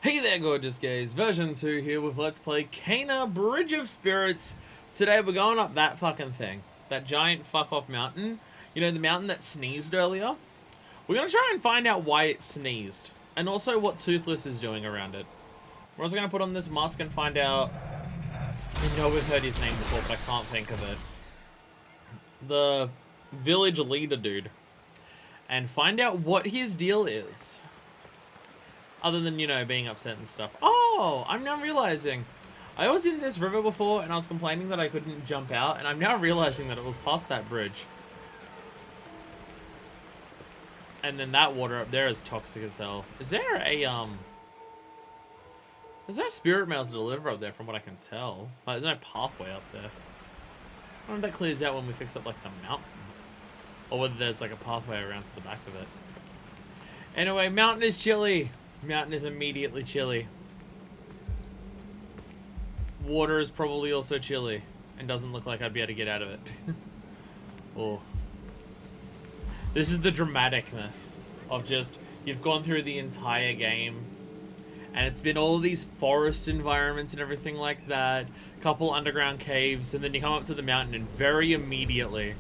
Hey there, gorgeous gays. Version 2 here with Let's Play Kana Bridge of Spirits. Today we're going up that fucking thing. That giant fuck-off mountain. You know, the mountain that sneezed earlier? We're gonna try and find out why it sneezed. And also what Toothless is doing around it. We're also gonna put on this mask and find out... I know we've heard his name before, but I can't think of it. The village leader dude. And find out what his deal is. Other than, you know, being upset and stuff. Oh, I'm now realizing. I was in this river before and I was complaining that I couldn't jump out. And I'm now realizing that it was past that bridge. And then that water up there is toxic as hell. Is there a spirit mail to deliver up there from what I can tell? Like, there's no pathway up there. I wonder if that clears out when we fix up, like, the mountain. Or whether there's, like, a pathway around to the back of it. Anyway, mountain is chilly. Mountain is immediately chilly. Water is probably also chilly. And doesn't look like I'd be able to get out of it. Oh. This is the dramaticness of just, you've gone through the entire game. And it's been all these forest environments and everything like that. Couple underground caves. And then you come up to the mountain and very immediately...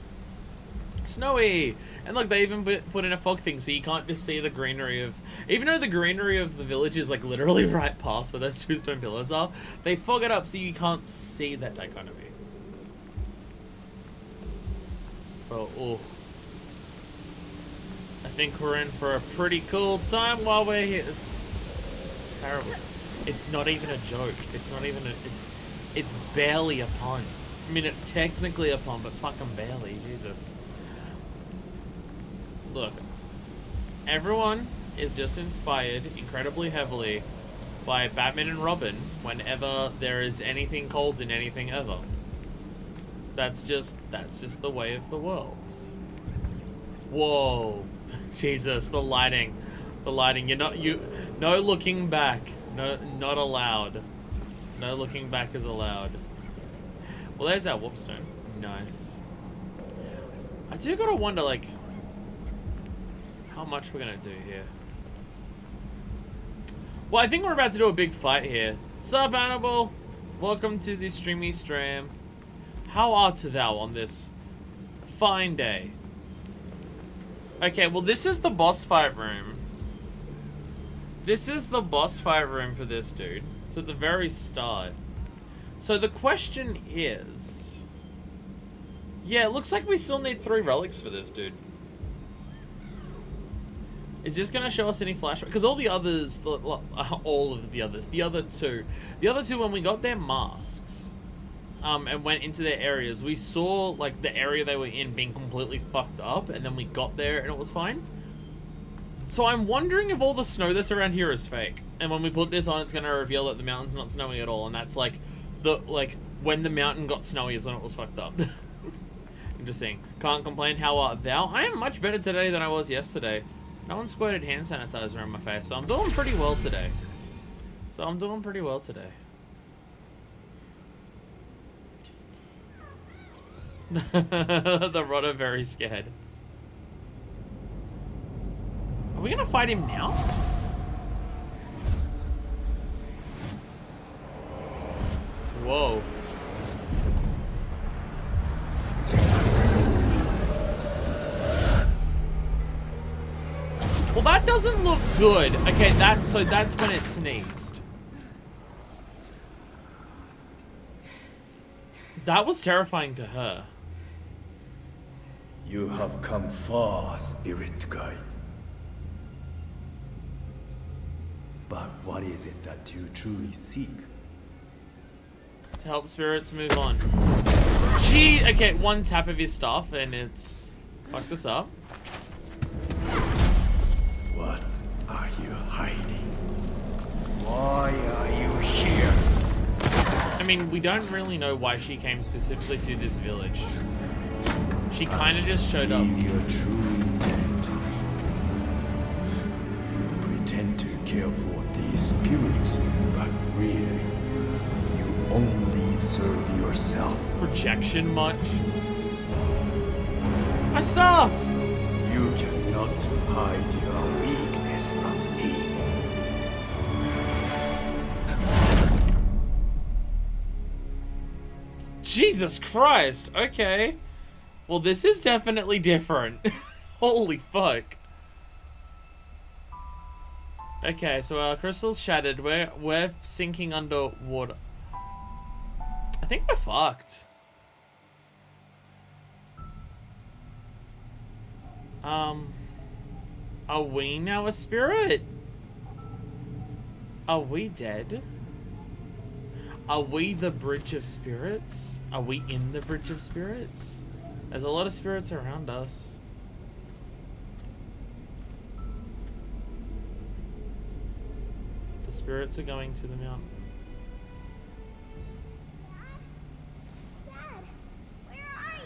snowy! And look, they even put in a fog thing so you can't just see the greenery of... Even though the greenery of the village is like literally right past where those two stone pillars are, they fog it up so you can't see that dichotomy. Well, oh. I think we're in for a pretty cool time while we're here. It's terrible. It's not even a joke. It's not even a... it's barely a pun. I mean, it's technically a pun, but fucking barely. Jesus. Look, everyone is just inspired incredibly heavily by Batman and Robin whenever there is anything cold in anything ever. That's just the way of the world. Whoa. Jesus, the lighting. The lighting. No looking back. No, not allowed. No looking back is allowed. Well, there's our whoopstone. Nice. I do gotta wonder, like, how much we're gonna do here. Well, I think we're about to do a big fight here. Sup, Annabelle? Welcome to the streamy stream. How art thou on this fine day? Okay, well, this is the boss fight room. This is the boss fight room for this dude. It's at the very start. So the question is... yeah, it looks like we still need 3 relics for this dude. Is this going to show us any flashback? Because all the others, all of the others, the other two when we got their masks and went into their areas, we saw like the area they were in being completely fucked up, and then we got there and it was fine. So I'm wondering if all the snow that's around here is fake, and when we put this on, it's going to reveal that the mountain's not snowy at all, and that's like when the mountain got snowy is when it was fucked up. Interesting. Can't complain. How art thou? I am much better today than I was yesterday. No one squirted hand sanitizer on my face, so I'm doing pretty well today. The rod are very scared. Are we gonna fight him now? Whoa. Well, that doesn't look good. Okay, so that's when it sneezed. That was terrifying to her. You have come far, spirit guide. But what is it that you truly seek? To help spirits move on. Okay, one tap of his stuff and it's... fuck this up. What are you hiding? Why are you here? I mean, we don't really know why she came specifically to this village. She kind of just showed up. Your true intent. You pretend to care for these spirits, but really, you only serve yourself. Projection much? My stuff! You cannot hide your weakness from me. Jesus Christ. Okay. Well, this is definitely different. Holy fuck. Okay, so our crystal's shattered. We're sinking under water. I think we're fucked. Are we now a spirit? Are we dead? Are we the Bridge of Spirits? Are we in the Bridge of Spirits? There's a lot of spirits around us. The spirits are going to the mountain. Dad, where are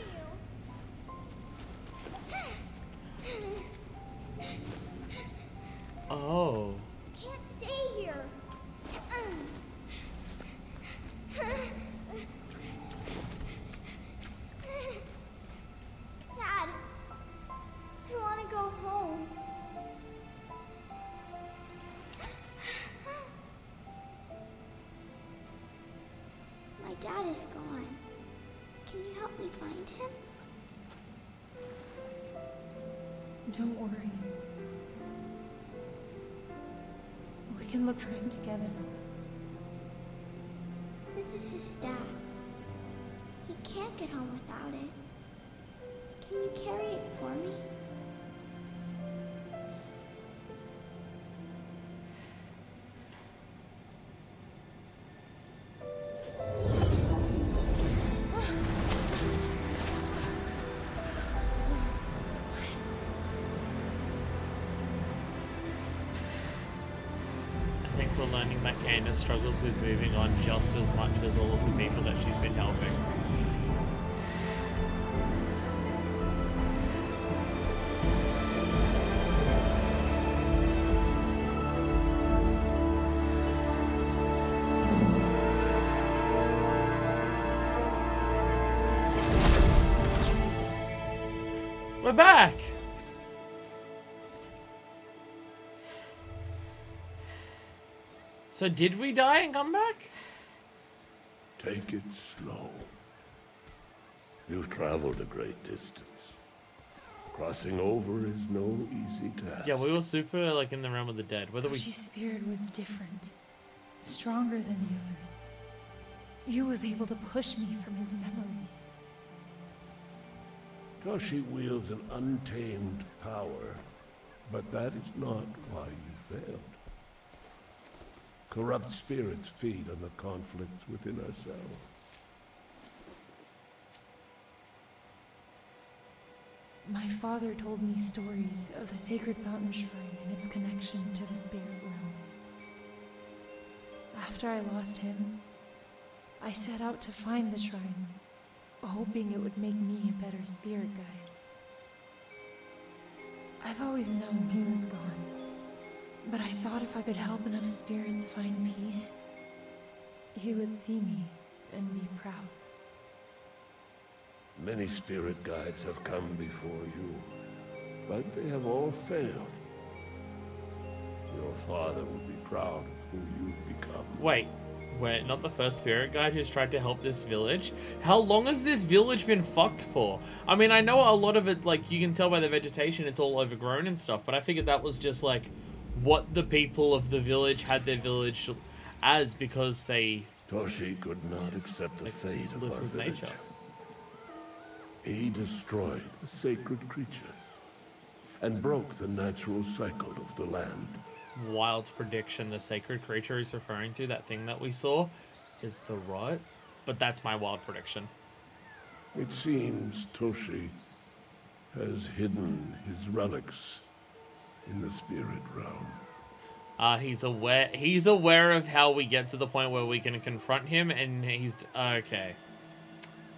you? Oh. Can't stay here. Dad, I want to go home. My dad is gone. Can you help me find him? Don't worry. We can look for him together. This is his staff. He can't get home without it. Can you carry it for me? I think we're learning that Candace struggles with moving on just as much as all of the people that she's been helping. We're back! So did we die and come back? Take it slow. You've traveled a great distance. Crossing over is no easy task. Yeah, we were super like in the realm of the dead. Whether we Toshi's spirit was different, stronger than the others. He was able to push me from his memories. Toshi wields an untamed power, but that is not why you failed. Corrupt spirits feed on the conflicts within ourselves. My father told me stories of the sacred mountain shrine and its connection to the spirit realm. After I lost him, I set out to find the shrine, hoping it would make me a better spirit guide. I've always known he was gone, but I thought if I could help enough spirits find peace, he would see me and be proud. Many spirit guides have come before you, but they have all failed. Your father will be proud of who you've become. wait, we're not the first spirit guide who's tried to help this village. How long has this village been fucked for? I mean, I know a lot of it, like, you can tell by the vegetation, it's all overgrown and stuff, but I figured that was just, like, what the people of the village had their village as because they Toshi could not accept the fate of lived our with village. nature. He destroyed a sacred creature and broke the natural cycle of the land. Wild's prediction, the sacred creature he's referring to, that thing that we saw, is the rot. But that's my wild prediction. It seems Toshi has hidden his relics in the spirit realm. He's aware of how we get to the point where we can confront him, and he's okay.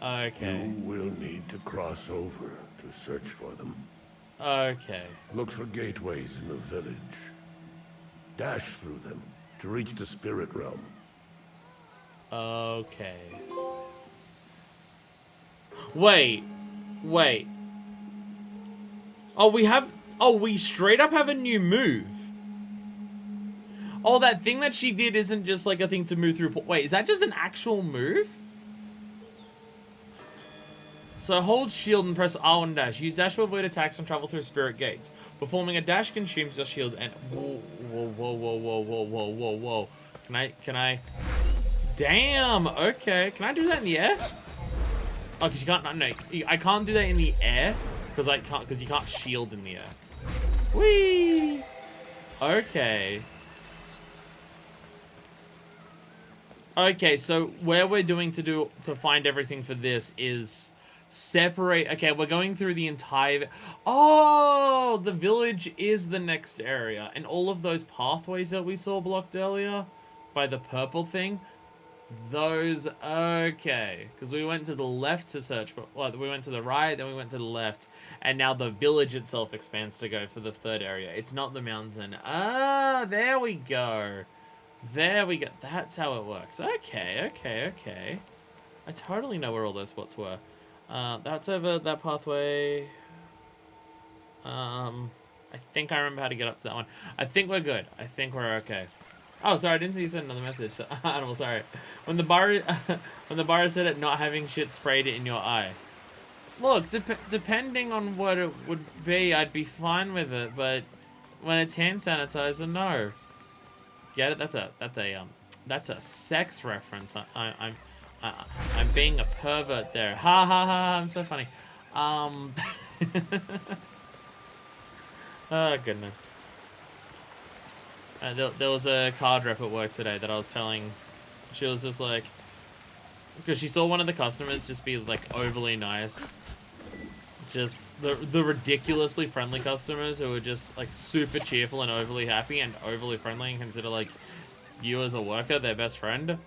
Okay. You will need to cross over to search for them. Okay. Look for gateways in the village. Dash through them to reach the spirit realm. Okay. Wait. Oh, we straight up have a new move. Oh, that thing that she did isn't just like a thing to move through. Wait, is that just an actual move? So hold shield and press R1 dash. Use dash to avoid attacks and travel through spirit gates. Performing a dash consumes your shield and whoa, whoa, whoa, whoa, whoa, whoa, whoa, whoa, whoa. Can I? Damn. Okay. Can I do that in the air? Oh, because you can't. No, I can't do that in the air because you can't shield in the air. Whee. Okay. Okay. So where we're doing to find everything for this is separate. Okay, we're going through the entire. Oh, the village is the next area, and all of those pathways that we saw blocked earlier by the purple thing. Those, okay, because we went to the left to search, but well, we went to the right, then we went to the left, and now the village itself expands to go for the third area. It's not the mountain. Ah, there we go. There we go. That's how it works. Okay, okay, okay. I totally know where all those spots were. That's over that pathway. I think I remember how to get up to that one. I think we're good. I think we're okay. Oh, sorry, I didn't see you send another message. So, Animal, sorry. When the bar said it not having shit sprayed in your eye. Look, depending on what it would be, I'd be fine with it. But when it's hand sanitizer, no. Get it? That's a sex reference. I'm being a pervert there. Ha ha ha! I'm so funny. Oh goodness. There was a card rep at work today that I was telling. She was just like, because she saw one of the customers just be like overly nice. Just the ridiculously friendly customers who are just like super cheerful and overly happy and overly friendly and consider like you as a worker their best friend.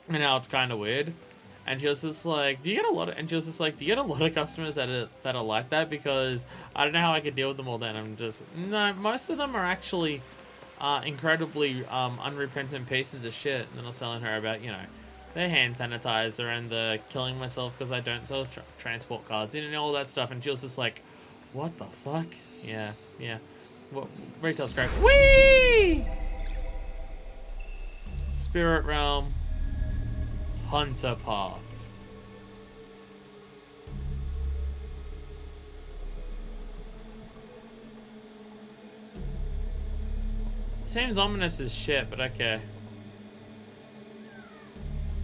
And now it's kind of weird. And she was just like, do you get a lot of customers that are like that? Because I don't know how I could deal with them all then. I'm just, no, most of them are actually incredibly unrepentant pieces of shit. And then I was telling her about, you know, the hand sanitizer and the killing myself because I don't sell transport cards and all that stuff. And she was just like, what the fuck? Yeah. Well, retail's great. Whee! Spirit Realm. Hunter Path. Seems ominous as shit, but okay.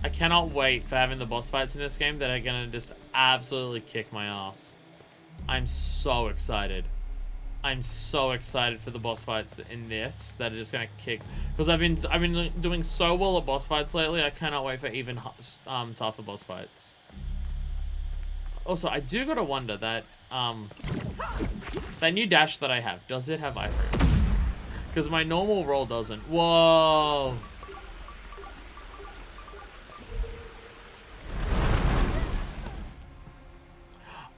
I cannot wait for having the boss fights in this game that are gonna just absolutely kick my ass. I'm so excited. I'm so excited for the boss fights in this that are just gonna kick. Because I've been doing so well at boss fights lately. I cannot wait for even tougher boss fights. Also, I do gotta wonder that that new dash that I have, does it have iframe? Because my normal roll doesn't. Whoa.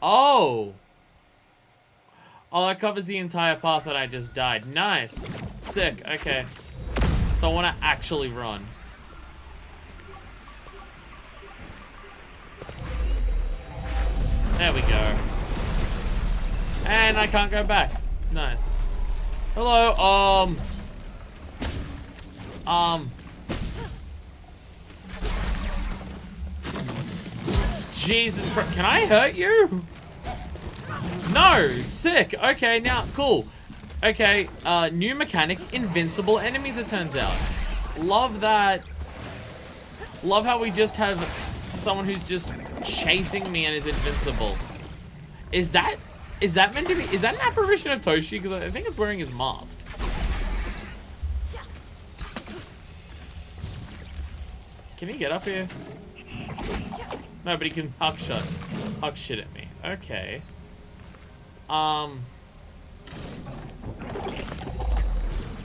Oh. Oh, that covers the entire path that I just died. Nice. Sick. Okay. So I want to actually run. There we go. And I can't go back. Nice. Hello, Jesus Christ. Can I hurt you? No. Sick. Okay, now, cool. Okay, new mechanic, invincible enemies, it turns out. Love that. Love how we just have someone who's just chasing me and is invincible. Is that meant to be, is that an apparition of Toshi? Because I think it's wearing his mask. Can he get up here? No, but he can hug shit at me. Okay.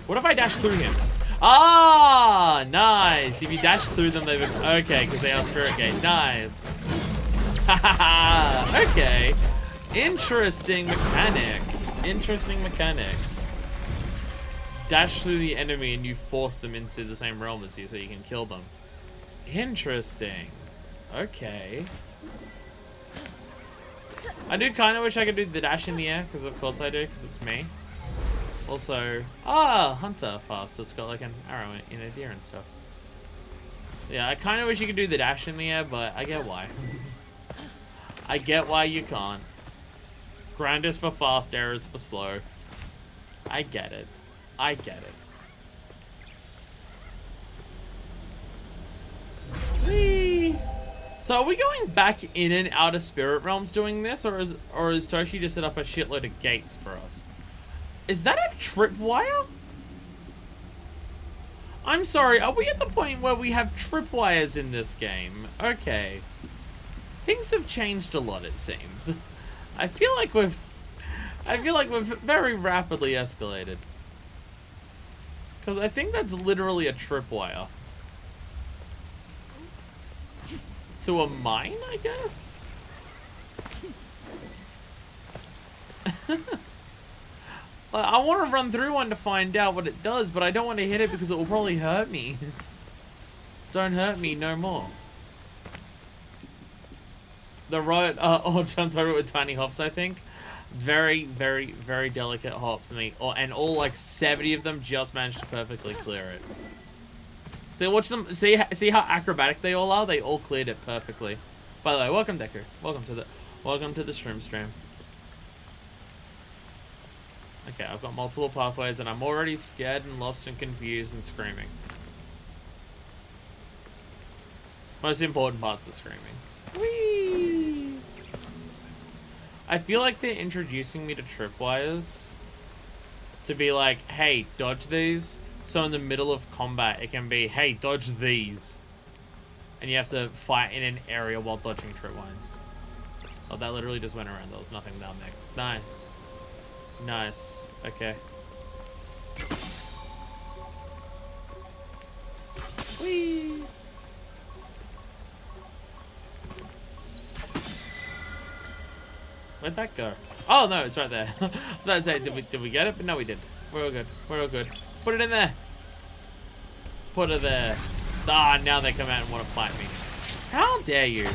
What if I dash through him? Ah, nice. If you dash through them, they would, okay, because they are spirit gate. Nice. Haha. Okay. Interesting mechanic. Interesting mechanic. Dash through the enemy and you force them into the same realm as you so you can kill them. Interesting. Okay. I do kind of wish I could do the dash in the air, because of course I do, because it's me. Also, Hunter Path, so it's got like an arrow in a deer and stuff. Yeah, I kind of wish you could do the dash in the air, but I get why. I get why you can't. Grind is for fast, air is for slow. I get it. I get it. Whee! So are we going back in and out of spirit realms doing this, or is Toshi just set up a shitload of gates for us? Is that a tripwire? I'm sorry, are we at the point where we have tripwires in this game? Okay. Things have changed a lot, it seems. I feel like we've very rapidly escalated. Because I think that's literally a tripwire. To a mine, I guess? I want to run through one to find out what it does, but I don't want to hit it because it will probably hurt me. Don't hurt me no more. The right, all jumped over with tiny hops, I think. Very, very, very delicate hops, and all like 70 of them just managed to perfectly clear it. So watch them. See how acrobatic they all are. They all cleared it perfectly. By the way, welcome Deku. Welcome to the stream. Okay, I've got multiple pathways, and I'm already scared and lost and confused and screaming. Most important part's the screaming. Whee! I feel like they're introducing me to tripwires to be like, hey, dodge these. So in the middle of combat, it can be, hey, dodge these. And you have to fight in an area while dodging tripwires. Oh, that literally just went around. There was nothing down there. Nice. Nice. Okay. Whee! Where'd that go? Oh no, it's right there. I was about to say, did we get it? But no, we did. We're all good. We're all good. Put it in there. Put it there. Ah, now they come out and want to fight me. How dare you?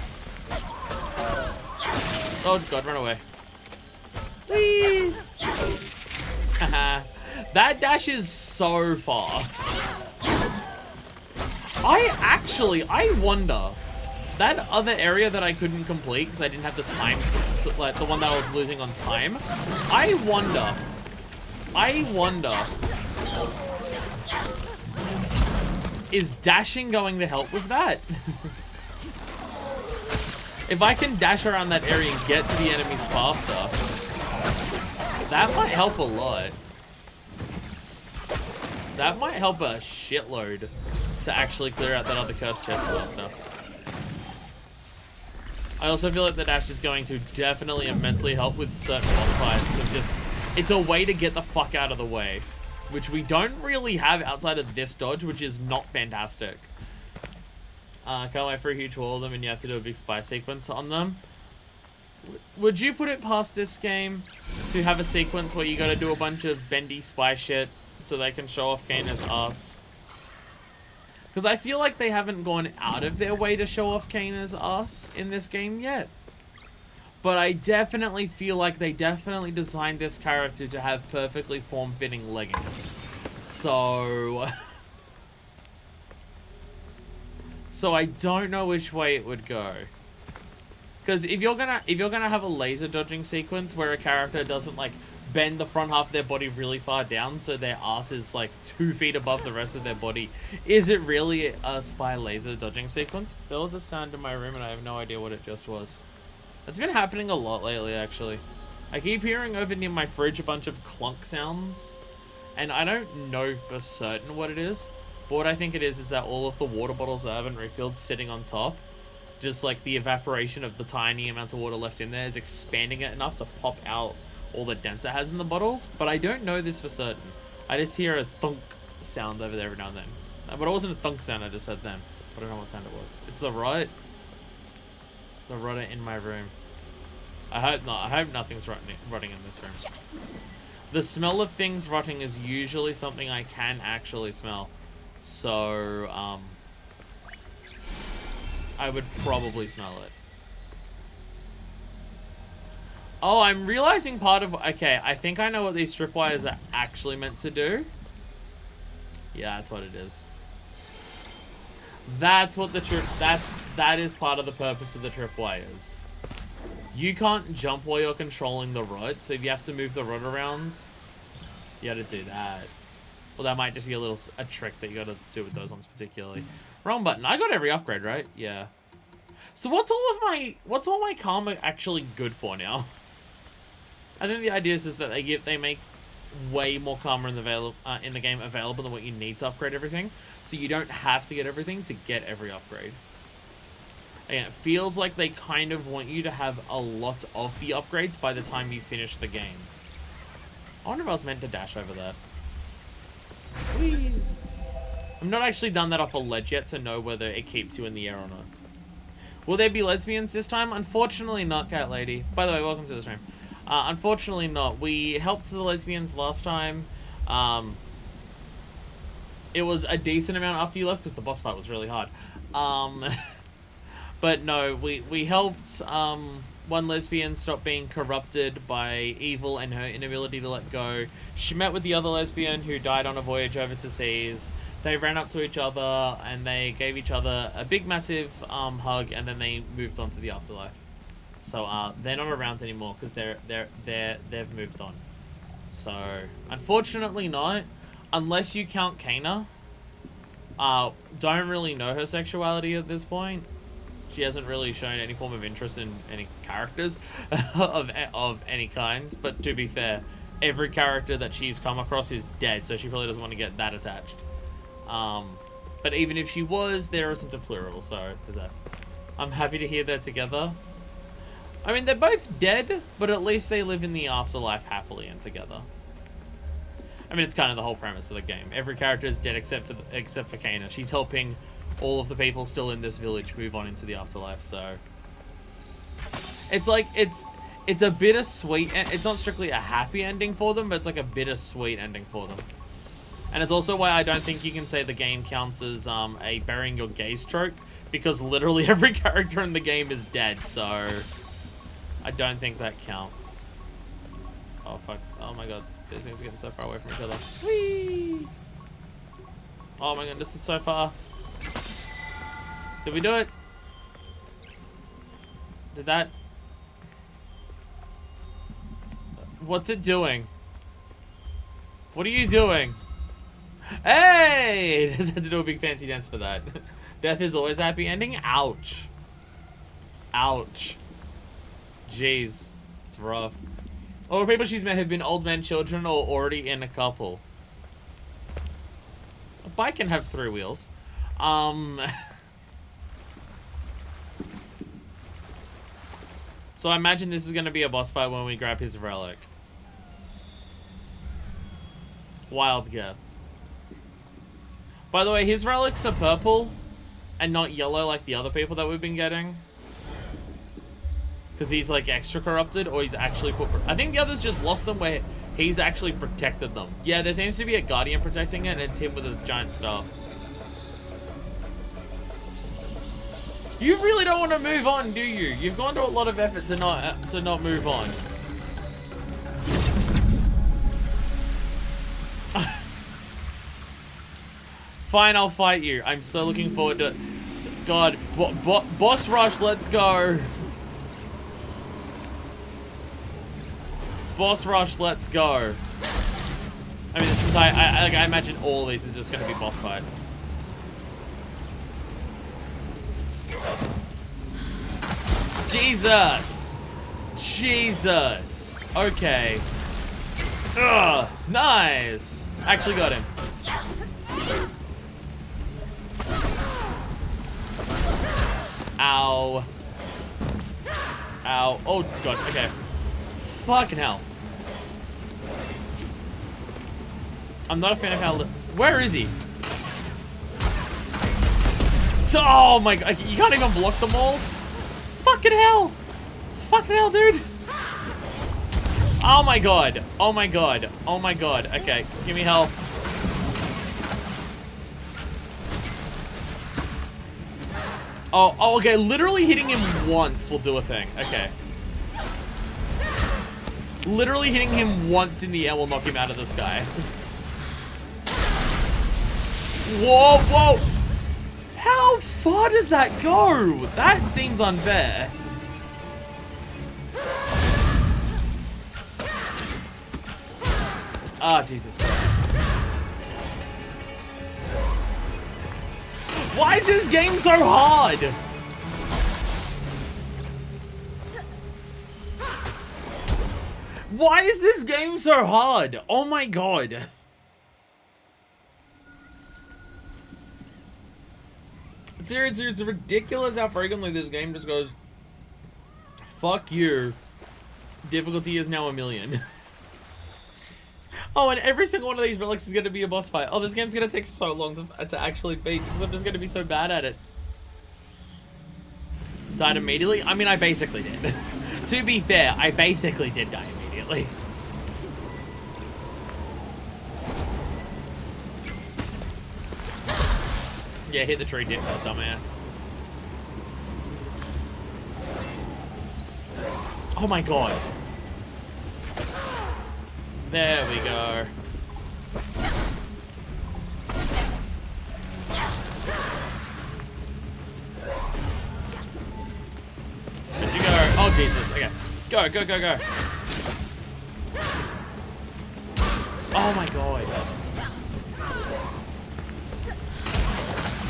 Oh god, run away. Whee! That dash is so far. I wonder. That other area that I couldn't complete because I didn't have the time, like the one that I was losing on time. I wonder. Is dashing going to help with that? If I can dash around that area and get to the enemies faster, that might help a lot. That might help a shitload to actually clear out that other cursed chest faster. I also feel like the dash is going to definitely immensely help with certain boss fights. Of just, it's a way to get the fuck out of the way, which we don't really have outside of this dodge, which is not fantastic. Can't wait for a huge wall of them, and you have to do a big spy sequence on them. Would you put it past this game to have a sequence where you got to do a bunch of bendy spy shit so they can show off Kane as us? Because I feel like they haven't gone out of their way to show off Kane as us in this game yet. But I definitely feel like they definitely designed this character to have perfectly form-fitting leggings. So I don't know which way it would go. Because if you're gonna have a laser dodging sequence where a character doesn't like bend the front half of their body really far down so their ass is like 2 feet above the rest of their body, is it really a spy laser dodging sequence? There was a sound in my room and I have no idea what it just was. It's been happening a lot lately, actually. I keep hearing over near my fridge a bunch of clunk sounds, and I don't know for certain what it is, but what I think it is that all of the water bottles that I haven't refilled sitting on top, just like the evaporation of the tiny amounts of water left in there is expanding it enough to pop out all the dents it has in the bottles, but I don't know this for certain. I just hear a thunk sound over there every now and then. But it wasn't a thunk sound, I just heard them. But I don't know what sound it was. It's the rot. The rotter in my room. I hope not. I hope nothing's rotting in this room. The smell of things rotting is usually something I can actually smell. So, I would probably smell it. Oh, I'm realizing part of... Okay, I think I know what these tripwires are actually meant to do. Yeah, that's what it is. That's what the that is part of the purpose of the tripwires. You can't jump while you're controlling the rod, so if you have to move the rod around, you gotta do that. Well, that might just be a trick that you gotta do with those ones particularly. Wrong button. I got every upgrade, right? Yeah. So what's all my karma actually good for now? I think the idea is that they make way more karma in the game available than what you need to upgrade everything, so you don't have to get everything to get every upgrade. Again, it feels like they kind of want you to have a lot of the upgrades by the time you finish the game. I wonder if I was meant to dash over that. Whee! I'm not actually done that off a ledge yet to know whether it keeps you in the air or not. Will there be lesbians this time? Unfortunately not, Cat Lady. By the way, welcome to the stream. Unfortunately not. We helped the lesbians last time. It was a decent amount after you left because the boss fight was really hard. But no, we helped one lesbian stop being corrupted by evil and her inability to let go. She met with the other lesbian who died on a voyage over to seas. They ran up to each other and they gave each other a big massive hug, and then they moved on to the afterlife. So they're not around anymore because they've moved on. So unfortunately not, unless you count Kana. Don't really know her sexuality at this point. She hasn't really shown any form of interest in any characters of any kind. But to be fair, every character that she's come across is dead, so she probably doesn't want to get that attached. But even if she was, there isn't a plural, so there's that. I'm happy to hear they're together. I mean, they're both dead, but at least they live in the afterlife happily and together. I mean, it's kind of the whole premise of the game. Every character is dead except for Kana. She's helping all of the people still in this village move on into the afterlife, so it's like it's a bittersweet. It's not strictly a happy ending for them, but it's like a bittersweet ending for them. And it's also why I don't think you can say the game counts as a burying your gaze trope, because literally every character in the game is dead, so I don't think that counts. Oh fuck! Oh my god, these things are getting so far away from each other. Whee! Oh my god, this is so far. Did we do it? Did that? What's it doing? What are you doing? Hey! It doesn't have to do a big fancy dance for that. Death is always a happy ending? Ouch. Ouch. Jeez. It's rough. All the people she's met have been old men, children, or already in a couple. A bike can have 3 wheels. So I imagine this is going to be a boss fight when we grab his relic. Wild guess. By the way, his relics are purple and not yellow like the other people that we've been getting. Because he's like extra corrupted, or he's actually put... I think the others just lost them where he's actually protected them. Yeah, there seems to be a guardian protecting it, and it's him with a giant staff. You really don't want to move on, do you? You've gone to a lot of effort to not move on. Fine, I'll fight you. I'm so looking forward to... God, boss rush, let's go. Boss rush, let's go. I mean, this is... I imagine all these is just going to be boss fights. Jesus! Jesus! Okay. Ugh! Nice! Actually got him. Ow. Ow. Oh, God. Okay. Fucking hell. I'm not a fan of how... Where is he? Oh, my God. You can't even block them all? Fucking hell. Fucking hell, dude. Oh, my God. Oh, my God. Oh, my God. Okay. Give me health. Oh, okay. Literally hitting him once will do a thing. Okay. Literally hitting him once in the air will knock him out of the sky. Whoa, whoa. How far does that go? That seems unfair. Ah, Jesus Christ. Why is this game so hard? Why is this game so hard? Oh my god. Seriously, it's ridiculous how frequently this game just goes, fuck you. Difficulty is now 1,000,000. Oh, and every single one of these relics is going to be a boss fight. Oh, this game's going to take so long to actually beat because I'm just going to be so bad at it. Died immediately? I mean, I basically did. To be fair, I basically did die immediately. Yeah, hit the tree, dip, dumbass. Oh my god. There we go. Where'd you go? Oh, Jesus. Okay. Go, go, go, go. Oh my god.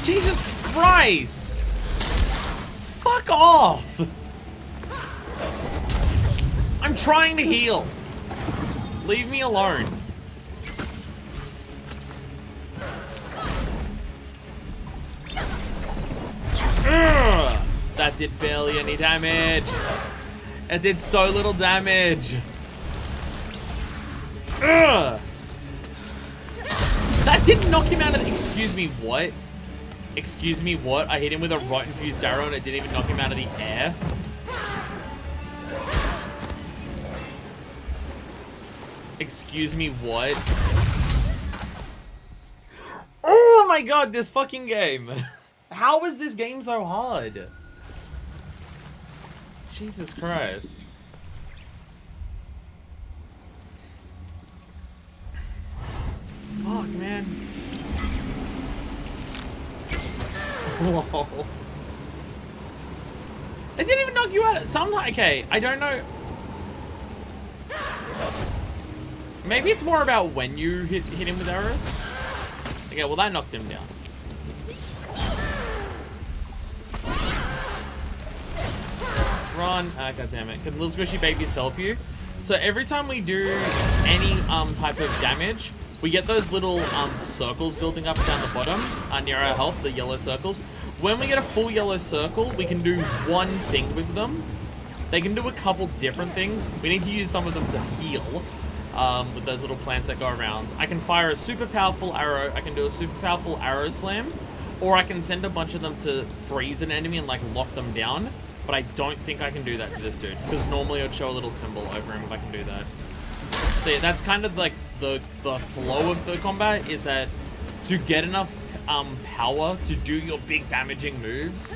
Jesus Christ! Fuck off! I'm trying to heal. Leave me alone. Ugh! That did barely any damage. It did so little damage. Ugh! That didn't knock him out of the... Excuse me, what? Excuse me, what? I hit him with a rotten fused arrow and it didn't even knock him out of the air? Excuse me, what? Oh my god, this fucking game. How is this game so hard? Jesus Christ. Fuck, man. Whoa. It didn't even knock you out. Sometimes, okay, I don't know. Maybe it's more about when you hit him with arrows. Okay, well that knocked him down. Run. Ah, god damn it. Can little squishy babies help you? So every time we do any type of damage, we get those little circles building up down the bottom near our health, the yellow circles. When we get a full yellow circle, we can do one thing with them. They can do a couple different things. We need to use some of them to heal. With those little plants that go around. I can fire a super powerful arrow, I can do a super powerful arrow slam, or I can send a bunch of them to freeze an enemy and like lock them down, but I don't think I can do that to this dude, because normally I'd show a little symbol over him if I can do that. So yeah, that's kind of like the flow of the combat, is that to get enough power to do your big damaging moves,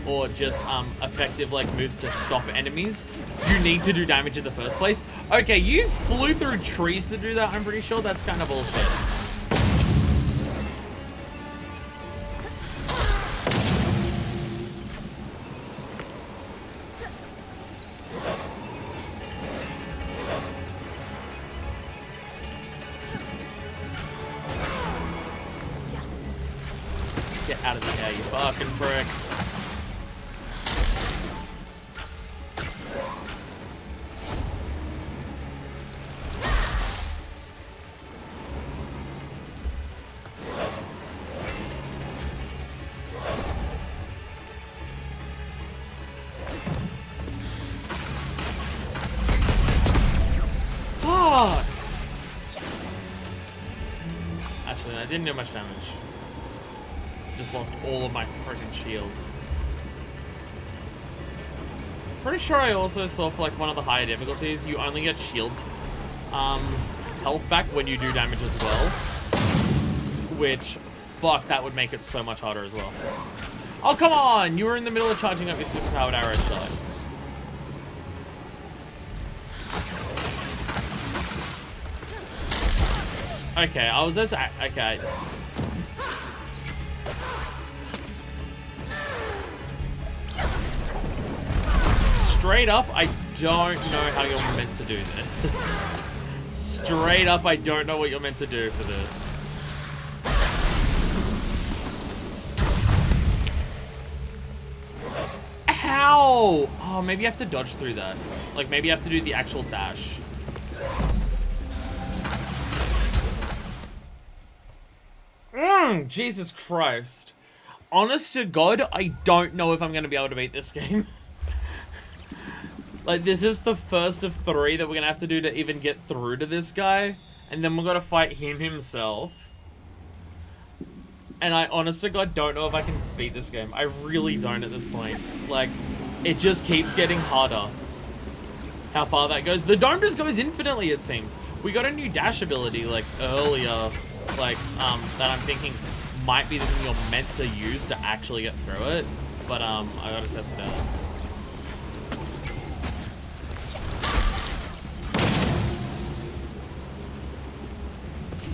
or just effective like moves to stop enemies, you need to do damage in the first place. Okay, you flew through trees to do that, I'm pretty sure. That's kind of bullshit. Get out of the air, you fucking prick. Fuck! Actually, I didn't do much damage. Just lost all of my freaking shield. Pretty sure I also saw for like one of the higher difficulties, you only get shield health back when you do damage as well. Which, fuck, that would make it so much harder as well. Oh, come on! You were in the middle of charging up your superpowered arrow shot. Okay, I was just... Okay. Straight up, I don't know how you're meant to do this. Straight up, I don't know what you're meant to do for this. How? Oh, maybe you have to dodge through that. Like, maybe you have to do the actual dash. Jesus Christ. Honest to God, I don't know if I'm going to be able to beat this game. Like, this is the first of 3 that we're going to have to do to even get through to this guy. And then we're going to fight him himself. And I, honest to God, don't know if I can beat this game. I really don't at this point. Like, it just keeps getting harder. How far that goes. The dome just goes infinitely, it seems. We got a new dash ability, like, earlier. Like, that I'm thinking might be the thing you're meant to use to actually get through it. But, I gotta test it out.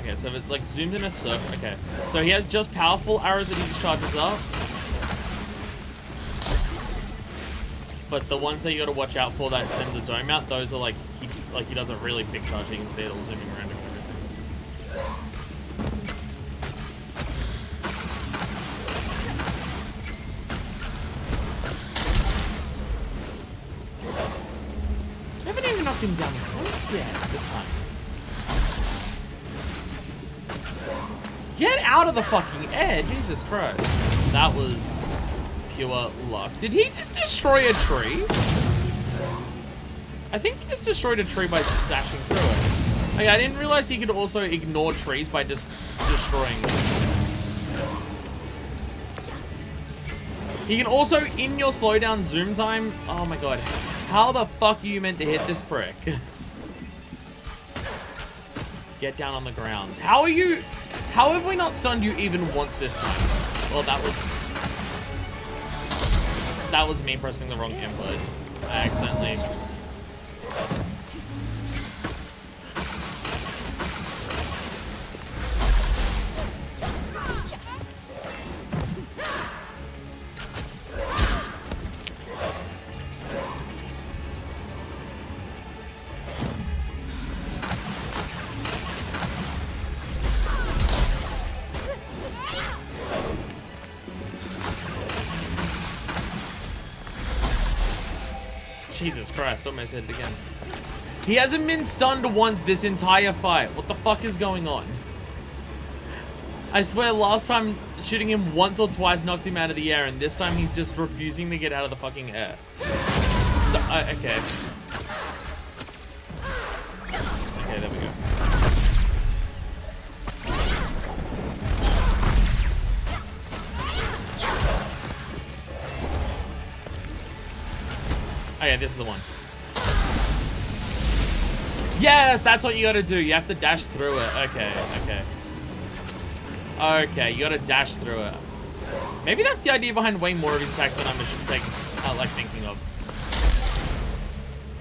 Okay, so it, like, zoomed in a circle. Okay, so he has just powerful arrows that he just charges up. But the ones that you gotta watch out for that send the dome out, those are, like, he does a really big charge. You can see it all zooming around him and everything. Knocked him down once yet this time. Get out of the fucking air, Jesus Christ. That was pure luck. Did he just destroy a tree? I think he just destroyed a tree by dashing through it. Like, I didn't realize he could also ignore trees by just destroying them. He can also, in your slowdown zoom time, oh my god. How the fuck are you meant to hit this prick? Get down on the ground. How have we not stunned you even once this time? Well, that was me pressing the wrong input. I accidentally. Jesus Christ, almost hit it again. He hasn't been stunned once this entire fight. What the fuck is going on? I swear last time shooting him once or twice knocked him out of the air, and this time he's just refusing to get out of the fucking air. Okay. Okay, there we go. Oh yeah, this is the one. Yes, that's what you gotta do. You have to dash through it. Okay, okay. Okay, you gotta dash through it. Maybe that's the idea behind way more of his attacks than I'm like thinking of.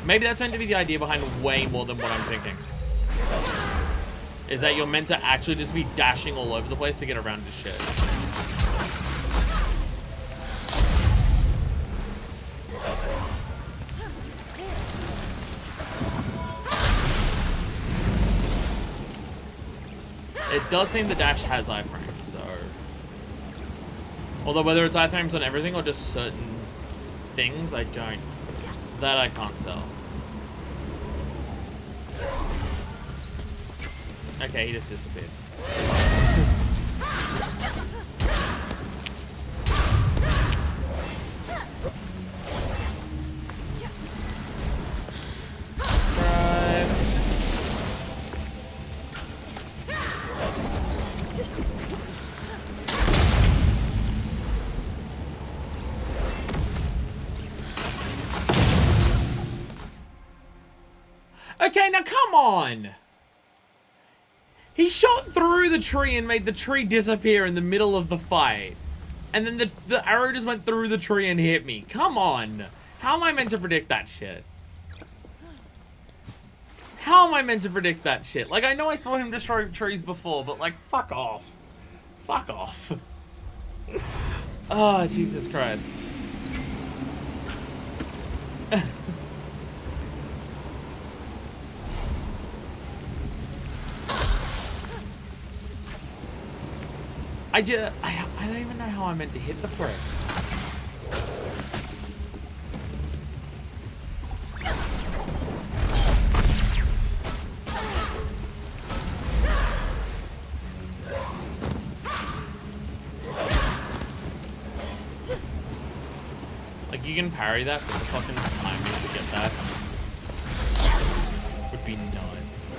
Maybe that's meant to be the idea behind way more than what I'm thinking. Is that you're meant to actually just be dashing all over the place to get around this shit. It does seem the dash has iframes, so... Although whether it's iframes on everything or just certain things, I don't... That I can't tell. Okay, he just disappeared. Okay, now come on! He shot through the tree and made the tree disappear in the middle of the fight. And then the arrow just went through the tree and hit me. Come on! How am I meant to predict that shit? How am I meant to predict that shit? Like, I know I saw him destroy trees before, but like, fuck off. Fuck off. Oh, Jesus Christ. I don't even know how I meant to hit the prick. Like, you can parry that, but the fucking timing to get that would be nuts.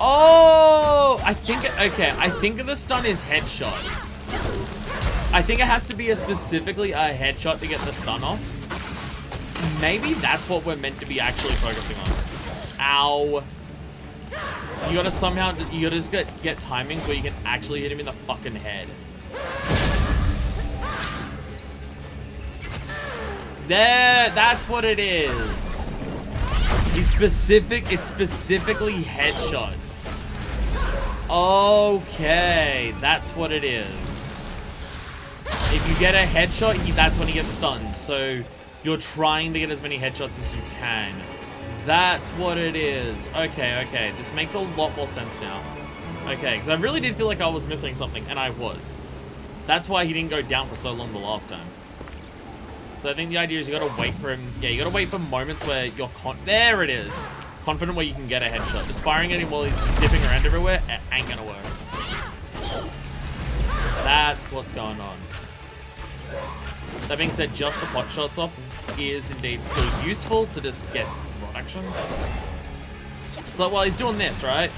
Oh! I think the stun is headshots. I think it has to be specifically a headshot to get the stun off. Maybe that's what we're meant to be actually focusing on. Ow. You gotta just get timings where you can actually hit him in the fucking head. There, that's what it is. It's specifically headshots. Okay, that's what it is. If you get a headshot, that's when he gets stunned. So you're trying to get as many headshots as you can. That's what it is. Okay. This makes a lot more sense now. Okay, because I really did feel like I was missing something, and I was. That's why he didn't go down for so long the last time. So I think the idea is you gotta wait for him. Yeah, you gotta wait for moments where you're there it is. Confident where you can get a headshot. Just firing at him while he's zipping around everywhere, it ain't gonna work. That's what's going on. That being said, just the pot shots off is indeed still useful to just get rod action. So while he's doing this, right?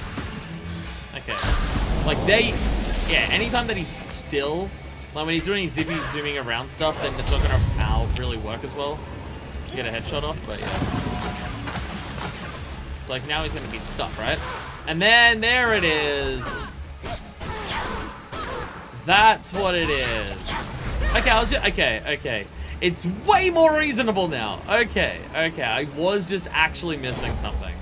Okay. Like anytime that he's still, like when he's doing his zippy zooming around stuff, then it's not gonna really work as well to get a headshot off, but yeah. It's like now he's gonna be stuck, right? And then there it is. That's what it is. Okay, okay. It's way more reasonable now. Okay. I was just actually missing something.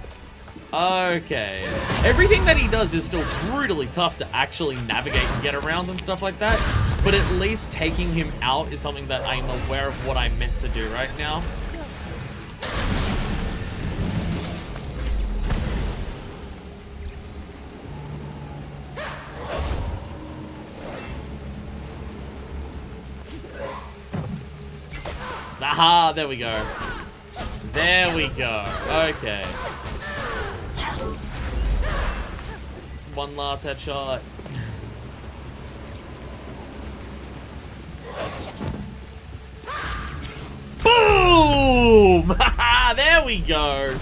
Okay. Everything that he does is still brutally tough to actually navigate and get around and stuff like that. But at least taking him out is something that I'm aware of what I'm meant to do right now. Aha, there we go. There we go. Okay. One last headshot. Boom! There we go.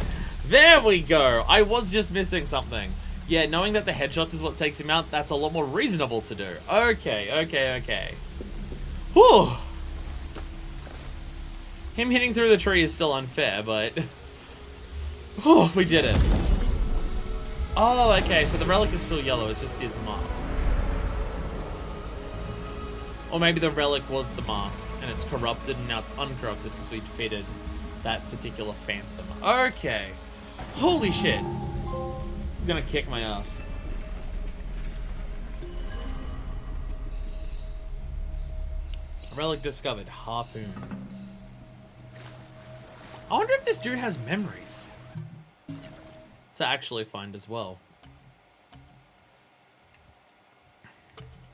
There we go. I was just missing something. Yeah, knowing that the headshots is what takes him out, that's a lot more reasonable to do. Okay. Whew. Him hitting through the tree is still unfair, but... Oh, we did it. Oh, okay, so the relic is still yellow, it's just his masks. Or maybe the relic was the mask, and it's corrupted, and now it's uncorrupted because we defeated that particular phantom. Okay. Holy shit. I'm gonna kick my ass. Relic discovered. Harpoon. I wonder if this dude has memories to actually find as well.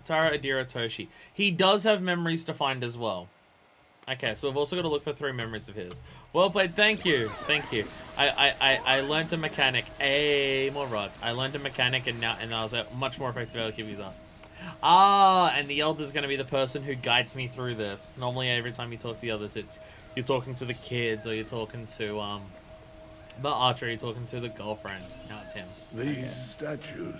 Tara, Adira, Toshi. He does have memories to find as well. Okay, so we've also got to look for 3 memories of his. Well played, thank you. I learned a mechanic. More rods. I learned a mechanic and I was much more effective able to keep his ass. And the elder's going to be the person who guides me through this. Normally every time you talk to the others, you're talking to the kids, or you're talking to the archer, you're talking to the girlfriend. Now it's him. These statues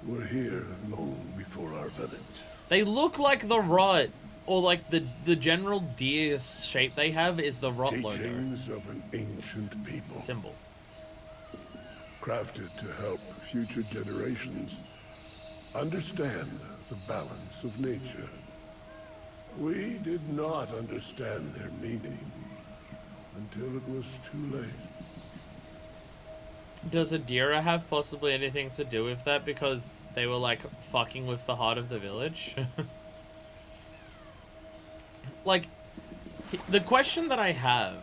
were here long before our village. They look like the rot, or like the general deer shape they have is the rot logo. Teachings of an ancient people. Symbol. Crafted to help future generations understand the balance of nature. We did not understand their meaning until it was too late. Does Adira have possibly anything to do with that because they were like fucking with the heart of the village? Like, the question that I have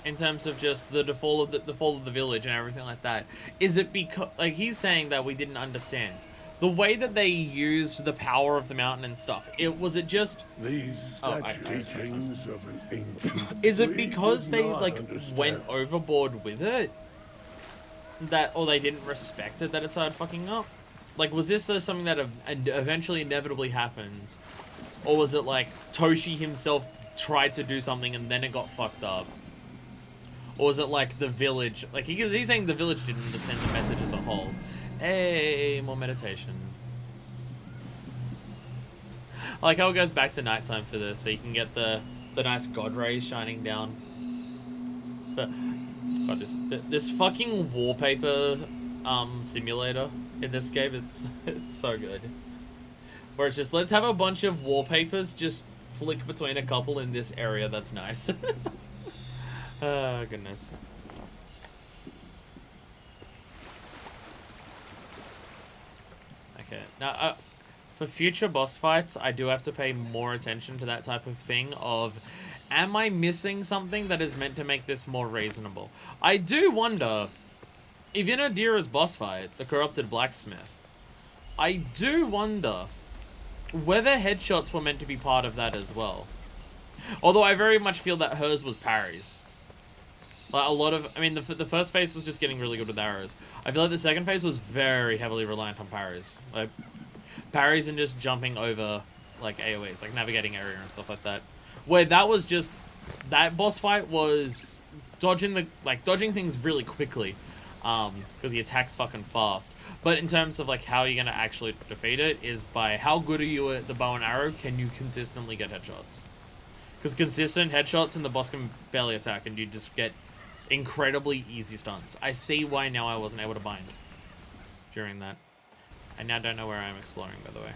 in terms of just the fall of the fall of the village and everything like that? Is it because, like, he's saying that we didn't understand the way that they used the power of the mountain and stuff? Was it just These statues of an ancient is it tree because did they not like understand. went overboard with it? That, or they didn't respect it that it started fucking up? Like, was this something that eventually inevitably happens? Or was it like Toshi himself tried to do something and then it got fucked up? Or was it like the village, like he's saying the village didn't understand the message as a whole? Hey, more meditation. I like how it goes back to nighttime for this, so you can get the nice god rays shining down. But God, this fucking wallpaper simulator in this game, it's so good. Where it's just, let's have a bunch of wallpapers just flick between a couple in this area. That's nice. Oh goodness. Okay, now for future boss fights, I do have to pay more attention to that type of thing of, am I missing something that is meant to make this more reasonable? I do wonder, if in Adira's boss fight, the corrupted blacksmith, I do wonder whether headshots were meant to be part of that as well. Although I very much feel that hers was parries. Like, a lot of, I mean, the first phase was just getting really good with arrows. I feel like the second phase was very heavily reliant on parries. Like, parries and just jumping over, like, AoEs, like navigating area and stuff like that. Where that was just, that boss fight was dodging things really quickly. Because he attacks fucking fast. But in terms of, like, how you're gonna actually defeat it is by how good are you at the bow and arrow, can you consistently get headshots? Because consistent headshots and the boss can barely attack and you just get incredibly easy stunts. I see why now I wasn't able to bind during that. I now don't know where I'm exploring, by the way.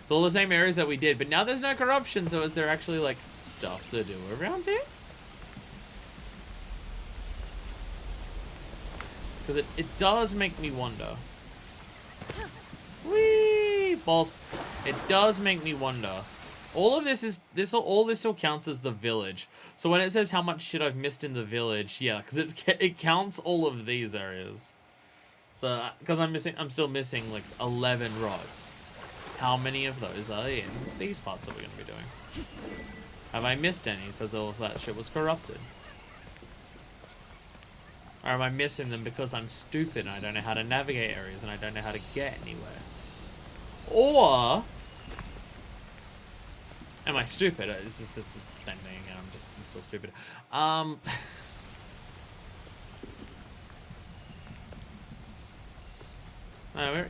It's all the same areas that we did, but now there's no corruption, so is there actually, like, stuff to do around here? Because it does make me wonder. Whee! Balls. It does make me wonder. All of this is, all this still counts as the village. So when it says how much shit I've missed in the village, yeah, because it counts all of these areas. So, because I'm still missing, like, 11 rods. How many of those are in these parts that we're going to be doing? Have I missed any because all of that shit was corrupted? Or am I missing them because I'm stupid and I don't know how to navigate areas and I don't know how to get anywhere? Or am I stupid? It's the same thing again. I'm still stupid.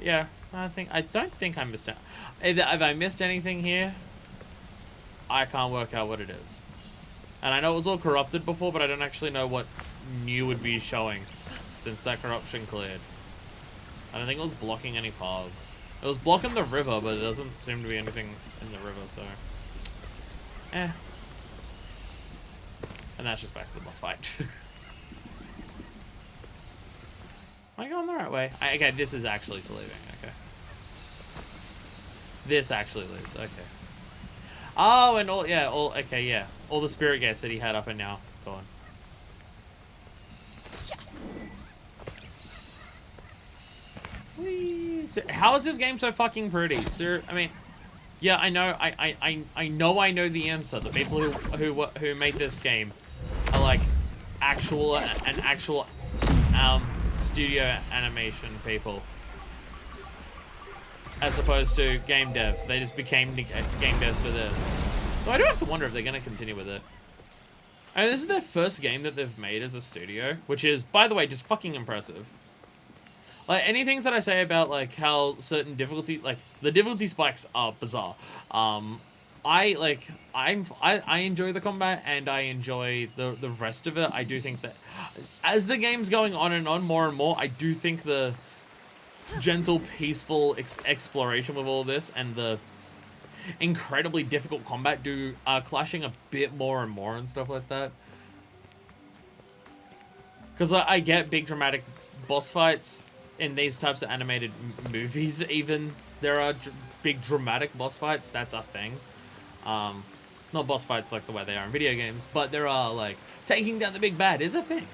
Yeah, I don't think I missed it. If I missed anything here, I can't work out what it is. And I know it was all corrupted before, but I don't actually know what new would be showing since that corruption cleared. I don't think it was blocking any paths. It was blocking the river, but it doesn't seem to be anything in the river, so... And that's just back to the boss fight. Am I going the right way? Okay, this is actually to leaving, okay. This actually leads, okay. Oh, and okay, yeah. All the spirit gates that he had up and now gone. Whee! So, how is this game so fucking pretty? So, I mean, yeah, I know, I know the answer. The people who made this game are like actual studio animation people, as opposed to game devs. They just became game devs for this. So I do have to wonder if they're gonna continue with it. I mean, this is their first game that they've made as a studio, which is, by the way, just fucking impressive. Like, any things that I say about, like, how certain difficulty, like, the difficulty spikes are bizarre. I enjoy the combat, and I enjoy the rest of it. I do think that, as the game's going on and on more and more, I do think the gentle, peaceful exploration with all this, and the incredibly difficult combat are clashing a bit more and more and stuff like that. Because I get big dramatic boss fights in these types of animated movies, even there are big dramatic boss fights. That's a thing. not boss fights like the way they are in video games, but there are, like, taking down the big bad is a thing.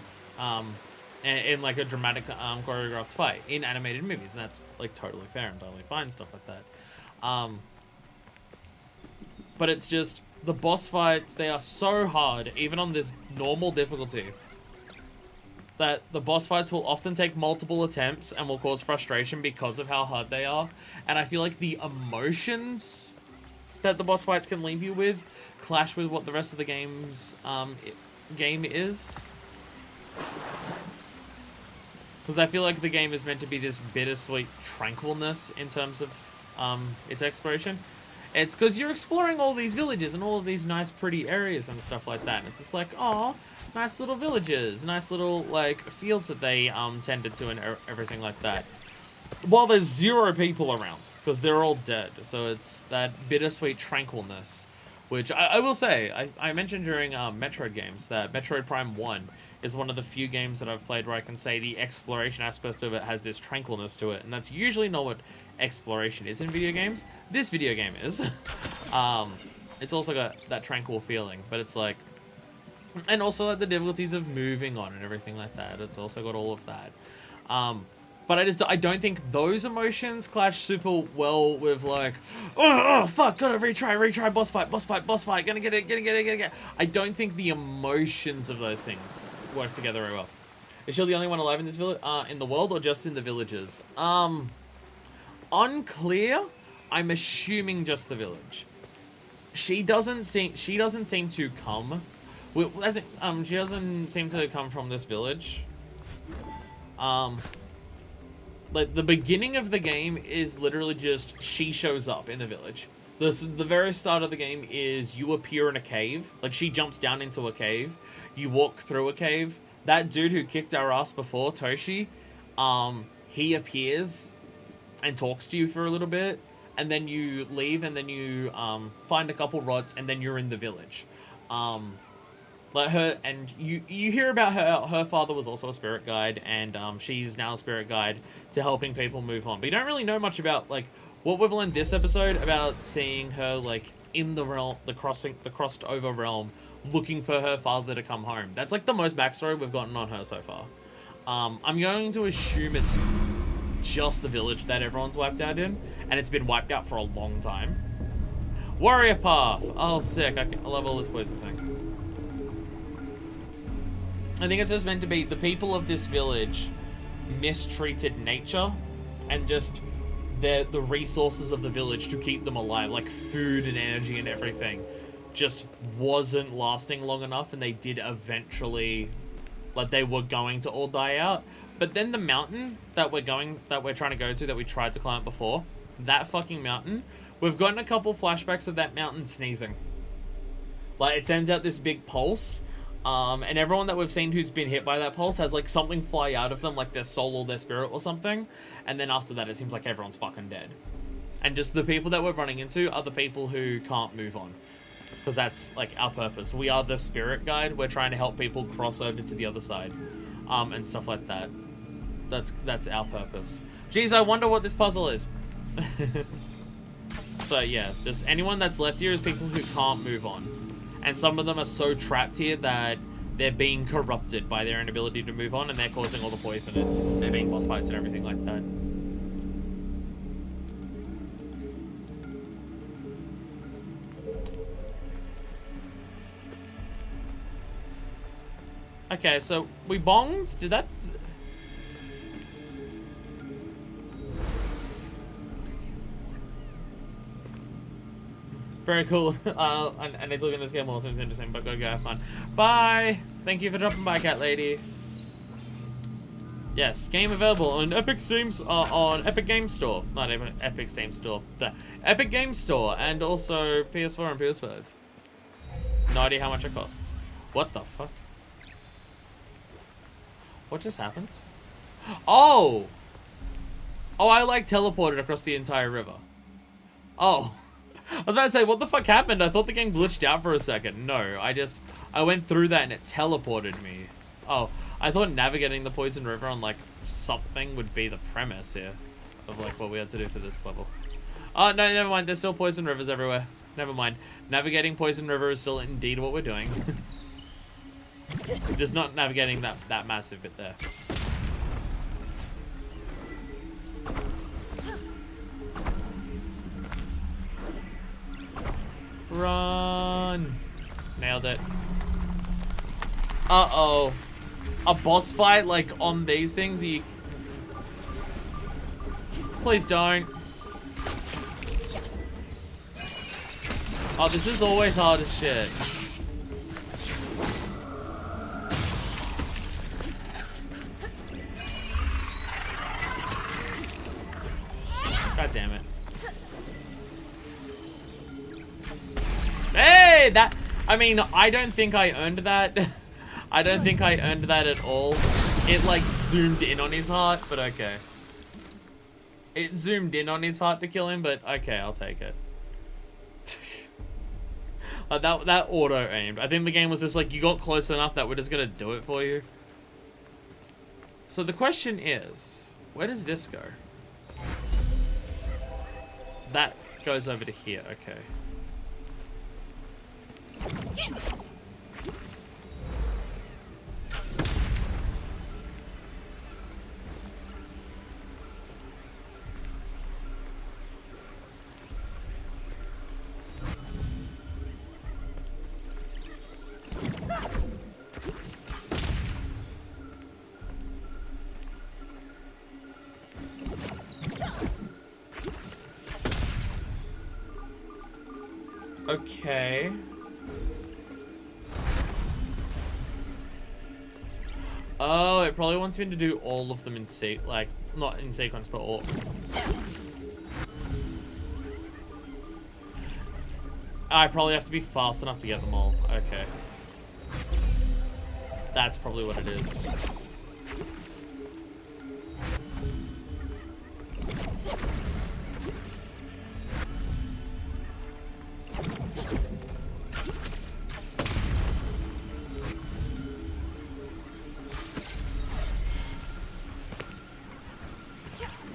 In like a dramatic choreographed fight in animated movies, and that's like totally fair and totally fine, stuff like that. But it's just the boss fights, they are so hard, even on this normal difficulty, that the boss fights will often take multiple attempts and will cause frustration because of how hard they are. And I feel like the emotions that the boss fights can leave you with clash with what the rest of the game is. Because I feel like the game is meant to be this bittersweet tranquilness in terms of its exploration. It's because you're exploring all these villages and all of these nice, pretty areas and stuff like that. And it's just like, oh, nice little villages, nice little, like, fields that they tended to and everything like that. While there's 0 people around, because they're all dead. So it's that bittersweet tranquilness, which I will say, I mentioned during Metroid games that Metroid Prime 1 is one of the few games that I've played where I can say the exploration aspect of it has this tranquilness to it, and that's usually not what exploration is in video games. This video game is. It's also got that tranquil feeling, but it's like, and also like the difficulties of moving on and everything like that. It's also got all of that. But I don't think those emotions clash super well with like, oh fuck, gotta retry, boss fight, gonna get it. I don't think the emotions of those things work together very well. Is she the only one alive in this village, in the world, or just in the villages? Unclear. I'm assuming just the village. She doesn't seem to come. She doesn't seem to come from this village. Like, the beginning of the game is literally just she shows up in the village. The very start of the game is you appear in a cave. Like, she jumps down into a cave. You walk through a cave. That dude who kicked our ass before, Toshi, he appears and talks to you for a little bit. And then you leave, and then you find a couple rods, and then you're in the village. Like her, and you hear about her father was also a spirit guide, and she's now a spirit guide to helping people move on. But you don't really know much about, like, what we've learned this episode about seeing her, like, in the realm, the crossed over realm, looking for her father to come home. That's like the most backstory we've gotten on her so far. I'm going to assume it's just the village that everyone's wiped out in, and it's been wiped out for a long time. Warrior path. Oh, sick. I love all this poison thing. I think it's just meant to be the people of this village mistreated nature and just the resources of the village to keep them alive, like food and energy and everything, just wasn't lasting long enough, and they did eventually, like, they were going to all die out. But then the mountain that we're trying to go to, that we tried to climb before, that fucking mountain, we've gotten a couple flashbacks of that mountain sneezing. Like, it sends out this big pulse. And everyone that we've seen who's been hit by that pulse has, like, something fly out of them, like their soul or their spirit or something. And then after that, it seems like everyone's fucking dead. And just the people that we're running into are the people who can't move on. Because that's, like, our purpose. We are the spirit guide. We're trying to help people cross over to the other side. And stuff like that. That's our purpose. Jeez, I wonder what this puzzle is. So, yeah. Just anyone that's left here is people who can't move on. And some of them are so trapped here that they're being corrupted by their inability to move on, and they're causing all the poison, and they're being boss fights and everything like that. Okay, so we bonged? Did that... Very cool. I need to look in this game more. Seems interesting, but go have fun. Bye! Thank you for dropping by, cat lady. Yes, game available on Epic Steam's on Epic Games Store. Not even Epic Steam Store. The Epic Games Store, and also PS4 and PS5. No idea how much it costs. What the fuck? What just happened? Oh! Oh, I, like, teleported across the entire river. Oh. I was about to say, what the fuck happened? I thought the game glitched out for a second. No, I went through that and it teleported me. Oh, I thought navigating the poison river on, like, something would be the premise here of, like, what we had to do for this level. Oh, no, never mind. There's still poison rivers everywhere. Never mind. Navigating Poison River is still indeed what we're doing. Just not navigating that massive bit there. Run! Nailed it. Uh-oh. A boss fight, like, on these things, you... Please don't. Oh, this is always hard as shit. God damn it. Hey, that... I mean, I don't think I earned that. I don't think I earned that at all. It, like, zoomed in on his heart, but okay. It zoomed in on his heart to kill him, but okay, I'll take it. That auto-aimed. I think the game was just like, you got close enough that we're just gonna do it for you. So the question is, where does this go? That goes over to here, okay. Okay. Oh, it probably wants me to do all of them in like, not in sequence, but all. I probably have to be fast enough to get them all. Okay. That's probably what it is.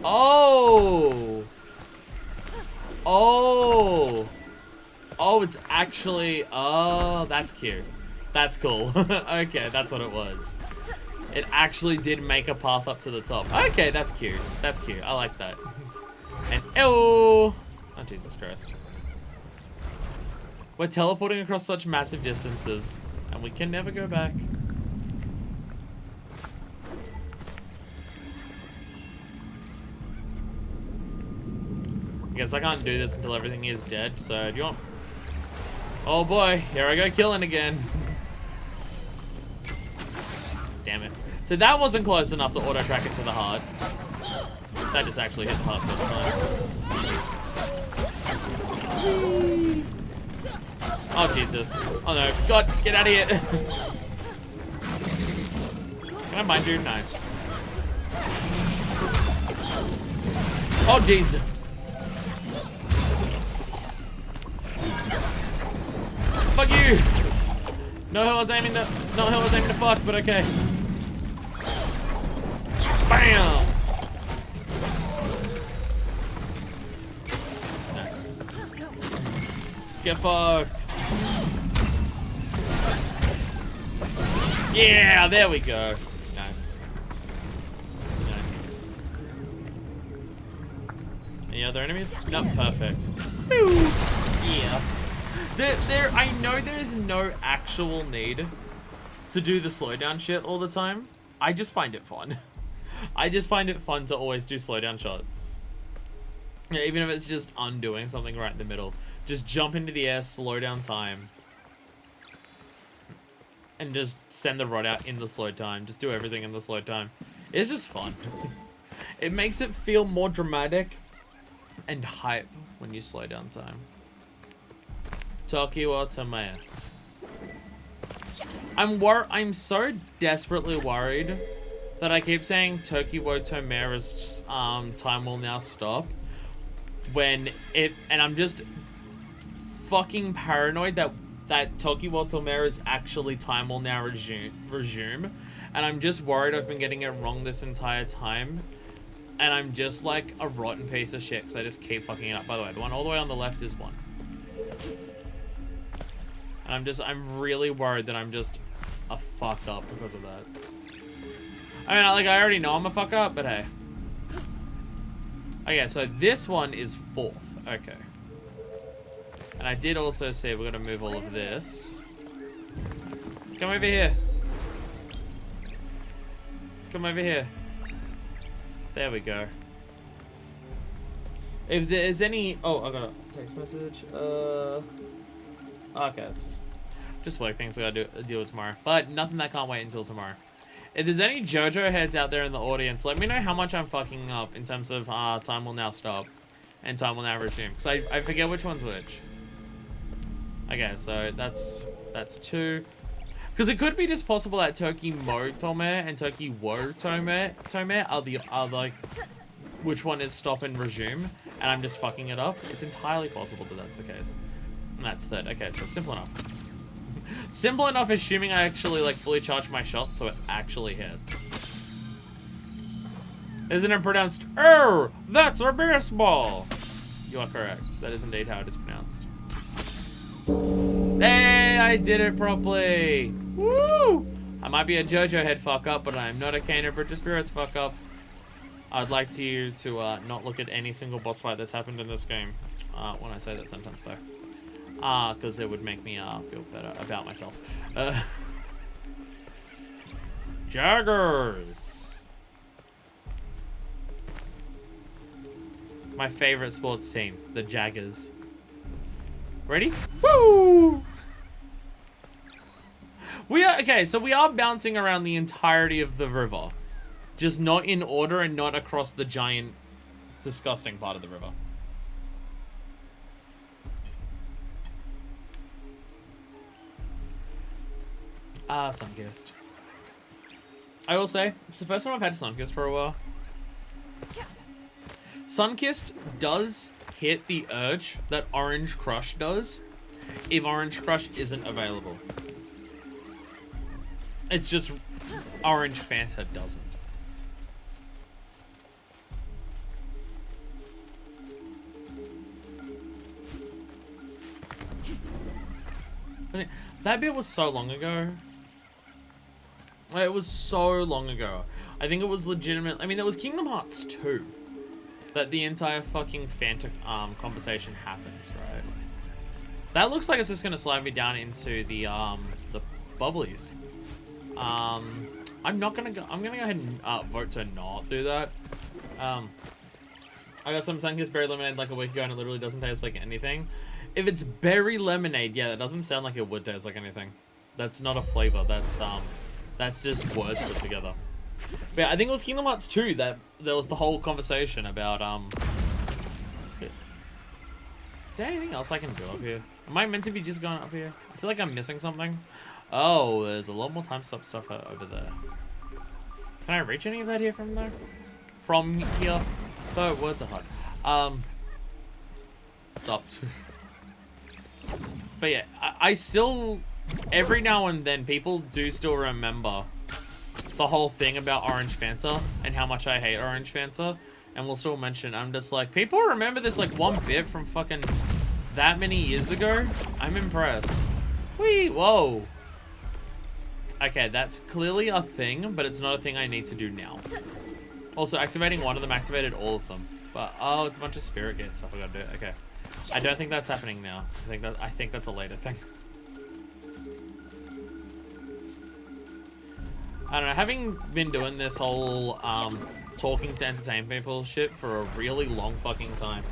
Oh! Oh! Oh, it's actually... Oh, that's cute. That's cool. Okay, that's what it was. It actually did make a path up to the top. Okay, that's cute. That's cute. I like that. And... Oh! Oh, Jesus Christ. We're teleporting across such massive distances. And we can never go back. I guess I can't do this until everything is dead, so do you want... Oh boy, here I go killing again. Damn it. So that wasn't close enough to auto-track it to the heart. That just actually hit the heart first time. Oh Jesus. Oh no. God, get out of here. Can I mind you? Nice. Oh jeez. Fuck you! No, I was aiming to... Not who I was aiming to fuck, but okay. Bam! Nice. Get fucked. Yeah, there we go. Nice. Nice. Any other enemies? No, perfect. Woo. Yeah. I know there's no actual need to do the slowdown shit all the time. I just find it fun. I just find it fun to always do slowdown shots. Yeah, even if it's just undoing something right in the middle. Just jump into the air, slow down time. And just send the rod out in the slow time. Just do everything in the slow time. It's just fun. It makes it feel more dramatic and hype when you slow down time. Toki wa Tomea. I'm so desperately worried that I keep saying Toki wo Tomera's time will now stop when it, and I'm just fucking paranoid that Toki wo Tomera's actually time will now resume, and I'm just worried I've been getting it wrong this entire time, and I'm just like a rotten piece of shit because I just keep fucking it up. By the way, the one all the way on the left is one. And I'm really worried that I'm just a fuck up because of that. I mean, like, I already know I'm a fuck up, but hey. Okay, so this one is 4th. Okay. And I did also say we're gonna move all of this. Come over here. Come over here. There we go. If there's any... Oh, I got a text message. Okay, it's just work things I gotta deal with tomorrow. But nothing that can't wait until tomorrow. If there's any JoJo heads out there in the audience, let me know how much I'm fucking up in terms of time will now stop and time will now resume. Because I forget which one's which. Okay, so that's 2. Because it could be just possible that Turkey Mo Tome and Turkey Wo Tome are like, which one is stop and resume, and I'm just fucking it up. It's entirely possible that that's the case. And that's 3rd. Okay, so simple enough. Simple enough, assuming I actually like fully charge my shot so it actually hits. Isn't it pronounced, "Oh, that's a baseball"? You are correct. That is indeed how it is pronounced. Hey, I did it properly. Woo! I might be a JoJo head fuck up, but I'm not a Kano Bridge of Spirits fuck up. I'd like you to not look at any single boss fight that's happened in this game when I say that sentence, though. Because it would make me feel better about myself. Jaggers! My favorite sports team, the Jaggers. Ready? Woo! Okay, so we are bouncing around the entirety of the river. Just not in order and not across the giant, disgusting part of the river. Sunkissed. I will say, it's the first time I've had Sunkissed for a while. Sunkissed does hit the urge that Orange Crush does if Orange Crush isn't available. It's just Orange Fanta doesn't. That bit was so long ago. It was so long ago. I think it was legitimate. I mean, it was Kingdom Hearts 2 that the entire fucking Fanta conversation happened, right? That looks like it's just gonna slide me down into the bubblies. I'm gonna go ahead and vote to not do that. I got some Sunkissed Berry Lemonade like a week ago and it literally doesn't taste like anything. If it's berry lemonade, yeah, that doesn't sound like it would taste like anything. That's not a flavor. That's just words put together. But yeah, I think it was Kingdom Hearts 2 that there was the whole conversation about Is there anything else I can do up here? Am I meant to be just going up here? I feel like I'm missing something. Oh, there's a lot more time stop stuff over there. Can I reach any of that here from there? From here? Though words are hard. Stop. But yeah, I still, every now and then, people do still remember the whole thing about Orange Fanta and how much I hate Orange Fanta, and we'll still mention, I'm just like, people remember this like one bit from fucking that many years ago? I'm impressed. Whee, whoa. Okay, that's clearly a thing, but it's not a thing I need to do now. Also, activating one of them activated all of them. But, oh, it's a bunch of spirit gate stuff I gotta do. Okay. I don't think that's happening now. I think that's a later thing. I don't know, having been doing this whole talking to entertain people shit for a really long fucking time,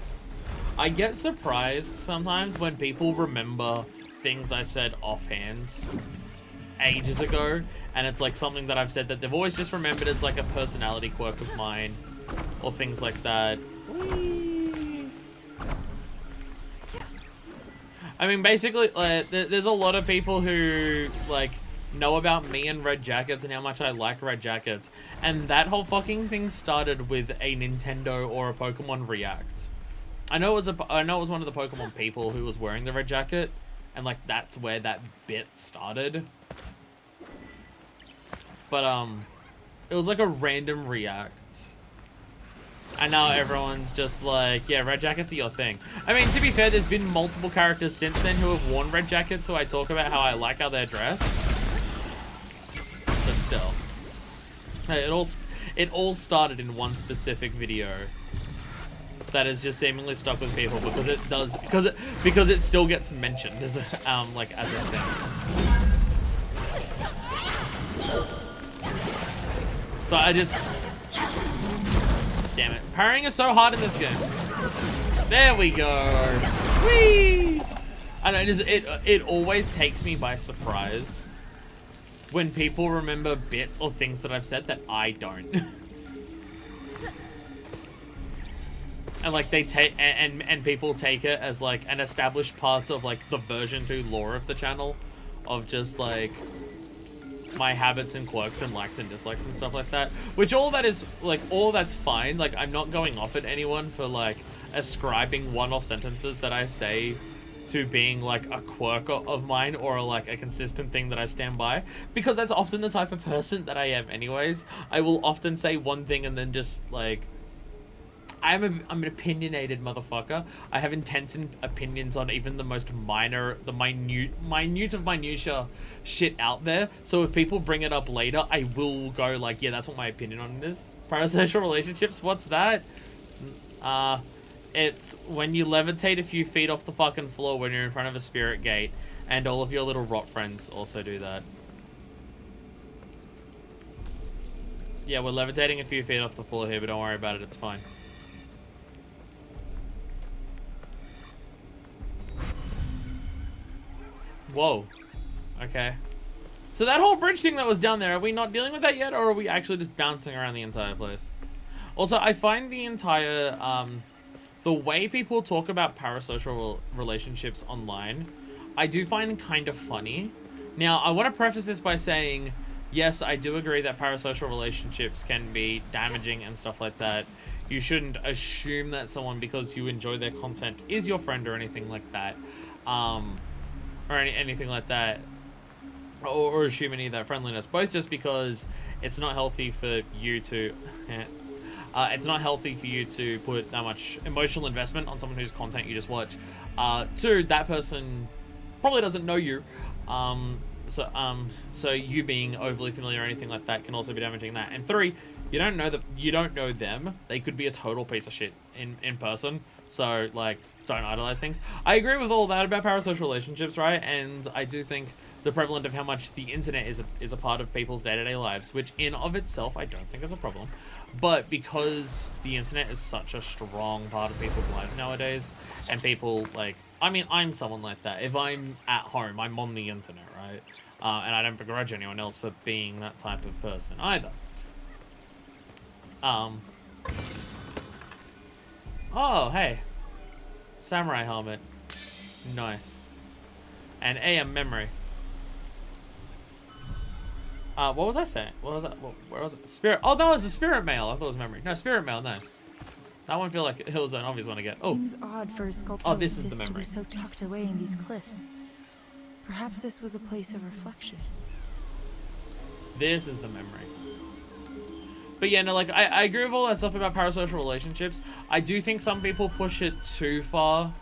I get surprised sometimes when people remember things I said offhand ages ago, and it's like something that I've said that they've always just remembered as like a personality quirk of mine, or things like that. I mean, basically, there's a lot of people who, like, know about me and Red Jackets and how much I like Red Jackets. And that whole fucking thing started with a Nintendo or a Pokemon React. I know it was one of the Pokemon people who was wearing the Red Jacket, and, like, that's where that bit started. But, it was like a random React. And now everyone's just like, yeah, red jackets are your thing. I mean, to be fair, there's been multiple characters since then who have worn red jackets, so I talk about how I like how they're dressed. But still. Hey, it all started in one specific video that is just seemingly stuck with people because it still gets mentioned as a like as a thing. So I just, damn it, parrying is so hard in this game. There we go. Whee! I know it always takes me by surprise when people remember bits or things that I've said that I don't. And like they take and people take it as like an established part of like the version 2 lore of the channel, of just like my habits and quirks and likes and dislikes and stuff like that. Which all that is like, all that's fine. Like I'm not going off at anyone for like ascribing one-off sentences that I say to being like a quirk of mine or like a consistent thing that I stand by, because that's often the type of person that I am anyways. I will often say one thing and then just like, I'm an opinionated motherfucker. I have intense opinions on even the most minor, the minute of minutia shit out there. So if people bring it up later, I will go like, yeah, that's what my opinion on it is. Parasocial relationships, what's that? It's when you levitate a few feet off the fucking floor when you're in front of a spirit gate, and all of your little rot friends also do that. Yeah, we're levitating a few feet off the floor here, but don't worry about it, it's fine. Whoa. Okay. So that whole bridge thing that was down there, are we not dealing with that yet, or are we actually just bouncing around the entire place? Also, I find the entire, the way people talk about parasocial relationships online, I do find kind of funny. Now, I want to preface this by saying, yes, I do agree that parasocial relationships can be damaging and stuff like that. You shouldn't assume that someone, because you enjoy their content, is your friend or anything like that. Or anything like that, or assume any of that friendliness, both just because it's not healthy for you to it's not healthy for you to put that much emotional investment on someone whose content you just watch. Two, that person probably doesn't know you, so you being overly familiar or anything like that can also be damaging that. And three, you don't know them. They could be a total piece of shit in person, so like, don't idolize things. I agree with all that about parasocial relationships, right? And I do think the prevalent of how much the internet is a part of people's day-to-day lives, which in of itself I don't think is a problem. But because the internet is such a strong part of people's lives nowadays, and people like, I mean, I'm someone like that. If I'm at home, I'm on the internet, right? And I don't begrudge anyone else for being that type of person either. Oh, hey. Samurai helmet. Nice. And AM memory. What was I saying? What was that? Where was it? Spirit. Oh, that was a spirit mail. I thought it was memory. No, spirit mail. Nice. That one feel like it was an obvious one to get. Oh. Seems odd for a sculpture like this is this the memory. to be so tucked away in these cliffs. Perhaps this was a place of reflection. This is the memory. But yeah, no, like, I agree with all that stuff about parasocial relationships. I do think some people push it too far.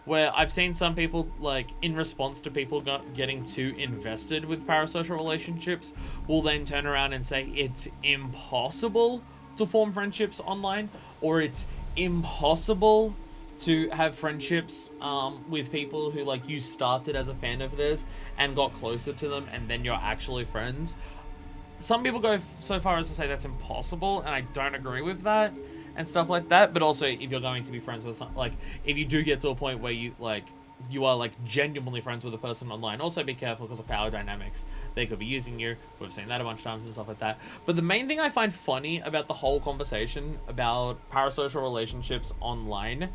Where I've seen some people, like, in response to people getting too invested with parasocial relationships, will then turn around and say it's impossible to form friendships online, or it's impossible to have friendships with people who, like, you started as a fan of theirs and got closer to them and then you're actually friends. Some people go so far as to say that's impossible, and I don't agree with that and stuff like that. But also, if you're going to be friends with some, like, if you do get to a point where you are like genuinely friends with a person online, also be careful because of power dynamics. They could be using you. We've seen that a bunch of times and stuff like that. But the main thing I find funny about the whole conversation about parasocial relationships online,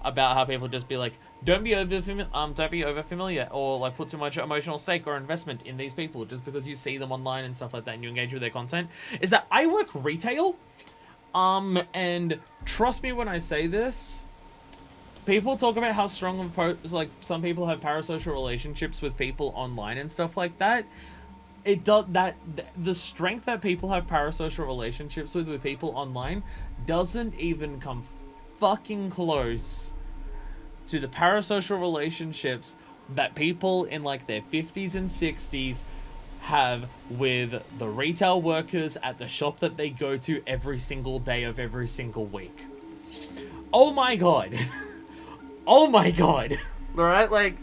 about how people just be like, don't be over familiar, or like put too much emotional stake or investment in these people just because you see them online and stuff like that and you engage with their content, is that I work retail, and trust me when I say this, people talk about how strong of like some people have parasocial relationships with people online and stuff like that. it does that the strength that people have parasocial relationships with people online doesn't even come fucking close to the parasocial relationships that people in like their 50s and 60s have with the retail workers at the shop that they go to every single day of every single week. Oh my god. Oh my god. Alright, like,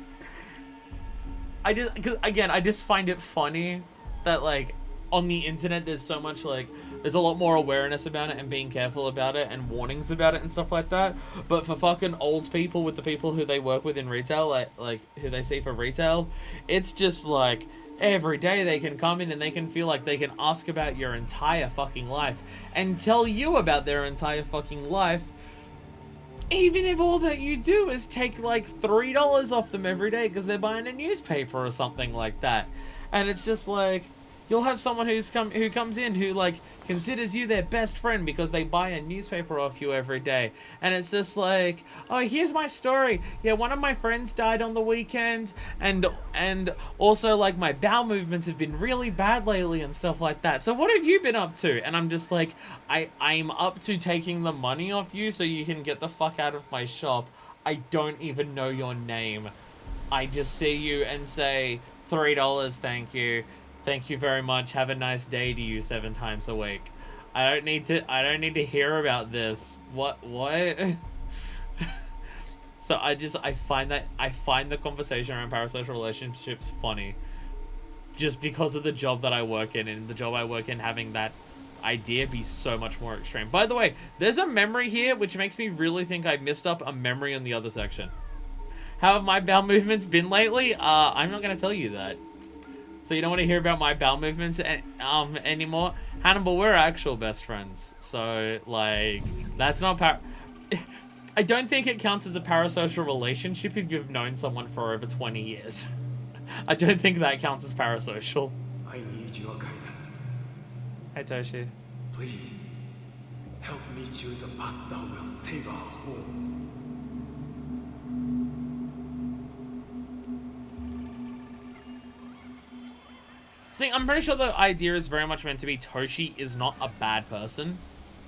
I just find it funny that, like, on the internet there's so much, like, there's a lot more awareness about it and being careful about it and warnings about it and stuff like that. But for fucking old people with the people who they work with in retail, like who they see for retail, it's just like every day they can come in and they can feel like they can ask about your entire fucking life and tell you about their entire fucking life, even if all that you do is take like $3 off them every day because they're buying a newspaper or something like that. And it's just like, you'll have someone who comes in who like considers you their best friend because they buy a newspaper off you every day. And it's just like, oh, here's my story. Yeah, one of my friends died on the weekend, and also like my bowel movements have been really bad lately and stuff like that. So what have you been up to? And I'm just like, I'm up to taking the money off you so you can get the fuck out of my shop. I don't even know your name. I just see you and say, $3, thank you. Thank you very much. Have a nice day to you 7 times a week. I don't need to hear about this. What? So I find the conversation around parasocial relationships funny. Just because of the job that I work in, and the job I work in having that idea be so much more extreme. By the way, there's a memory here which makes me really think I missed up a memory on the other section. How have my bowel movements been lately? I'm not going to tell you that. So you don't want to hear about my bowel movements anymore? Hannibal, we're actual best friends. So, like, that's not I don't think it counts as a parasocial relationship if you've known someone for over 20 years. I don't think that counts as parasocial. I need your guidance. Hey, Toshi. Please, help me choose a path that will save our home. See, I'm pretty sure the idea is very much meant to be Toshi is not a bad person,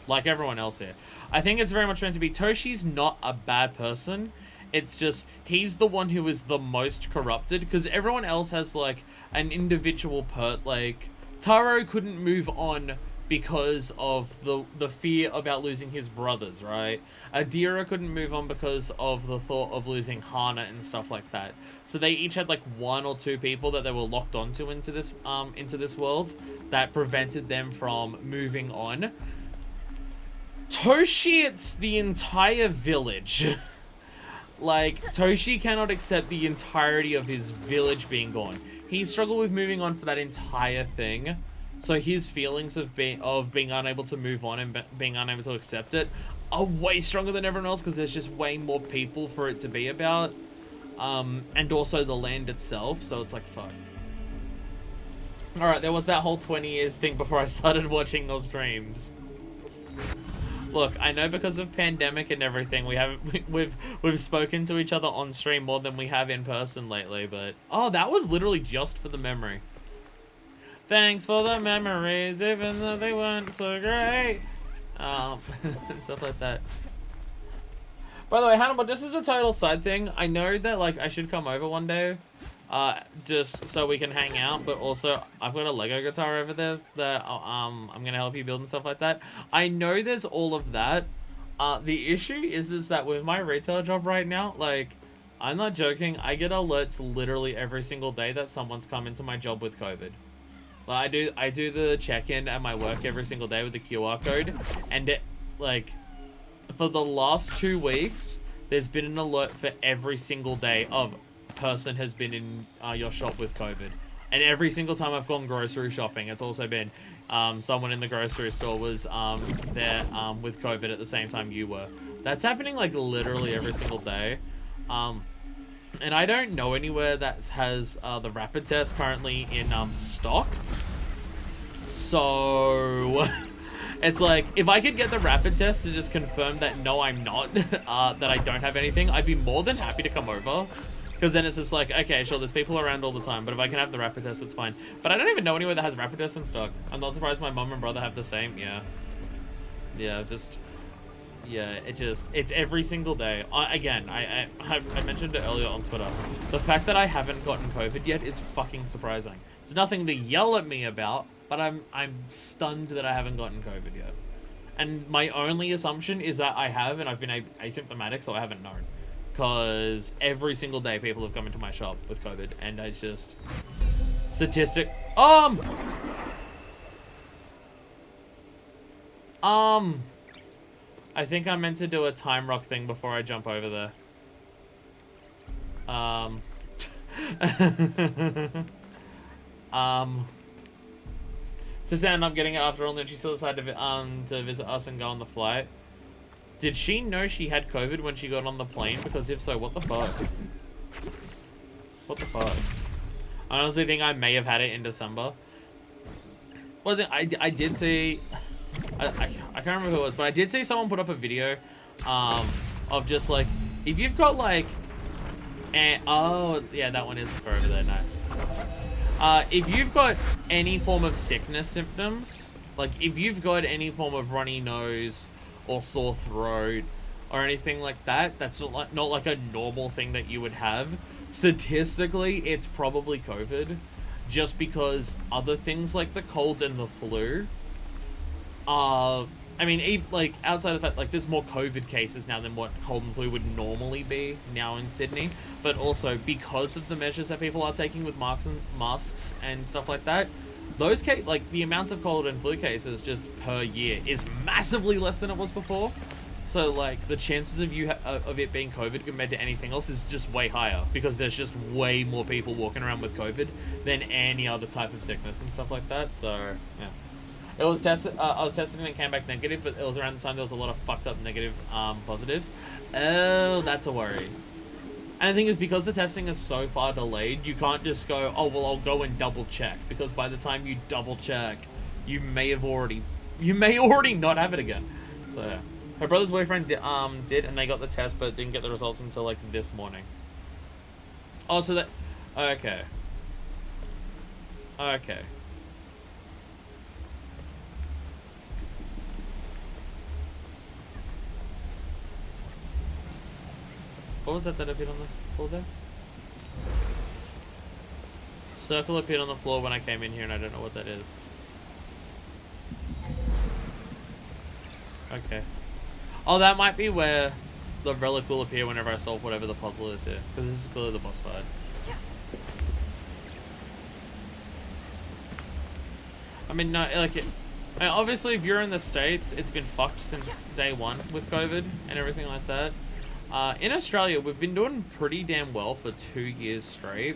like everyone else here. I think it's very much meant to be Toshi's not a bad person. It's just, he's the one who is the most corrupted, because everyone else has, like, an individual like, Taro couldn't move on because of the fear about losing his brothers, right? Adira couldn't move on because of the thought of losing Hana and stuff like that. So they each had like 1 or 2 people that they were locked onto into this world that prevented them from moving on. Toshi, it's the entire village. Like, Toshi cannot accept the entirety of his village being gone. He struggled with moving on for that entire thing. So his feelings of being unable to move on and being unable to accept it are way stronger than everyone else because there's just way more people for it to be about. And also the land itself, so it's like, fuck. Alright, there was that whole 20 years thing before I started watching those streams. Look, I know because of pandemic and everything, we've spoken to each other on stream more than we have in person lately, but... Oh, that was literally just for the memory. Thanks for the memories, even though they weren't so great. Stuff like that. By the way, Hannibal, just as a total side thing, I know that, like, I should come over one day, just so we can hang out, but also, I've got a Lego guitar over there that, I'm gonna help you build and stuff like that. I know there's all of that. The issue is that with my retail job right now, like, I'm not joking, I get alerts literally every single day that someone's come into my job with COVID. Like, I do the check-in at my work every single day with the QR code, and it, like, for the last 2 weeks, there's been an alert for every single day of person has been in your shop with COVID. And every single time I've gone grocery shopping, it's also been someone in the grocery store was there with COVID at the same time you were. That's happening, like, literally every single day. And I don't know anywhere that has the rapid test currently in stock. So it's like, if I could get the rapid test to just confirm that no, I'm not, that I don't have anything, I'd be more than happy to come over. Because then it's just like, okay, sure, there's people around all the time, but if I can have the rapid test, it's fine. But I don't even know anywhere that has rapid tests in stock. I'm not surprised my mom and brother have the same. Yeah, it's every single day. I mentioned it earlier on Twitter. The fact that I haven't gotten COVID yet is fucking surprising. It's nothing to yell at me about, but I'm stunned that I haven't gotten COVID yet. And my only assumption is that I have, and I've been asymptomatic, so I haven't known. Because every single day people have come into my shop with COVID, and it's just statistic. I think I meant to do a time rock thing before I jump over there. Sister ended up getting it after all, and then she still decided to visit us and go on the flight. Did she know she had COVID when she got on the plane? Because if so, what the fuck? What the fuck? I honestly think I may have had it in December. I did see... I can't remember who it was, but I did see someone put up a video of just like, if you've got like... oh, yeah, that one is over there, nice. If you've got any form of sickness symptoms, like if you've got any form of runny nose or sore throat or anything like that, that's not like a normal thing that you would have. Statistically, it's probably COVID, just because other things like the cold and the flu, I mean, like outside of that, like there's more COVID cases now than what cold and flu would normally be now in Sydney, but also because of the measures that people are taking with masks and stuff like that, those like the amounts of cold and flu cases just per year is massively less than it was before. So like the chances of of it being COVID compared to anything else is just way higher, because there's just way more people walking around with COVID than any other type of sickness and stuff like that. So yeah. It was tested. I was tested and it came back negative, but it was around the time there was a lot of fucked up negative positives. Oh, that's a worry. And the thing is, because the testing is so far delayed, you can't just go, oh well, I'll go and double check, because by the time you double check, you may already not have it again. So yeah. Her brother's boyfriend did, and they got the test, but didn't get the results until like this morning. Oh, so that, okay. Okay. What was that appeared on the floor there? Circle appeared on the floor when I came in here, and I don't know what that is. Okay. Oh, that might be where the relic will appear whenever I solve whatever the puzzle is here, because this is clearly the boss fight. I mean, no, like, obviously if you're in the States, it's been fucked since day one with COVID and everything like that. In Australia, we've been doing pretty damn well for 2 years straight.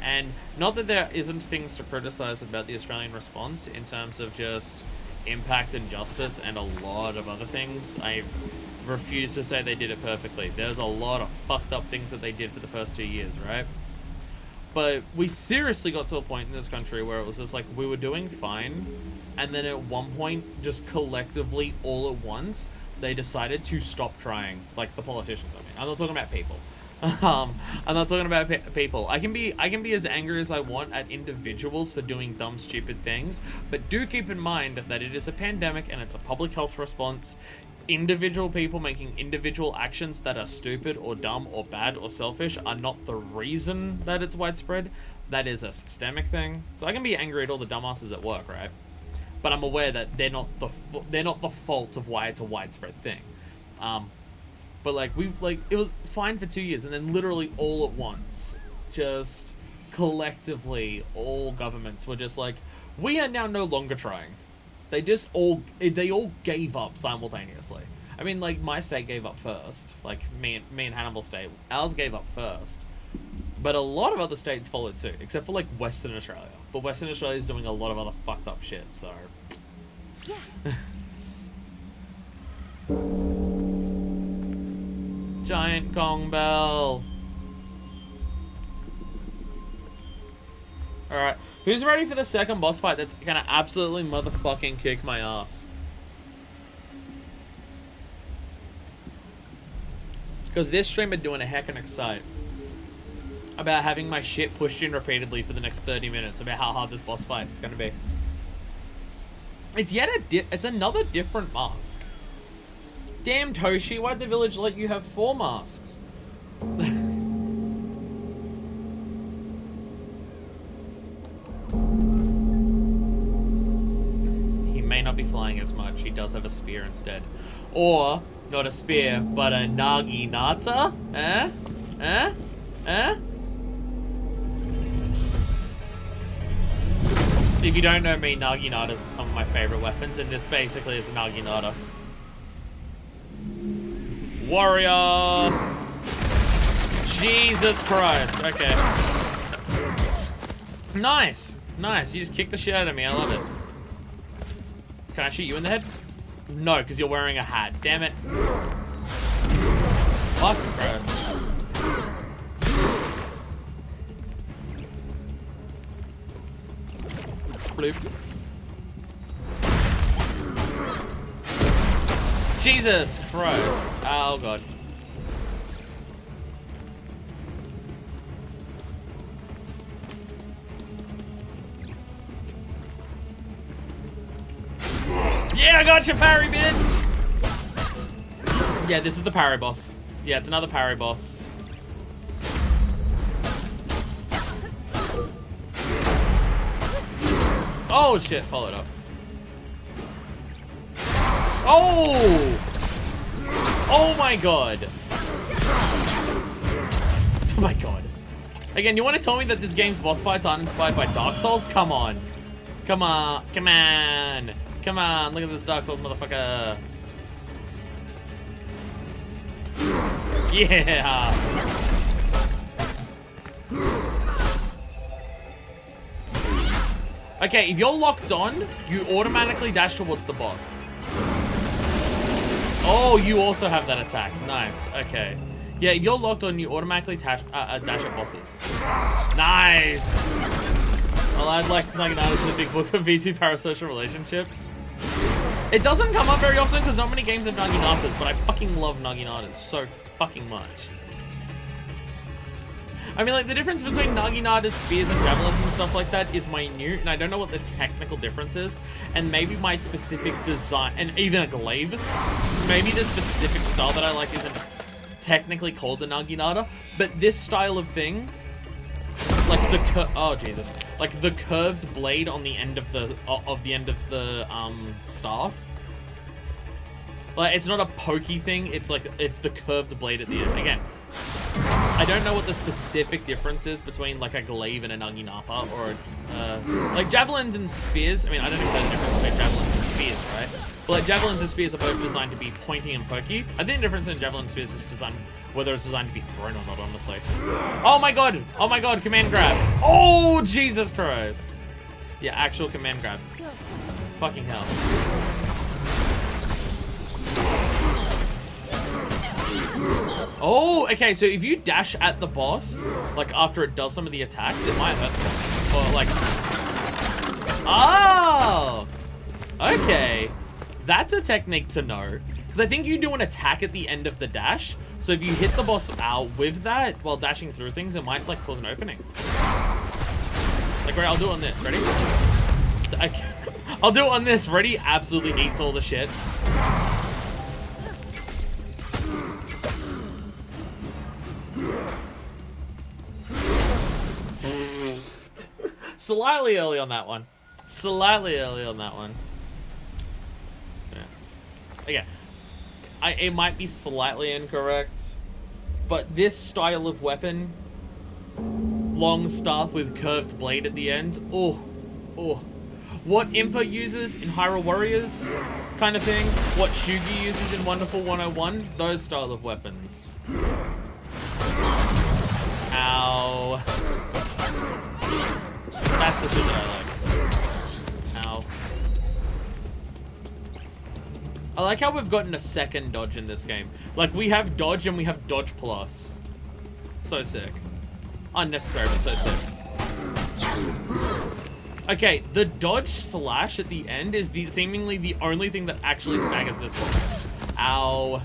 And not that there isn't things to criticize about the Australian response in terms of just impact and justice and a lot of other things. I refuse to say they did it perfectly. There's a lot of fucked up things that they did for the first 2 years, right? But we seriously got to a point in this country where it was just like, we were doing fine, and then at one point, just collectively, all at once, they decided to stop trying. Like the politicians, I mean. I'm not talking about people. I'm not talking about people. I can be as angry as I want at individuals for doing dumb, stupid things, but do keep in mind that it is a pandemic and it's a public health response. Individual people making individual actions that are stupid or dumb or bad or selfish are not the reason that it's widespread. That is a systemic thing. So I can be angry at all the dumbasses at work, right? But I'm aware that they're not the fault of why it's a widespread thing. But it was fine for 2 years, and then literally all at once, just collectively, all governments were just like, we are now no longer trying. They all gave up simultaneously. I mean, like, my state gave up first, like me and Hannibal State. Ours gave up first, but a lot of other states followed suit, except for like Western Australia. But Western Australia is doing a lot of other fucked up shit, so. Giant gong bell. Alright, who's ready for the second boss fight that's gonna absolutely motherfucking kick my ass? Because this streamer doing a heck and excite. about having my shit pushed in repeatedly for the next 30 minutes about how hard this boss fight is going to be. It's it's another different mask. Damn, Toshi, why'd the village let you have 4 masks? He may not be flying as much. He does have a spear instead. Or, not a spear, but a Naginata? Eh? Eh? Eh? If you don't know me, Naginatas are some of my favorite weapons, and this basically is a Naginata. Warrior! Jesus Christ, okay. Nice, nice, you just kicked the shit out of me, I love it. Can I shoot you in the head? No, because you're wearing a hat, damn it. Fuck Christ. Bloop. Jesus Christ. Oh god. Yeah, I got you, parry, bitch! Yeah, this is the parry boss. Yeah, it's another parry boss. Oh shit, followed up. Oh! Oh my god. Oh my god. Again, you want to tell me that this game's boss fights aren't inspired by Dark Souls? Come on. Come on. Come on. Come on. Look at this Dark Souls motherfucker. Yeah. Okay, if you're locked on, you automatically dash towards the boss. Oh, you also have that attack. Nice. Okay. Yeah, if you're locked on, you automatically dash at bosses. Nice. Well, I'd like to take it out as the big book of V2 parasocial relationships. It doesn't come up very often because not many games have Naginatas, but I fucking love Naginatas so fucking much. I mean, like, the difference between Naginatas, spears, and javelins and stuff like that is minute, and I don't know what the technical difference is, and maybe my specific design, and even a glaive, maybe the specific style that I like isn't technically called a Naginata, but this style of thing, like like the curved blade on the end of the staff, like, it's not a pokey thing, it's the curved blade at the end. Again, I don't know what the specific difference is between like a glaive and a Naginata, or like javelins and spears. I mean, I don't even know the difference between javelins and spears, right? But like javelins and spears are both designed to be pointy and pokey. I think the difference in javelin and spears is whether it's designed to be thrown or not, honestly. Oh my god! Oh my god, command grab! Oh, Jesus Christ! Yeah, actual command grab. Fucking hell. Oh, okay, so if you dash at the boss, like after it does some of the attacks, it might hurt the boss. Or like... Oh! Okay. That's a technique to know. Because I think you do an attack at the end of the dash, so if you hit the boss out with that while dashing through things, it might like cause an opening. Like, right, I'll do it on this. Ready? Okay. I'll do it on this. Ready? Absolutely eats all the shit. Slightly early on that one. Slightly early on that one. Yeah. Okay. It might be slightly incorrect, but this style of weapon, long staff with curved blade at the end, oh. What Impa uses in Hyrule Warriors kind of thing, what Shugi uses in Wonderful 101, those style of weapons. Ow. That's the shit that I like. Ow. I like how we've gotten a second dodge in this game. Like, we have dodge and we have dodge plus. So sick. Unnecessary, but so sick. Okay, the dodge slash at the end is seemingly the only thing that actually staggers this boss. Ow.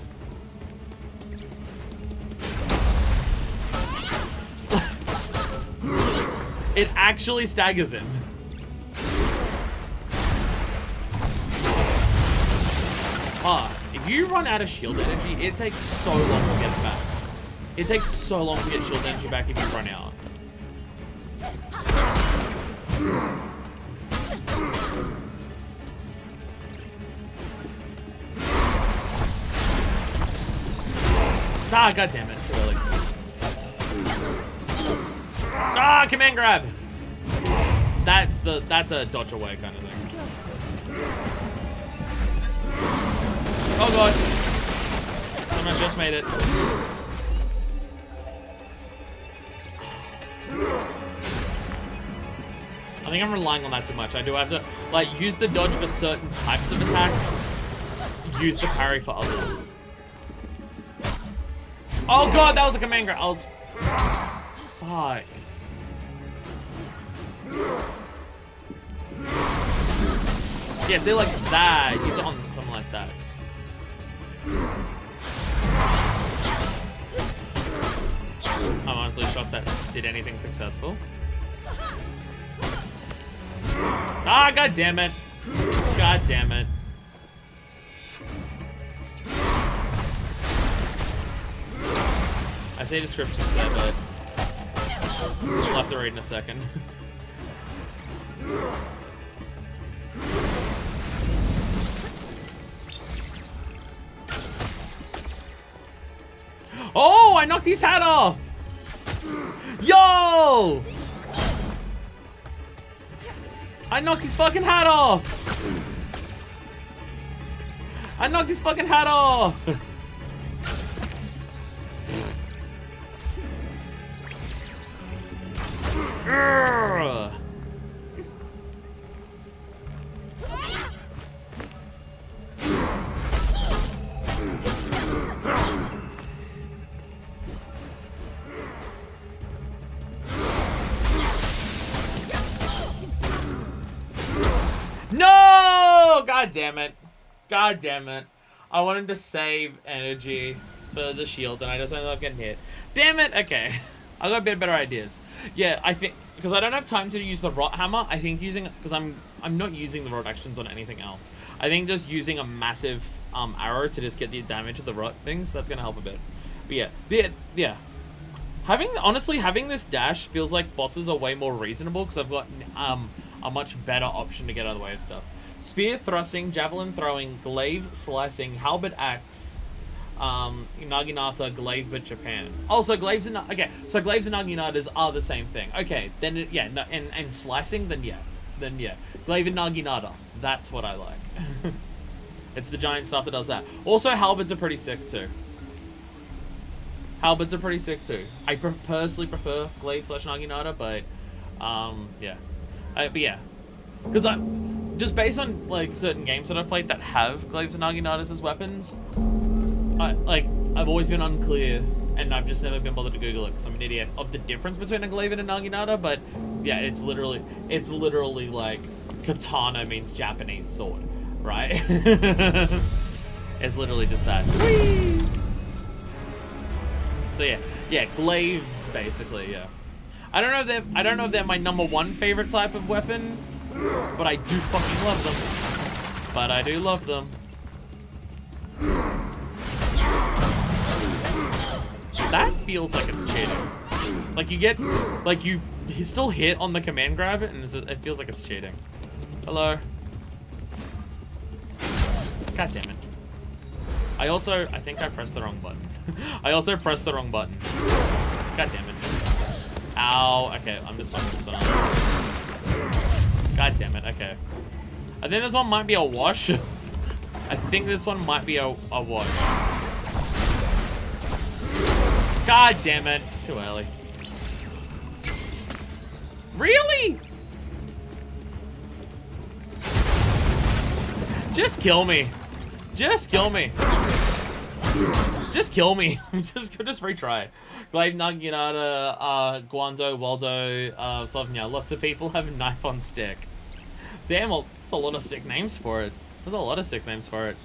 It actually staggers him. If you run out of shield energy, it takes so long to get it back. It takes so long to get shield energy back if you run out. Ah, god damn it. Really. Ah, command grab. That's a dodge away kind of thing. Oh god. Someone just made it. I think I'm relying on that too much. I do have to like use the dodge for certain types of attacks. Use the parry for others. Oh god, that was a command grab. I was... Fuck. Yeah, say like that. Use it on something like that. I'm honestly shocked that did anything successful. Ah, god damn it. God damn it. I say descriptions there, but we'll have to read in a second. Oh, I knocked his hat off! Yo! I knocked his fucking hat off! I knocked his fucking hat off! Urgh. No! God damn it. God damn it. I wanted to save energy for the shield and I just ended up getting hit. Damn it. Okay. I got a bit better ideas. Yeah, I think because I don't have time to use the rot hammer, I think using because I'm not using the rot actions on anything else. I think just using a massive arrow to just get the damage of the rot things, that's gonna help a bit. But yeah. Honestly, having this dash feels like bosses are way more reasonable because I've got a much better option to get out of the way of stuff. Spear thrusting, javelin throwing, glaive slicing, halberd axe, naginata, glaive but Japan. Oh, so glaives and so glaives and naginatas are the same thing. Okay, then and slicing, then yeah, glaive and naginata. That's what I like. It's the giant stuff that does that. Also, halberds are pretty sick too. Halberds are pretty sick too. I personally prefer glaive / naginata, but yeah. But yeah, because just based on like certain games that I've played that have glaives and naginatas as weapons, I've always been unclear, and I've just never been bothered to Google it because I'm an idiot of the difference between a glaive and a naginata. But yeah, it's literally like katana means Japanese sword, right? It's literally just that. Whee! So yeah, glaives basically, yeah. I don't know if they're my #1 favorite type of weapon, but I do fucking love them. But I do love them. That feels like it's cheating. Like you still hit on the command grab it, and it feels like it's cheating. Hello. God damn it. I think I pressed the wrong button. I also pressed the wrong button. God damn it. Ow. Okay, I'm just fucking this one up. God damn it. Okay. I think this one might be a wash. I think this one might be a wash. God damn it. Too early. Really? Just kill me. Just kill me. Just kill me. just retry. Glaive, naginata, Guando, Waldo, Slovenia. Lots of people have a knife on stick. Damn, well, there's a lot of sick names for it. There's a lot of sick names for it.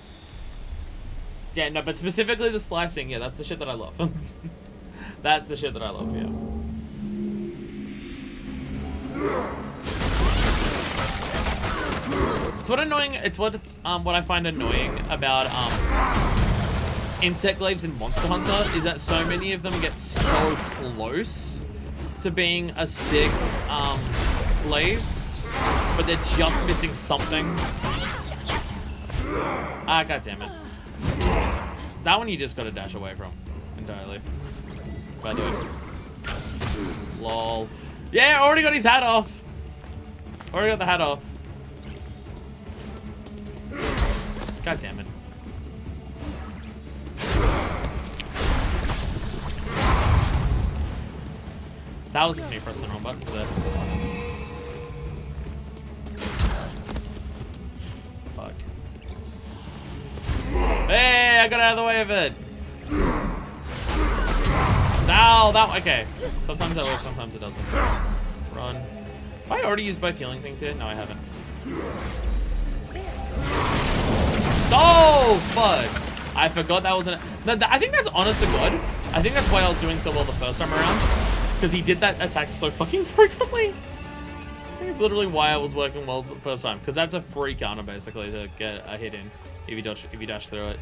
Yeah, no, but specifically the slicing, yeah, that's the shit that I love. That's the shit that I love, yeah. What I find annoying about insect glaives in Monster Hunter is that so many of them get so close to being a sick glaive, but they're just missing something. Ah, god damn it. That one you just gotta dash away from entirely. By the way. Lol. Yeah, already got his hat off. Already got the hat off. God damn it. That was just me pressing the wrong button for that. Fuck. Hey, I got out of the way of it. Ow, that okay. Sometimes that works, sometimes it doesn't. Run. Have I already used both healing things here? No, I haven't. Oh, fuck. I forgot that was an... I think that's honest to God. I think that's why I was doing so well the first time around. Because he did that attack so fucking frequently. I think it's literally why I was working well the first time. Because that's a free counter, basically, to get a hit in. If you dash through it.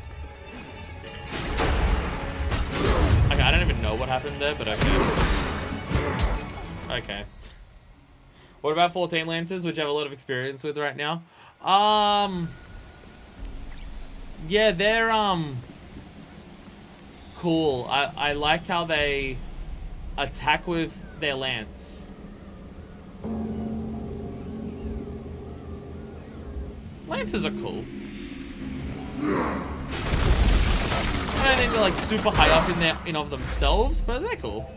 Okay, I don't even know what happened there, but okay. Okay. What about 14 Lancers, which I have a lot of experience with right now? Yeah, they're, cool. I like how they attack with their lance. Lances are cool. I don't think they're like super high up in of themselves, but they're cool.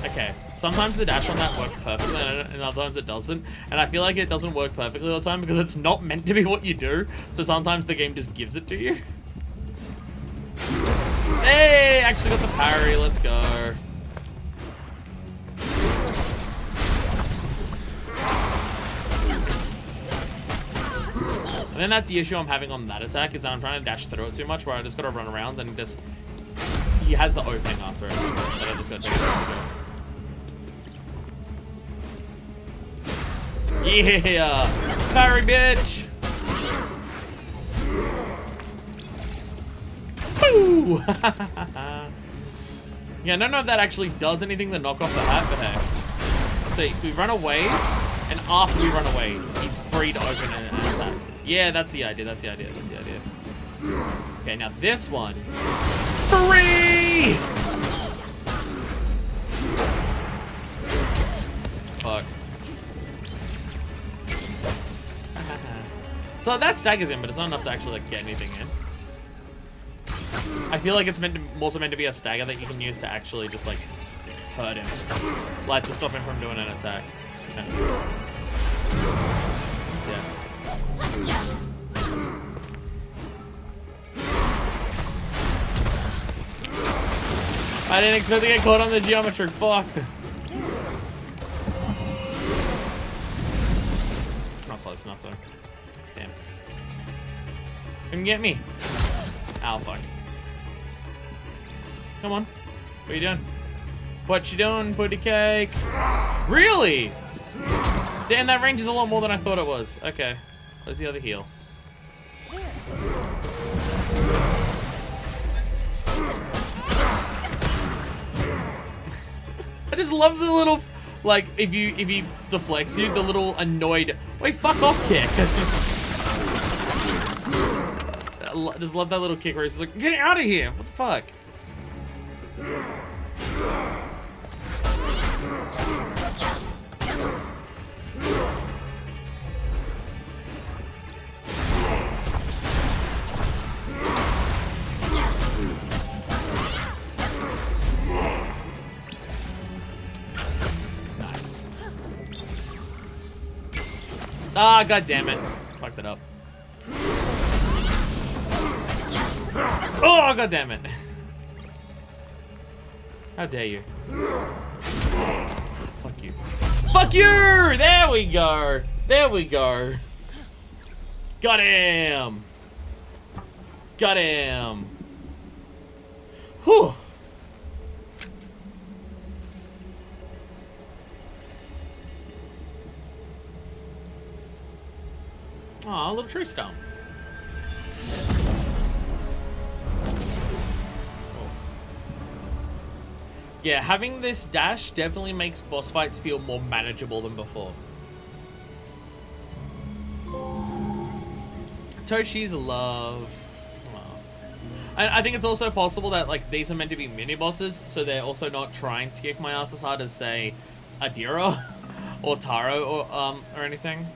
Okay, sometimes the dash on that works perfectly and other times it doesn't. And I feel like it doesn't work perfectly all the time because it's not meant to be what you do. So sometimes the game just gives it to you. Hey, actually got the parry, let's go. And then that's the issue I'm having on that attack, is that I'm trying to dash through it too much, where I just gotta run around and just... He has the opening after it, that I just gotta take it out. Yeah! Parry, bitch! Woo! Yeah, I don't know if that actually does anything to knock off the hat, but hey. So we run away, and after we run away, he's free to open an attack. Yeah, that's the idea, that's the idea, that's the idea. Okay, now this one. Free! Fuck. So that staggers him, but it's not enough to actually like get anything in. I feel like it's also meant to be a stagger that you can use to actually just like hurt him. Like to stop him from doing an attack. Yeah. I didn't expect to get caught on the geometry. Fuck. Not close enough though. Damn. Come get me. Ow, fuck. Come on. What are you doing? What you doing, booty cake? Really? Damn, that range is a lot more than I thought it was. Okay. Where's the other heal? I just love the little, like, if he deflects you, the little annoyed, wait, fuck off kick. I just love that little kick where he's like, get out of here, what the fuck? Nice. Ah, god damn it. Fucked it up. Oh, god damn it. How dare you? Fuck you. Fuck you! There we go. There we go. Got him. Got him. Whew. Aw, a little tree stump. Oh. Yeah, having this dash definitely makes boss fights feel more manageable than before. Toshi's love. I think it's also possible that, like, these are meant to be mini-bosses, so they're also not trying to kick my ass as hard as, say, Adira or Taro or anything.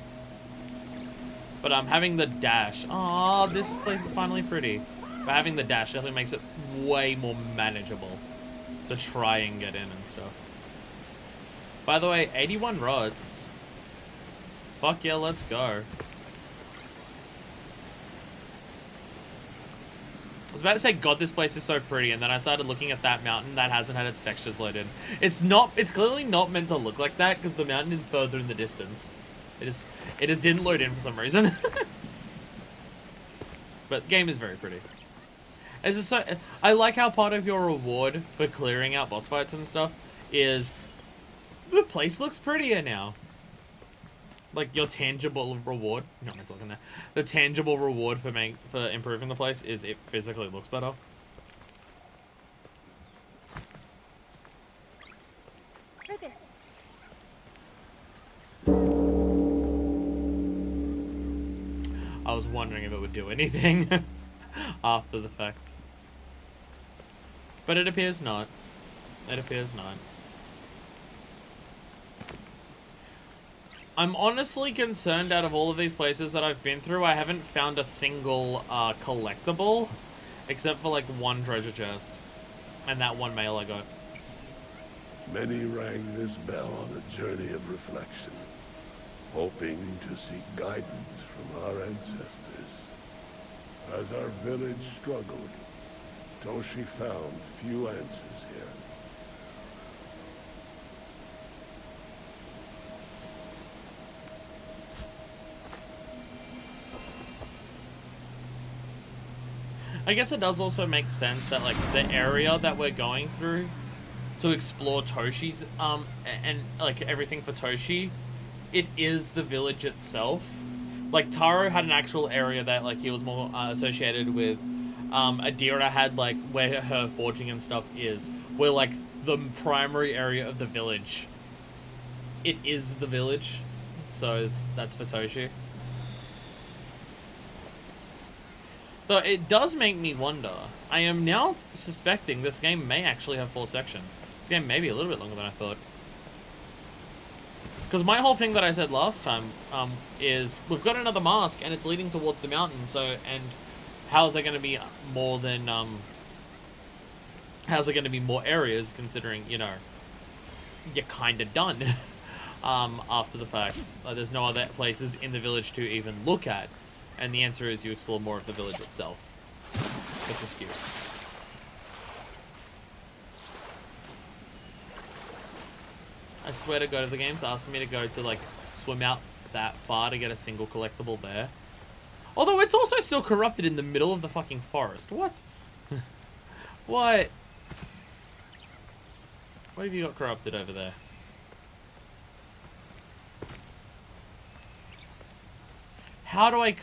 But having the dash. Oh, this place is finally pretty. But having the dash definitely makes it way more manageable to try and get in and stuff. By the way, 81 rods. Fuck yeah, let's go. I was about to say, God, this place is so pretty, and then I started looking at that mountain that hasn't had its textures loaded. It's clearly not meant to look like that, because the mountain is further in the distance. It just didn't load in for some reason. But the game is very pretty. It's just so, I like how part of your reward for clearing out boss fights and stuff is the place looks prettier now. Like, your tangible reward, no one's looking there. The tangible reward for improving the place is it physically looks better. Right there. I was wondering if it would do anything after the fact. But it appears not. It appears not. I'm honestly concerned out of all of these places that I've been through, I haven't found a single collectible, except for like one treasure chest, and that one mail I got. Many rang this bell on a journey of reflection, hoping to seek guidance from our ancestors. As our village struggled, Toshi found few answers here. I guess it does also make sense that, like, the area that we're going through to explore Toshi's, and, like, everything for Toshi, it is the village itself. Like, Taro had an actual area that, like, he was more associated with. Adira had, like, where her forging and stuff is. Where, like, the primary area of the village, it is the village. So, that's for Toshi. Though it does make me wonder. I am now suspecting this game may actually have 4 sections. This game may be a little bit longer than I thought. Because my whole thing that I said last time is we've got another mask and it's leading towards the mountain. So, and how is there going to be more than how's there going to be more areas considering, you know, you're kind of done after the fact. There's no other places in the village to even look at. And the answer is you explore more of the village itself. Which is cute. I swear to God, if the game's asking me to go to, like, swim out that far to get a single collectible there. Although it's also still corrupted in the middle of the fucking forest. What? What? What have you got corrupted over there? How do I...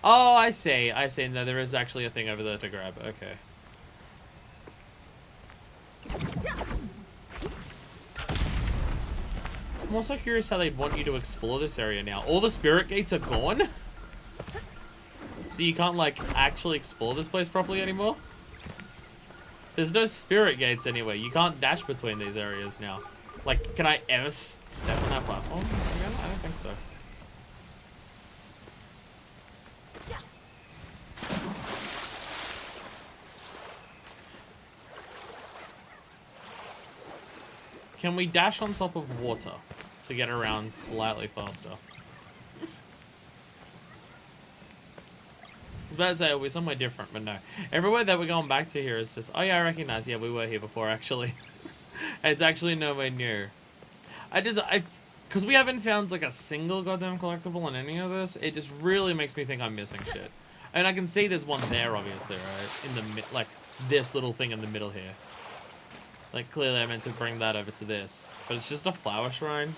Oh, I see. I see. No, there is actually a thing over there to grab. Okay. I'm also curious how they'd want you to explore this area now. All the spirit gates are gone? So you can't, like, actually explore this place properly anymore? There's no spirit gates anyway. You can't dash between these areas now. Like, can I ever step on that platform again? I don't think so. Can we dash on top of water to get around slightly faster? I was about to say, we're somewhere different, but no. Everywhere that we're going back to here is just... Oh yeah, I recognize. Yeah, we were here before, actually. It's actually nowhere near. Because we haven't found, like, a single goddamn collectible in any of this, it just really makes me think I'm missing shit. And I can see there's one there, obviously, right? In the like, this little thing in the middle here. Like, clearly I meant to bring that over to this. But it's just a flower shrine.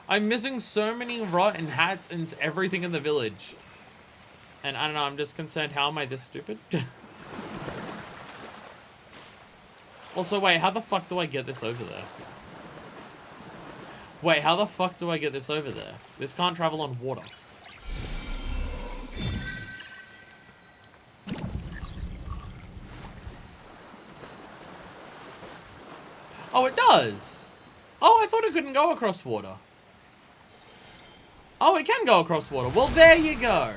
I'm missing so many rotten hats and everything in the village. And I don't know, I'm just concerned, how am I this stupid? Also, wait, how the fuck do I get this over there? Wait, how the fuck do I get this over there? This can't travel on water. Oh, it does! Oh, I thought it couldn't go across water. Oh, it can go across water. Well, there you go.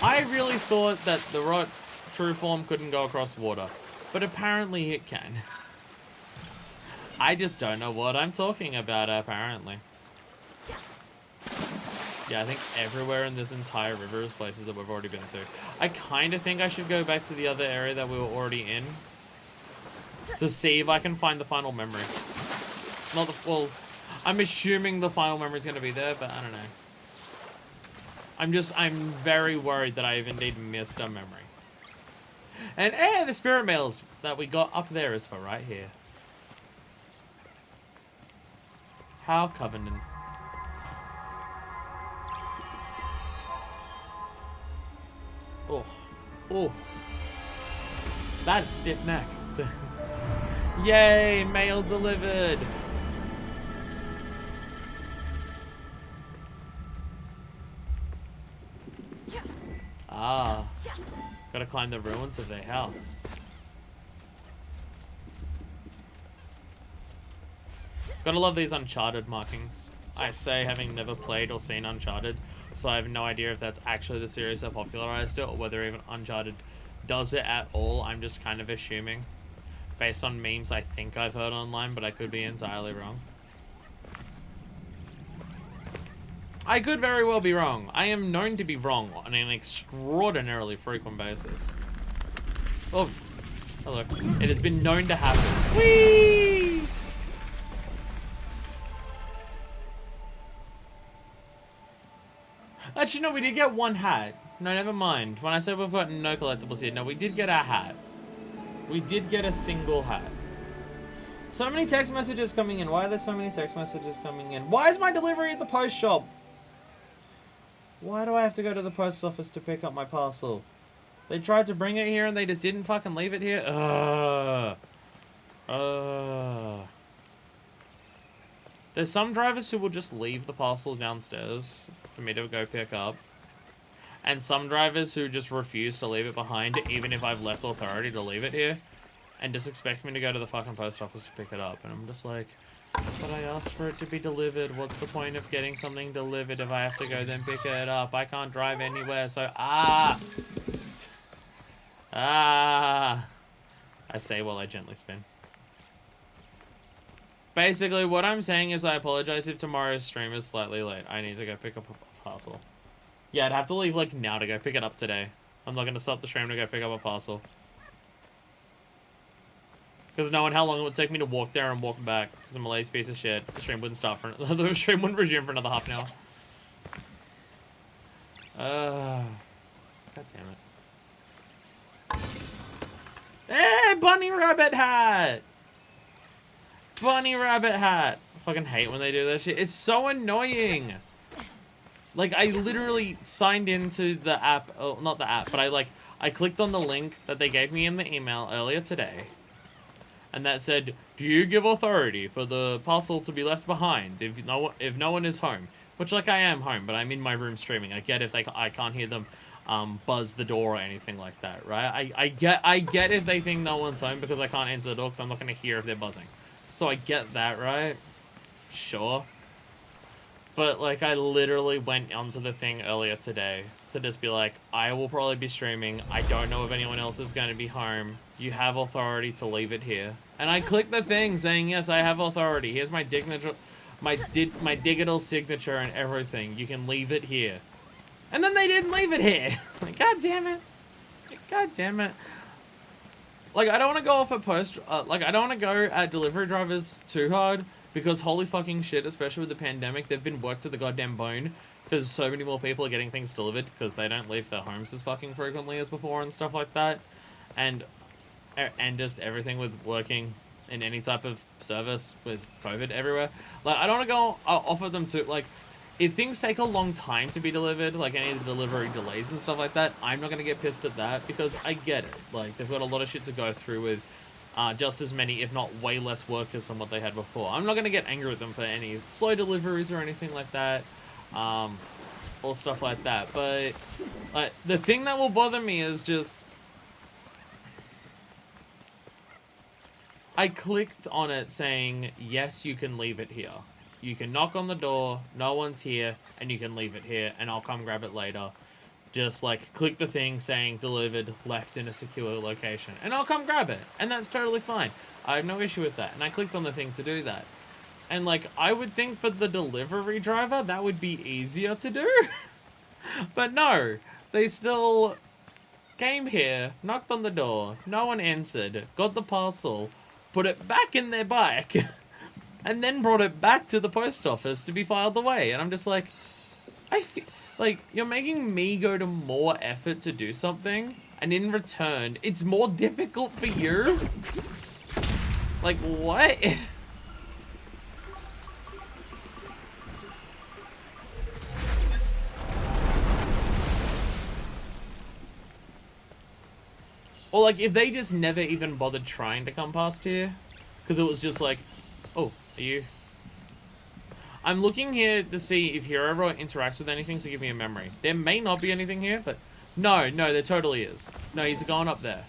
I really thought that the true form couldn't go across water. But apparently it can. I just don't know what I'm talking about, apparently. Yeah, I think everywhere in this entire river is places that we've already been to. I kind of think I should go back to the other area that we were already in. To see if I can find the final memory. Not the, well, I'm assuming the final memory is going to be there, but I don't know. I'm very worried that I have indeed missed a memory. And the spirit mails that we got up there is for right here. How Covenant. Oh. Oh. That's stiff neck. Yay, mail delivered. Ah. Gotta climb the ruins of their house. Gotta love these Uncharted markings. I say, having never played or seen Uncharted, so I have no idea if that's actually the series that popularized it, or whether even Uncharted does it at all. I'm just kind of assuming. Based on memes I think I've heard online, but I could be entirely wrong. I could very well be wrong. I am known to be wrong on an extraordinarily frequent basis. Oh, hello. It has been known to happen. Whee! Actually, no, we did get one hat. No, never mind. When I said we've got no collectibles here, no, we did get a hat. We did get a single hat. So many text messages coming in. Why are there so many text messages coming in? Why is my delivery at the post shop? Why do I have to go to the post office to pick up my parcel? They tried to bring it here and they just didn't fucking leave it here? There's some drivers who will just leave the parcel downstairs for me to go pick up. And some drivers who just refuse to leave it behind, even if I've left authority to leave it here. And just expect me to go to the fucking post office to pick it up. And I'm just like, but I asked for it to be delivered. What's the point of getting something delivered if I have to go then pick it up? I can't drive anywhere, so I say while I gently spin. Basically, what I'm saying is I apologize if tomorrow's stream is slightly late. I need to go pick up a parcel. Yeah, I'd have to leave, like, now to go pick it up today. I'm not going to stop the stream to go pick up a parcel. Because knowing how long it would take me to walk there and walk back, because I'm a lazy piece of shit, the stream wouldn't stop for the stream wouldn't resume for another half an hour. God damn it. Hey, bunny rabbit hat! Bunny rabbit hat! I fucking hate when they do that shit. It's so annoying! Like, I literally signed into the app, oh, not the app, but I clicked on the link that they gave me in the email earlier today. And that said, do you give authority for the parcel to be left behind if no one is home? Which, like, I am home, but I'm in my room streaming. I get if I can't hear them buzz the door or anything like that, right? I get if they think no one's home because I can't enter the door because I'm not going to hear if they're buzzing. So I get that, right? Sure. But, like, I literally went onto the thing earlier today to just be like, I will probably be streaming. I don't know if anyone else is going to be home. You have authority to leave it here. And I clicked the thing saying, yes, I have authority. Here's my digital signature and everything. You can leave it here. And then they didn't leave it here. Like, God damn it. God damn it. Like, I don't want to go off at I don't want to go at delivery drivers too hard. Because holy fucking shit, especially with the pandemic, they've been worked to the goddamn bone. Because so many more people are getting things delivered because they don't leave their homes as fucking frequently as before and stuff like that. And just everything with working in any type of service with COVID everywhere. Like, I don't want to go off of them too. Like, if things take a long time to be delivered, like any of the delivery delays and stuff like that, I'm not going to get pissed at that because I get it. Like, they've got a lot of shit to go through with just as many, if not way less workers than what they had before. I'm not going to get angry at them for any slow deliveries or anything like that, or stuff like that. But like, the thing that will bother me is just... I clicked on it saying, yes, you can leave it here. You can knock on the door, no one's here, and you can leave it here, and I'll come grab it later. Just, like, click the thing saying delivered, left in a secure location, and I'll come grab it. And that's totally fine. I have no issue with that. And I clicked on the thing to do that. And, like, I would think for the delivery driver, that would be easier to do. But no, they still came here, knocked on the door, no one answered, got the parcel, put it back in their bike, and then brought it back to the post office to be filed away. And I'm just like, I feel like you're making me go to more effort to do something, and in return, it's more difficult for you? Like, what? Or like, if they just never even bothered trying to come past here, because it was just like, oh, are you? I'm looking here to see if Hero interacts with anything to give me a memory. There may not be anything here, but no, there totally is. No, he's going up there.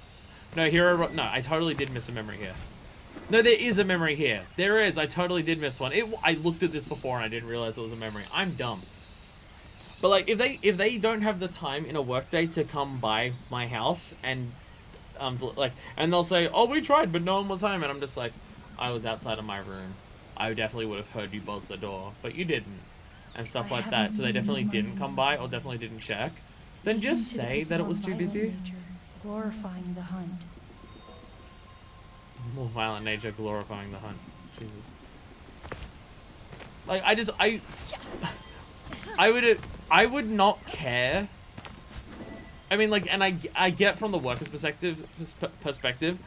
No, Hero, no, I totally did miss a memory here. No, there is a memory here. There is, I totally did miss one. I looked at this before and I didn't realize it was a memory. I'm dumb. But like, if they don't have the time in a workday to come by my house and and they'll say, oh, we tried, but no one was home, and I'm just like, I was outside of my room. I definitely would have heard you buzz the door, but you didn't, and stuff like that. So they definitely didn't come by, or definitely didn't check. Then just say that it was too busy. Glorifying the hunt. More violent nature glorifying the hunt. Jesus. Like, I would not care. I mean, like, and I get from the worker's perspective,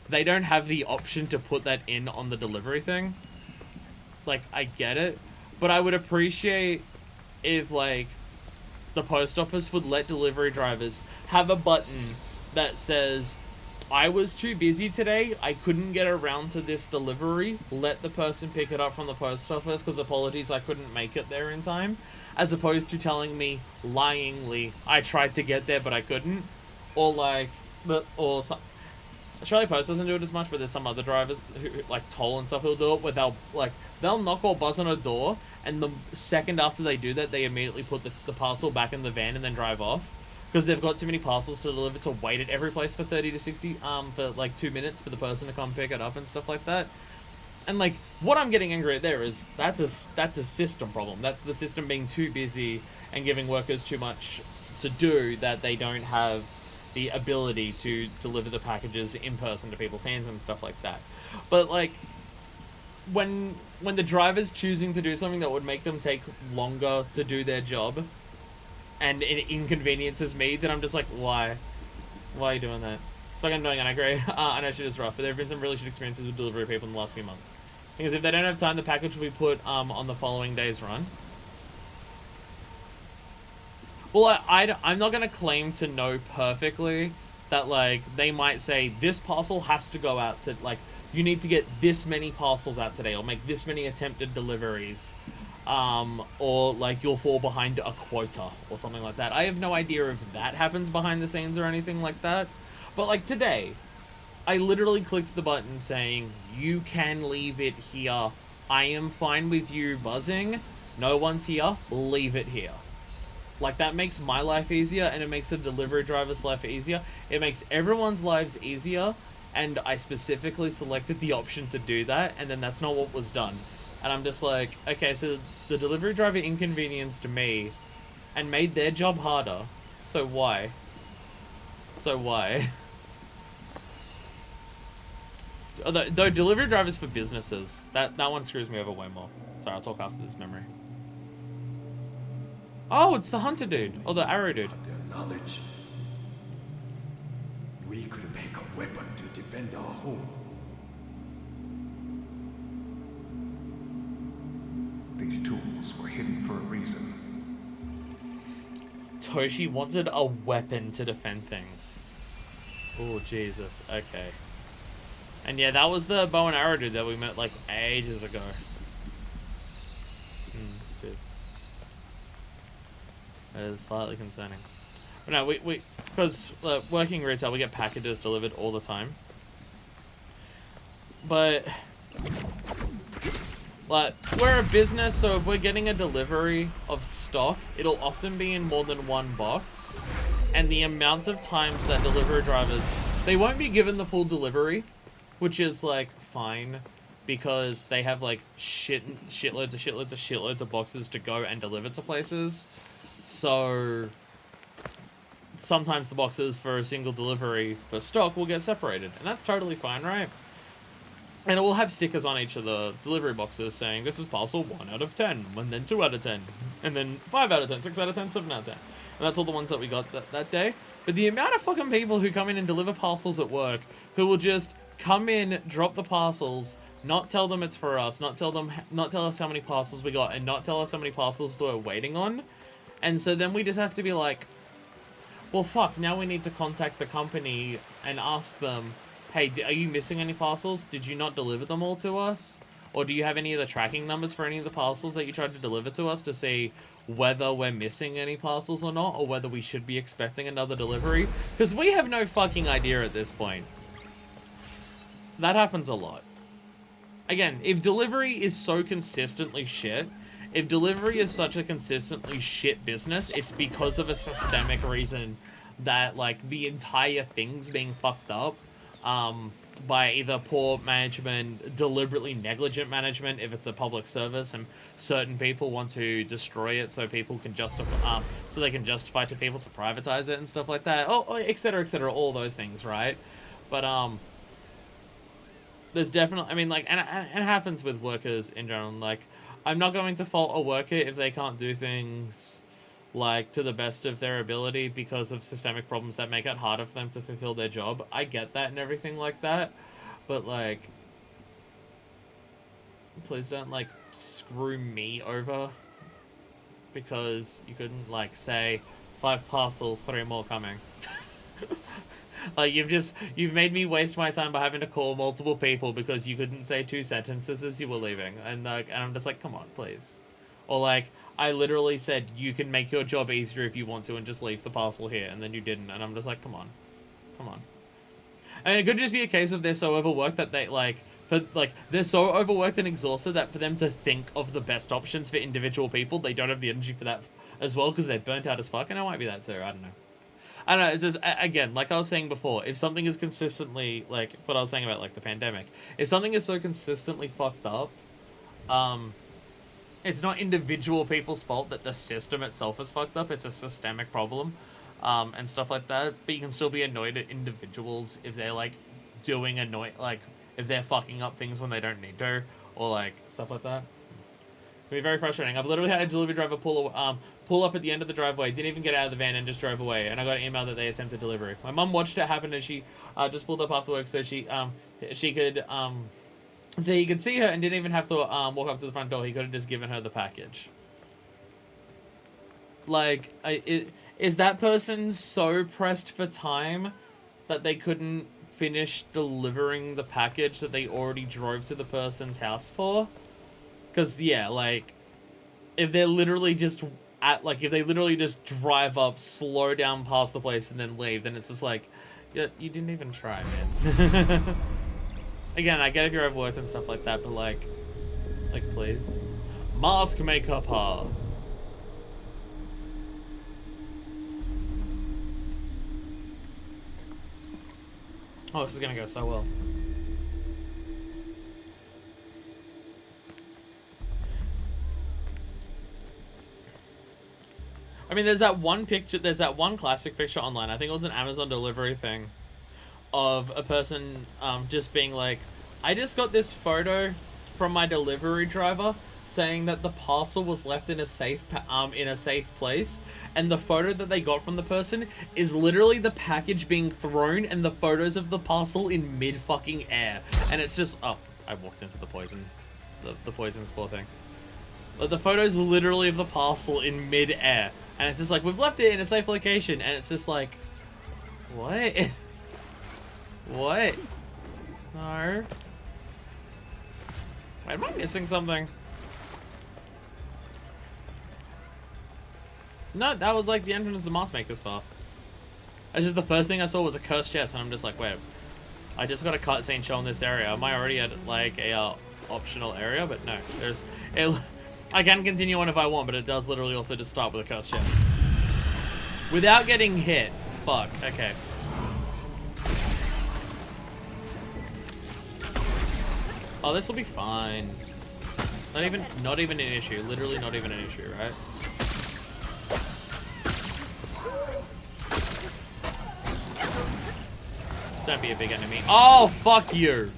they don't have the option to put that in on the delivery thing. Like, I get it, but I would appreciate if, like, the post office would let delivery drivers have a button that says, I was too busy today, I couldn't get around to this delivery, let the person pick it up from the post office, because apologies, I couldn't make it there in time. As opposed to telling me, lyingly, I tried to get there, but I couldn't. Or like, Australia Post doesn't do it as much, but there's some other drivers who, like Toll and stuff, who'll do it where they'll knock or buzz on a door, and the second after they do that, they immediately put the parcel back in the van and then drive off. Because they've got too many parcels to deliver to wait at every place for 30 to 60, for like 2 minutes for the person to come pick it up and stuff like that. And like, what I'm getting angry at there is, that's a system problem. That's the system being too busy and giving workers too much to do that they don't have the ability to deliver the packages in person to people's hands and stuff like that. But like, when the driver's choosing to do something that would make them take longer to do their job, and it inconveniences me, then I'm just like, why? Why are you doing that? It's fucking annoying, and I agree. I know shit is rough, but there have been some really shit experiences with delivery people in the last few months. Because if they don't have time, the package will be put on the following day's run. Well, I'm not going to claim to know perfectly that, like, they might say, this parcel has to go out to, like, you need to get this many parcels out today, or make this many attempted deliveries. Or, like, you'll fall behind a quota, or something like that. I have no idea if that happens behind the scenes or anything like that. But, like, today, I literally clicked the button saying, you can leave it here. I am fine with you buzzing. No one's here. Leave it here. Like, that makes my life easier, and it makes the delivery driver's life easier. It makes everyone's lives easier, and I specifically selected the option to do that, and then that's not what was done. And I'm just like, okay, so the delivery driver inconvenienced me and made their job harder. So why? So why? Though delivery drivers for businesses, that one screws me over way more. Sorry, I'll talk after this memory. Oh, it's the hunter dude, or the arrow dude. Their knowledge, we could make a weapon to defend our home. These tools were hidden for a reason. Toshi wanted a weapon to defend things. Oh, Jesus. Okay. And yeah, that was the bow and arrow dude that we met like ages ago. Cheers. That is slightly concerning. But no, we because working retail, we get packages delivered all the time. But like, we're a business, so if we're getting a delivery of stock, it'll often be in more than one box. And the amount of times that delivery drivers, they won't be given the full delivery, which is like fine, because they have like shitloads of boxes to go and deliver to places. So sometimes the boxes for a single delivery for stock will get separated, and that's totally fine, right? And it will have stickers on each of the delivery boxes saying this is parcel 1 out of 10, and then 2 out of 10, and then 5 out of 10, 6 out of 10, 7 out of 10. And that's all the ones that we got that day. But the amount of fucking people who come in and deliver parcels at work, who will just come in, drop the parcels, not tell them it's for us, not tell us how many parcels we got, and not tell us how many parcels we're waiting on. And so then we just have to be like, well, fuck, now we need to contact the company and ask them, hey, are you missing any parcels? Did you not deliver them all to us? Or do you have any of the tracking numbers for any of the parcels that you tried to deliver to us to see whether we're missing any parcels or not, or whether we should be expecting another delivery? Because we have no fucking idea at this point. That happens a lot. Again, if delivery is so consistently shit, if delivery is such a consistently shit business, it's because of a systemic reason that, like, the entire thing's being fucked up by either poor management, deliberately negligent management, if it's a public service, and certain people want to destroy it so people can justify, so they can justify to people to privatize it and stuff like that. Oh, etc., all those things, right? But, there's definitely, I mean, like, and it happens with workers in general. Like, I'm not going to fault a worker if they can't do things, like, to the best of their ability because of systemic problems that make it harder for them to fulfill their job. I get that and everything like that. But, like, please don't, like, screw me over because you couldn't, like, say 5 parcels, 3 more coming. Like, you've made me waste my time by having to call multiple people because you couldn't say 2 sentences as you were leaving. And, like, and I'm just like, come on, please. Or, like, I literally said, you can make your job easier if you want to and just leave the parcel here, and then you didn't. And I'm just like, come on. I mean, it could just be a case of they're so overworked that they, they're so overworked and exhausted that for them to think of the best options for individual people, they don't have the energy for that as well because they're burnt out as fuck. And it might be that too, I don't know. It's just, again, like I was saying before, if something is consistently, like, what I was saying about, like, the pandemic, if something is so consistently fucked up, it's not individual people's fault that the system itself is fucked up, it's a systemic problem, and stuff like that, but you can still be annoyed at individuals if they're, like, if they're fucking up things when they don't need to, or, like, stuff like that. It can be very frustrating. I've literally had a delivery driver pull up at the end of the driveway, didn't even get out of the van and just drove away, and I got an email that they attempted delivery. My mum watched it happen and she just pulled up after work so she could so he could see her and didn't even have to walk up to the front door. He could have just given her the package. Like, is that person so pressed for time that they couldn't finish delivering the package that they already drove to the person's house for? Because, yeah, like, if they're literally just if they literally just drive up, slow down past the place, and then leave, then it's just like, yeah, you didn't even try, man. Again, I get if you're overworked and stuff like that, but, like, please. Mask maker path. Oh, this is gonna go so well. I mean, there's that one classic picture online, I think it was an Amazon delivery thing, of a person just being like, I just got this photo from my delivery driver saying that the parcel was left in a safe place, and the photo that they got from the person is literally the package being thrown and the photos of the parcel in mid fucking air, and it's just, oh, I walked into the poison spore thing. Like, the photo's literally of the parcel in mid-air. And it's just like, we've left it in a safe location. And it's just like, what? What? No. Wait, am I missing something? No, that was like the entrance to Maskmaker's Path. It's just the first thing I saw was a cursed chest, and I'm just like, wait, I just got a cutscene showing this area. Am I already at like a optional area? But no, there's. I can continue on if I want, but it does literally also just start with a cursed chest. Without getting hit. Fuck. Okay. Oh, this will be fine. Not even an issue. Literally not even an issue, right? Don't be a big enemy. Oh, fuck you.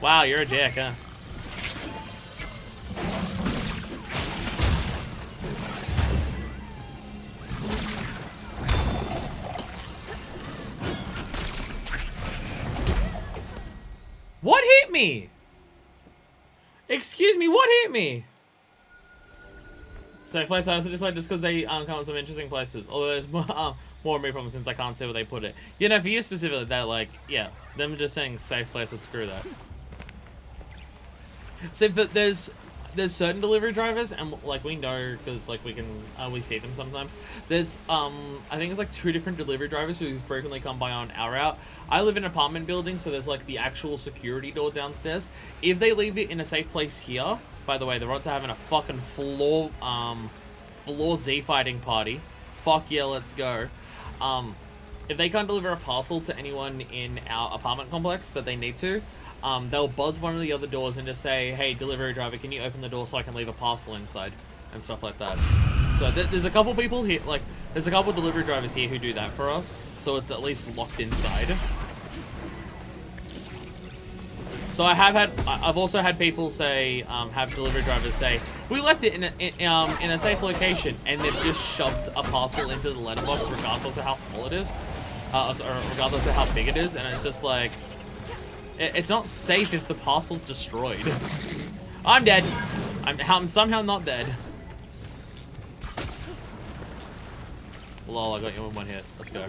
Wow, you're a dick, huh? What hit me? Excuse me, what hit me? Safe place, I also just like just because they come in some interesting places. Although there's more me problems since I can't see where they put it. You know, for you specifically, that like, yeah, them just saying safe place would screw that. So, but there's certain delivery drivers, and like we know because like we see them sometimes. There's I think it's like 2 different delivery drivers who frequently come by on our route. I live in an apartment building, so there's like the actual security door downstairs. If they leave it in a safe place here, by the way, the Rots are having a fucking floor Z fighting party. Fuck yeah, let's go. If they can't deliver a parcel to anyone in our apartment complex that they need to, they'll buzz one of the other doors and just say, hey, delivery driver, can you open the door so I can leave a parcel inside? And stuff like that. So there's a couple people here, like, there's a couple delivery drivers here who do that for us. So it's at least locked inside. So I've also had people say, have delivery drivers say, we left it in a safe location, and they've just shoved a parcel into the letterbox regardless of how small it is. Or regardless of how big it is, and it's just like, it's not safe if the parcel's destroyed. I'm dead. I'm somehow not dead. Lol, I got you in one hit. Let's go.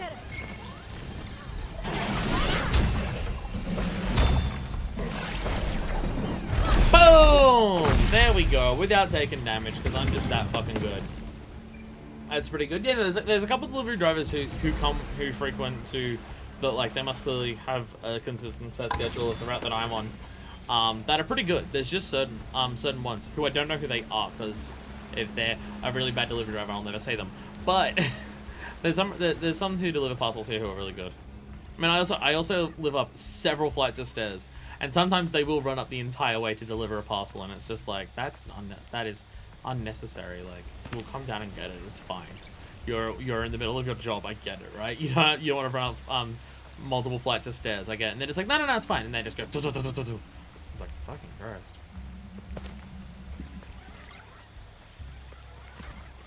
Boom! There we go. Without taking damage, because I'm just that fucking good. That's pretty good. Yeah, there's a couple of delivery drivers who frequent to, but like they must clearly have a consistent set schedule of the route that I'm on. That are pretty good. There's just certain ones who I don't know who they are, because if they're a really bad delivery driver, I'll never say them. But there's some who deliver parcels here who are really good. I mean, I also live up several flights of stairs, and sometimes they will run up the entire way to deliver a parcel, and it's just like that is unnecessary. Like, we'll come down and get it. It's fine. You're in the middle of your job. I get it, right? You don't want to run up multiple flights of stairs. I get it. And then it's like, no, it's fine. And they just go. It's like, fucking Christ.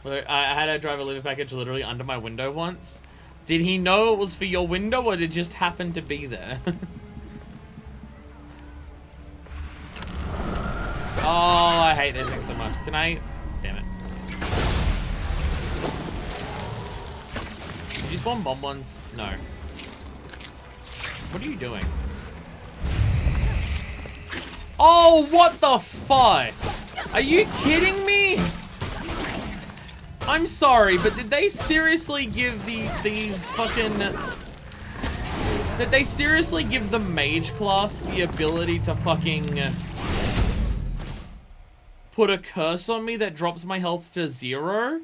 I had a driver leave a package literally under my window once. Did he know it was for your window, or did it just happen to be there? Oh, I hate this thing so much. Can I? Damn it. Did you spawn bomb ones? No. What are you doing? Oh, what the fuck? Are you kidding me? I'm sorry, but did they seriously give these fucking... Did they seriously give the mage class the ability to fucking... put a curse on me that drops my health to 0?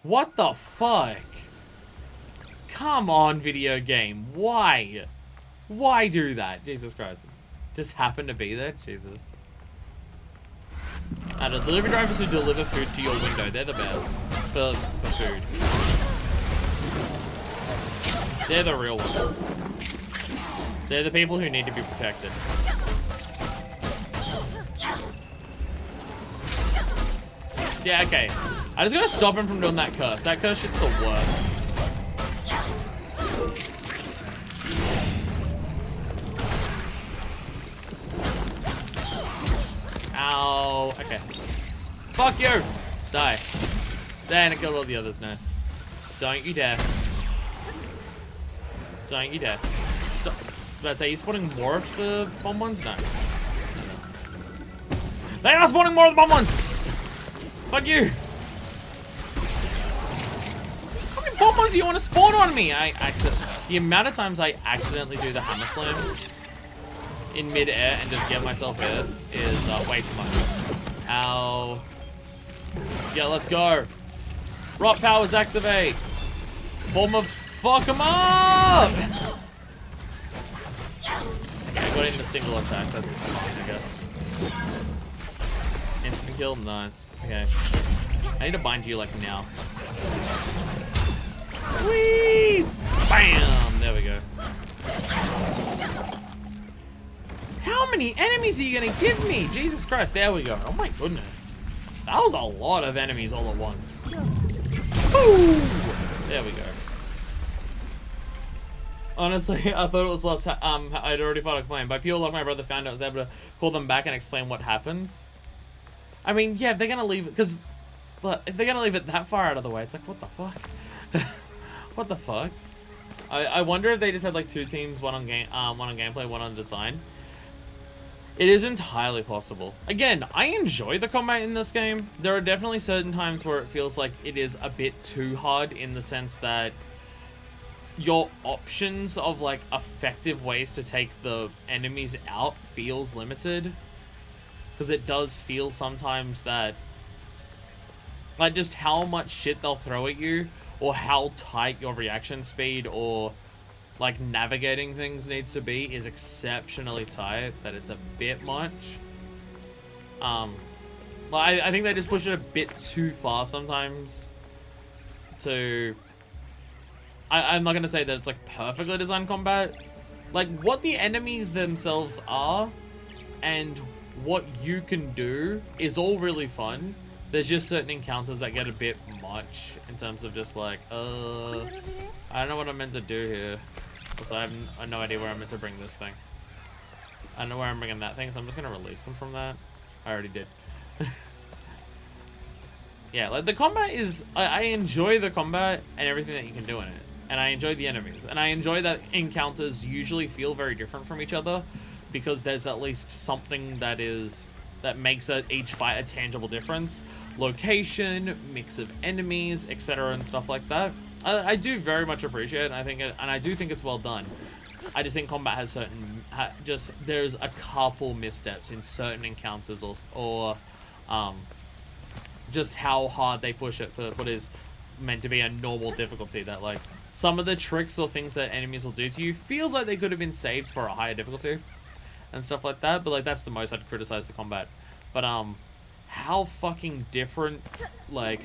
What the fuck? Come on, video game. Why? Why do that? Jesus Christ. Just happen to be there? Jesus. The delivery drivers who deliver food to your window, they're the best for food. They're the real ones. They're the people who need to be protected. Yeah, okay. I just gotta stop him from doing that curse. That curse shit's the worst. Ow. Okay. Fuck you. Die. Then it killed all the others. Nice. Don't you dare. Don't you dare. I was about to say, are you spawning more of the bomb ones? No. They are spawning more of the bomb ones! Fuck you! How many bomb ones do you want to spawn on me? The amount of times I accidentally do the hammer slam in mid-air and just get myself hit is way too much. Ow. Yeah, let's go. Rot powers activate. Form of fuck 'em up! I got in the single attack, that's fine, I guess. Instant kill, nice. Okay. I need to bind you like now. Whee! Bam! There we go. How many enemies are you gonna give me? Jesus Christ, there we go. Oh my goodness. That was a lot of enemies all at once. Woo! There we go. Honestly, I thought it was lost. I'd already fought a claim. By pure luck, my brother found it. I was able to call them back and explain what happened. I mean, yeah, if they're gonna leave it, because if they're gonna leave it that far out of the way, it's like, what the fuck? What the fuck? I wonder if they just had like two teams, one on gameplay, one on design. It is entirely possible. Again, I enjoy the combat in this game. There are definitely certain times where it feels like it is a bit too hard in the sense that your options of like effective ways to take the enemies out feels limited. Because it does feel sometimes that like just how much shit they'll throw at you or how tight your reaction speed or like navigating things needs to be is exceptionally tight that it's a bit much. I think they just push it a bit too far sometimes to... I'm not going to say that it's like perfectly designed combat. Like what the enemies themselves are and what you can do is all really fun. There's just certain encounters that get a bit much in terms of just like, I don't know what I'm meant to do here. Also, I have no idea where I'm meant to bring this thing. I don't know where I'm bringing that thing, so I'm just going to release them from that. I already did. Yeah, like the combat is... I enjoy the combat and everything that you can do in it. And I enjoy the enemies. And I enjoy that encounters usually feel very different from each other because there's at least something that makes each fight a tangible difference. Location, mix of enemies, etc. and stuff like that. I do very much appreciate it, and I do think it's well done. I just think combat has there's a couple missteps in certain encounters or just how hard they push it for what is meant to be a normal difficulty. That like some of the tricks or things that enemies will do to you feels like they could have been saved for a higher difficulty and stuff like that. But like that's the most I'd criticize the combat. But how fucking different like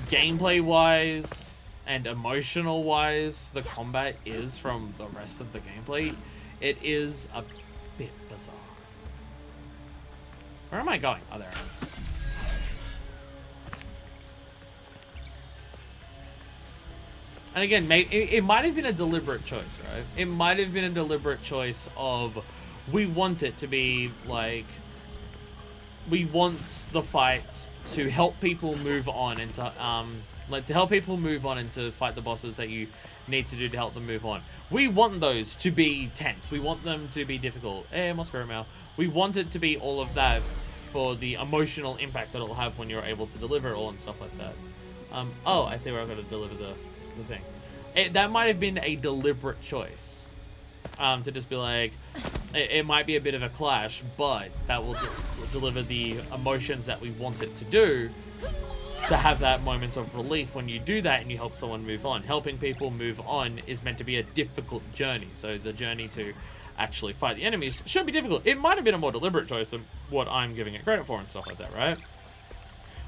gameplay wise and emotional wise the combat is from the rest of the gameplay, it is a bit bizarre. Where am I going? Oh, there I am. And again, it might have been a deliberate choice, right? It might have been a deliberate choice of, we want it to be like, we want the fights to help people move on into, to help people move on and to fight the bosses that you need to do to help them move on. We want those to be tense. We want them to be difficult. My spirit mail. We want it to be all of that for the emotional impact that it'll have when you're able to deliver it all and stuff like that. Oh, I see where I've got to deliver the thing. That might have been a deliberate choice. To just be like, it might be a bit of a clash, but that will deliver the emotions that we want it to do, to have that moment of relief when you do that and you help someone move on. Helping people move on is meant to be a difficult journey, so the journey to actually fight the enemies should be difficult. It might have been a more deliberate choice than what I'm giving it credit for and stuff like that, right?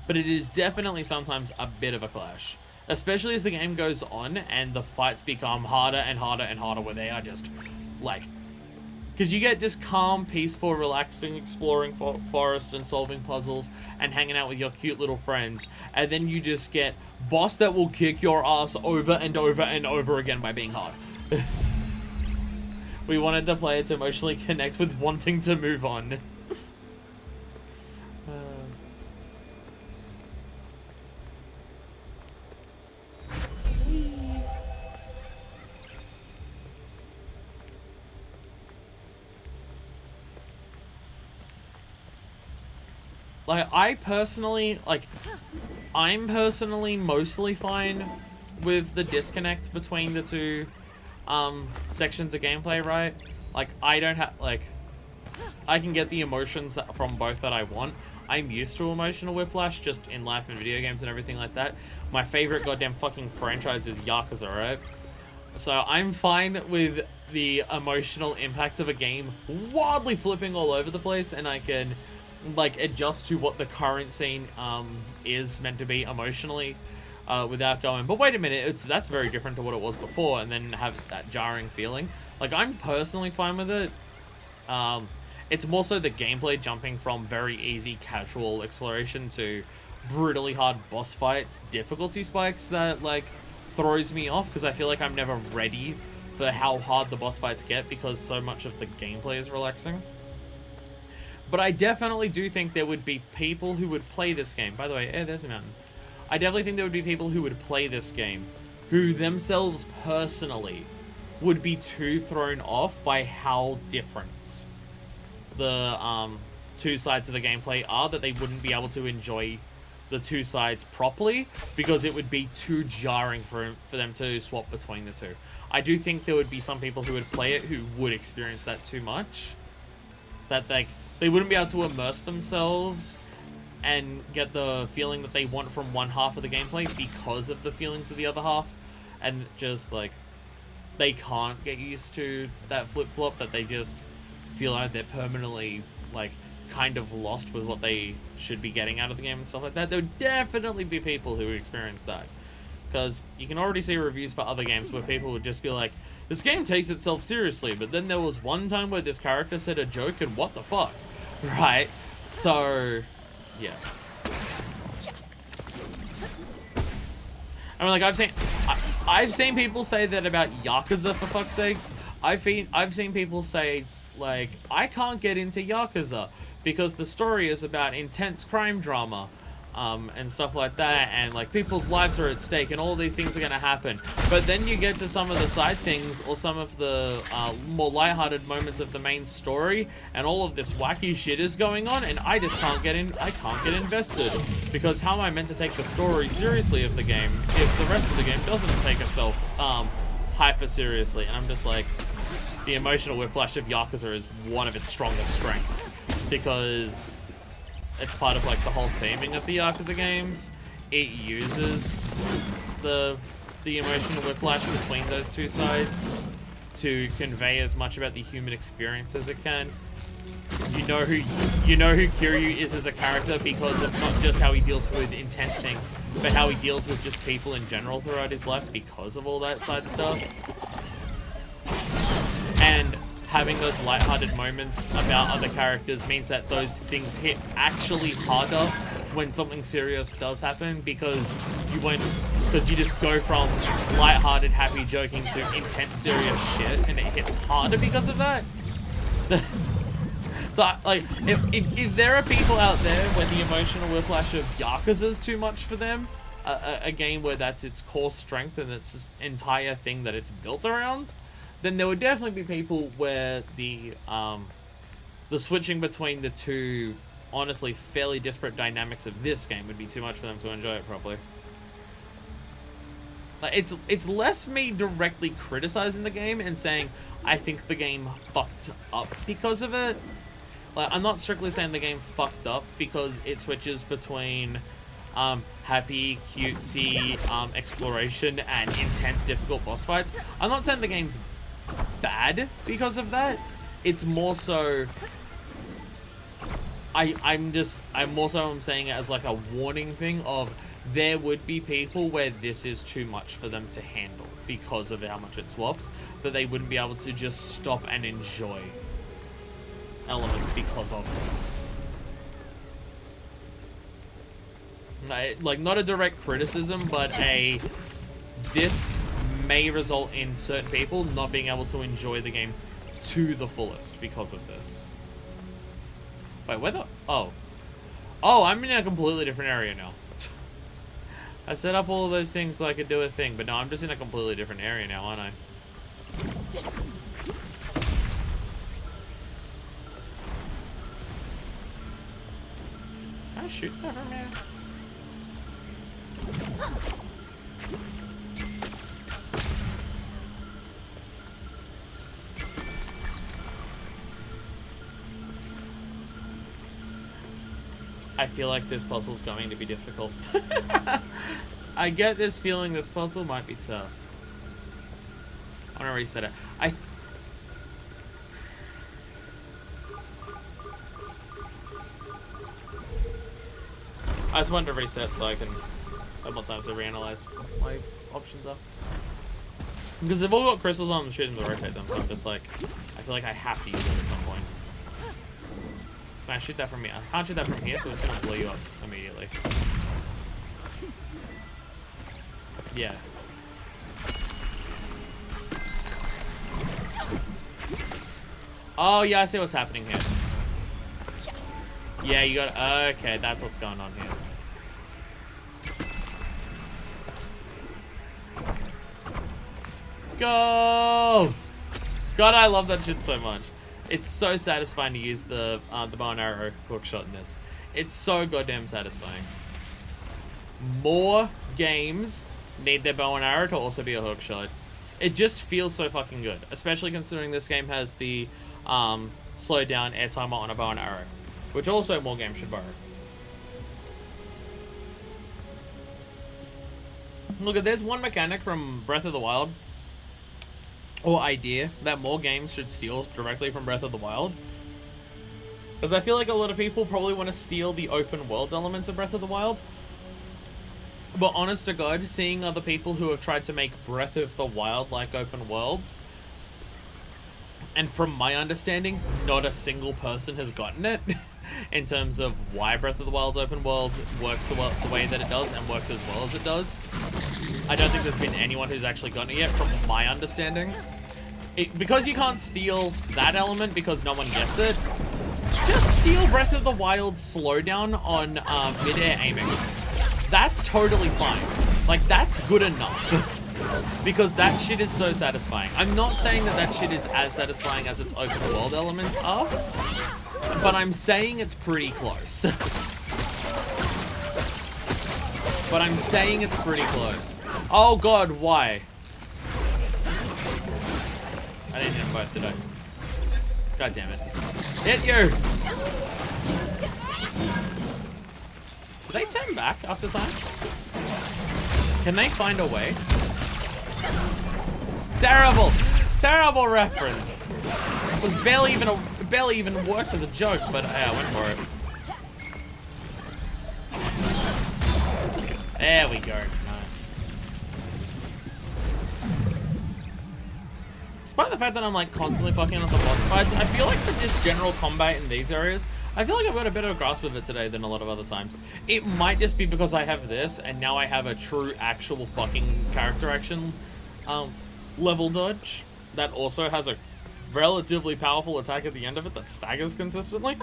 But it is definitely sometimes a bit of a clash. Especially as the game goes on and the fights become harder and harder and harder, where they are just like, because you get just calm, peaceful, relaxing, exploring forest and solving puzzles and hanging out with your cute little friends, and then you just get boss that will kick your ass over and over and over again by being hard. We wanted the player to emotionally connect with wanting to move on. like, I'm personally mostly fine with the disconnect between the two sections of gameplay, right? Like, I don't have, like, I can get the emotions from both that I want. I'm used to emotional whiplash just in life and video games and everything like that. My favorite goddamn fucking franchise is Yakuza, right? So I'm fine with the emotional impact of a game wildly flipping all over the place, and I can, like, adjust to what the current scene is meant to be emotionally without going, but wait a minute, that's very different to what it was before, and then have that jarring feeling. Like, I'm personally fine with it. It's more so the gameplay jumping from very easy casual exploration to brutally hard boss fights, difficulty spikes that, like, throws me off, because I feel like I'm never ready for how hard the boss fights get because so much of the gameplay is relaxing. But I definitely do think there would be people who would play this game. By the way, there's a mountain. I definitely think there would be people who would play this game who themselves personally would be too thrown off by how different the two sides of the gameplay are, that they wouldn't be able to enjoy the two sides properly because it would be too jarring for them to swap between the two. I do think there would be some people who would play it who would experience that too much. That they wouldn't be able to immerse themselves and get the feeling that they want from one half of the gameplay because of the feelings of the other half. And just, like, they can't get used to that flip-flop, that they just feel like they're permanently, like, kind of lost with what they should be getting out of the game and stuff like that. There would definitely be people who experience that. Because you can already see reviews for other games where people would just be like, this game takes itself seriously, but then there was one time where this character said a joke and what the fuck? Right? So, yeah. I mean, like, I've seen people say that about Yakuza, for fuck's sakes. I've seen people say, like, I can't get into Yakuza because the story is about intense crime drama, and stuff like that, and, like, people's lives are at stake, and all of these things are gonna happen. But then you get to some of the side things, or some of the more lighthearted moments of the main story, and all of this wacky shit is going on, and I just can't get in. I can't get invested, because how am I meant to take the story seriously of the game if the rest of the game doesn't take itself hyper seriously? And I'm just like, the emotional whiplash of Yakuza is one of its strongest strengths, because it's part of, like, the whole theming of the Yakuza games. It uses the emotional whiplash between those two sides to convey as much about the human experience as it can. You know who Kiryu is as a character because of not just how he deals with intense things, but how he deals with just people in general throughout his life because of all that side stuff. And having those lighthearted moments about other characters means that those things hit actually harder when something serious does happen, because you just go from lighthearted, happy, joking to intense, serious shit, and it hits harder because of that. So, like, if there are people out there where the emotional whiplash of Yakuza is too much for them, a game where that's its core strength and it's this entire thing that it's built around, then there would definitely be people where the switching between the two, honestly, fairly disparate dynamics of this game would be too much for them to enjoy it properly. Like, it's less me directly criticizing the game and saying I think the game fucked up because of it. Like, I'm not strictly saying the game fucked up because it switches between happy, cutesy exploration and intense, difficult boss fights. I'm not saying the game's bad because of that. It's more so I'm saying it as, like, a warning thing of there would be people where this is too much for them to handle because of how much it swaps, that they wouldn't be able to just stop and enjoy elements because of it. Like, not a direct criticism, but this may result in certain people not being able to enjoy the game to the fullest because of this. Wait, where the... Oh, I'm in a completely different area now. I set up all of those things so I could do a thing, but no, I'm just in a completely different area now, aren't I? Can I shoot that from here? I feel like this puzzle's going to be difficult. I get this feeling this puzzle might be tough. I want to reset it. I just wanted to reset so I can have more time to reanalyze what my options are. Because they've all got crystals on them, shoot them to rotate them, so I'm just like, I feel like I have to use it at some point. Can I shoot that from here? I can't shoot that from here, so it's gonna blow you up immediately. Yeah. Oh yeah, I see what's happening here. Yeah, you got. Okay, that's what's going on here. Go! God, I love that shit so much. It's so satisfying to use the bow and arrow hook shot in this. It's so goddamn satisfying. More games need their bow and arrow to also be a hook shot. It just feels so fucking good, especially considering this game has the slow down air timer on a bow and arrow, which also more games should borrow. Look, at there's one mechanic from Breath of the Wild, or idea, that more games should steal directly from Breath of the Wild. Because I feel like a lot of people probably want to steal the open world elements of Breath of the Wild. But honest to God, seeing other people who have tried to make Breath of the Wild like open worlds, and from my understanding, not a single person has gotten it, in terms of why Breath of the Wild's open world works the way that it does and works as well as it does. I don't think there's been anyone who's actually gotten it yet, from my understanding. Because you can't steal that element because no one gets it, just steal Breath of the Wild's slowdown on mid-air aiming. That's totally fine. Like, that's good enough. Because that shit is so satisfying. I'm not saying that that shit is as satisfying as its open world elements are, but I'm saying it's pretty close. But I'm saying it's pretty close. Oh god, why? I didn't hit them both, did I? God damn it. Hit you! Do they turn back after time? Can they find a way? Terrible! Terrible reference! It was barely even worked as a joke, but I went for it. There we go. Nice. Despite the fact that I'm like constantly fucking on the boss fights, I feel like for just general combat in these areas, I feel like I've got a better grasp of it today than a lot of other times. It might just be because I have this, and now I have a true, actual fucking character action level dodge that also has a relatively powerful attack at the end of it that staggers consistently.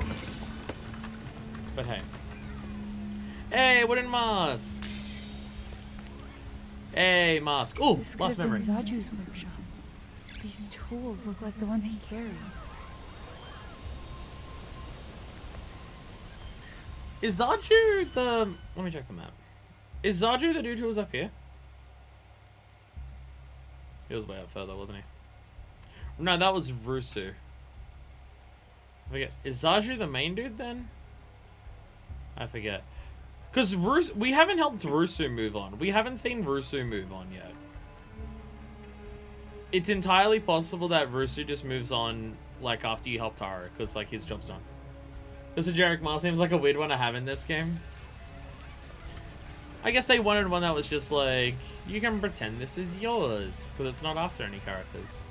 But hey. Hey, wooden mask! Hey, mask. Oh, lost memory. This could have been Zaju's workshop. These tools look like the ones he carries. Is Zaju the... Let me check the map. Is Zaju the dude who was up here? He was way up further, wasn't he? No, that was Rusu. I forget. Is Zaju the main dude then? I forget. Because we haven't helped Rusu move on. We haven't seen Rusu move on yet. It's entirely possible that Rusu just moves on, like, after you help Taro, because, like, his job's done. This generic mask seems like a weird one to have in this game. I guess they wanted one that was just like, you can pretend this is yours, because it's not after any characters.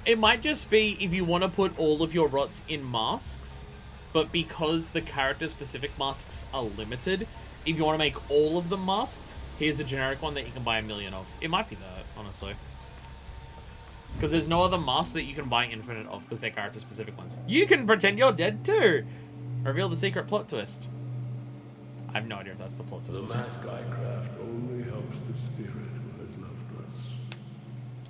It might just be if you want to put all of your rots in masks, but because the character-specific masks are limited, if you want to make all of them masked, here's a generic one that you can buy 1,000,000 of. It might be that, honestly. Because there's no other mask that you can buy infinite of, because they're character-specific ones. You can pretend you're dead too! Reveal the secret plot twist. I have no idea if that's the plot twist. The mask I craft only helps the spirit who has loved us.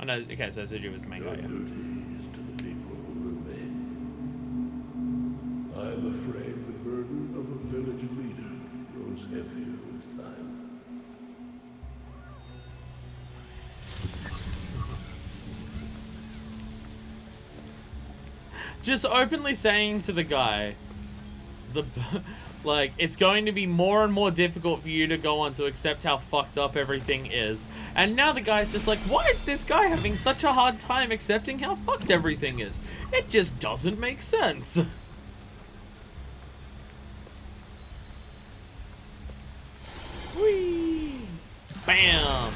Oh no, okay, so Zaju was the main guy, yeah. Duty is to the people who remain. I am afraid the burden of a village leader just openly saying to the guy, like, it's going to be more and more difficult for you to go on to accept how fucked up everything is. And now the guy's just like, why is this guy having such a hard time accepting how fucked everything is? It just doesn't make sense. Whee! Bam!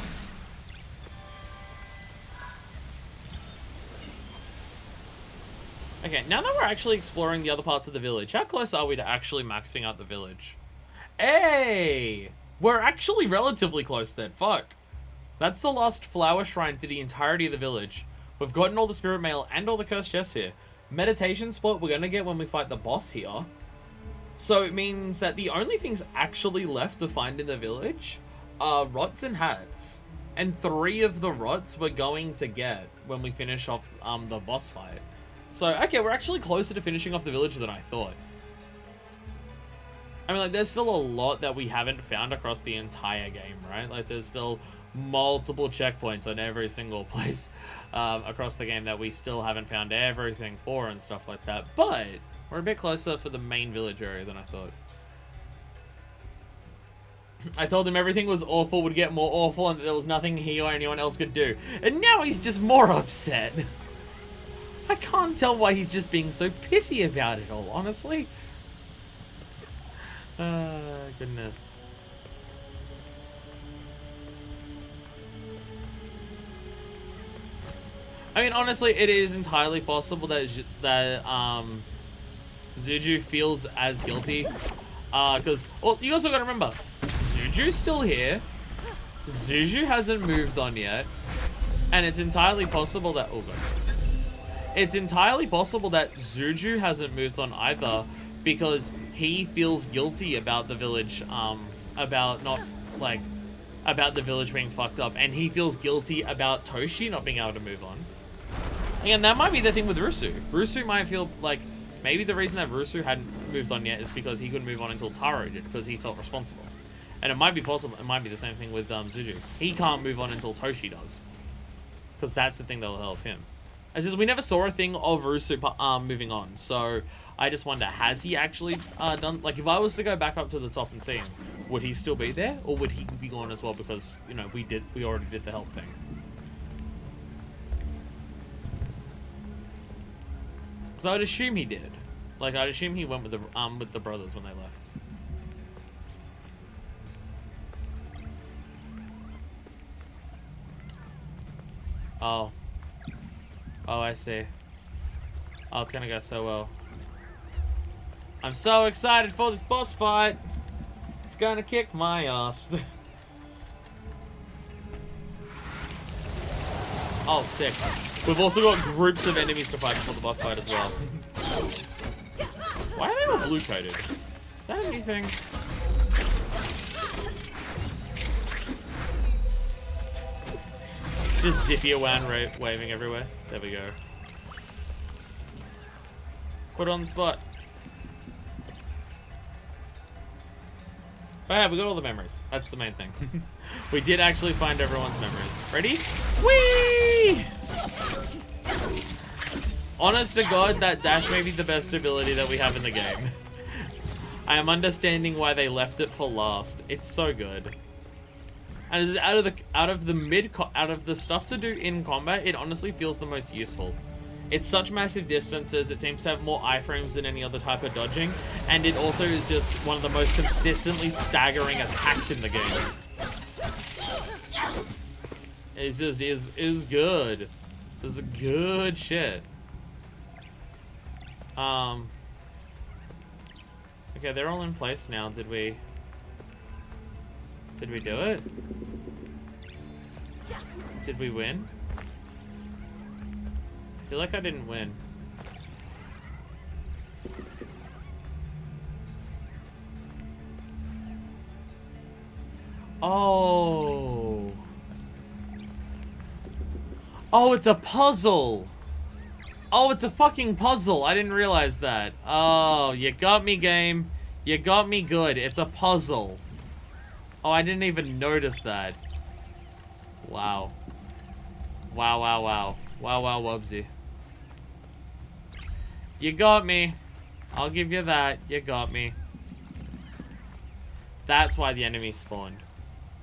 Okay, now that we're actually exploring the other parts of the village, how close are we to actually maxing out the village? Hey! We're actually relatively close then, fuck. That's the last flower shrine for the entirety of the village. We've gotten all the spirit mail and all the cursed chests here. Meditation spot we're gonna get when we fight the boss here. So it means that the only things actually left to find in the village are rots and hats. And 3 of the rots we're going to get when we finish off the boss fight. So, okay, we're actually closer to finishing off the village than I thought. I mean, like, there's still a lot that we haven't found across the entire game, right? Like, there's still multiple checkpoints on every single place across the game that we still haven't found everything for and stuff like that. But we're a bit closer for the main village area than I thought. I told him everything was awful, would get more awful, and that there was nothing he or anyone else could do. And now he's just more upset. I can't tell why he's just being so pissy about it all, honestly. Goodness. I mean, honestly, it is entirely possible that Zuju feels as guilty. Because, well, you also gotta remember, Zuju's still here. Zuju hasn't moved on yet. And it's entirely possible that... Oh, God. It's entirely possible that Zuju hasn't moved on either because he feels guilty about the village, about the village being fucked up, and he feels guilty about Toshi not being able to move on. And that might be the thing with Rusu. Rusu might feel like maybe the reason that Rusu hadn't moved on yet is because he couldn't move on until Taro did, because he felt responsible. And it might be possible, it might be the same thing with Zuju. He can't move on until Toshi does, because that's the thing that will help him. It's just we never saw a thing of Rusu moving on, so I just wonder, has he actually done... Like, if I was to go back up to the top and see him, would he still be there? Or would he be gone as well because, you know, we already did the help thing? Because I would assume he did. Like, I'd assume he went with the brothers when they left. Oh. Oh, I see. Oh, it's gonna go so well. I'm so excited for this boss fight. It's gonna kick my ass. Oh, sick. We've also got groups of enemies to fight before the boss fight as well. Why are they all blue-coated? Is that a new thing? Just zippy around waving everywhere. There we go. Put it on the spot. Oh yeah, we got all the memories. That's the main thing. We did actually find everyone's memories. Ready? Whee! Honest to God, that dash may be the best ability that we have in the game. I am understanding why they left it for last. It's so good. And out of the stuff to do in combat, it honestly feels the most useful. It's such massive distances, it seems to have more iframes than any other type of dodging, and it also is just one of the most consistently staggering attacks in the game. It's just is good. This is good shit. Okay, they're all in place now. Did we do it? Did we win? I feel like I didn't win. Oh. Oh, it's a puzzle. Oh, it's a fucking puzzle. I didn't realize that. Oh, you got me, game. You got me good. It's a puzzle. Oh, I didn't even notice that. Wow. Wow, wow, wow. Wow, wow, wubsy. You got me. I'll give you that. You got me. That's why the enemy spawned.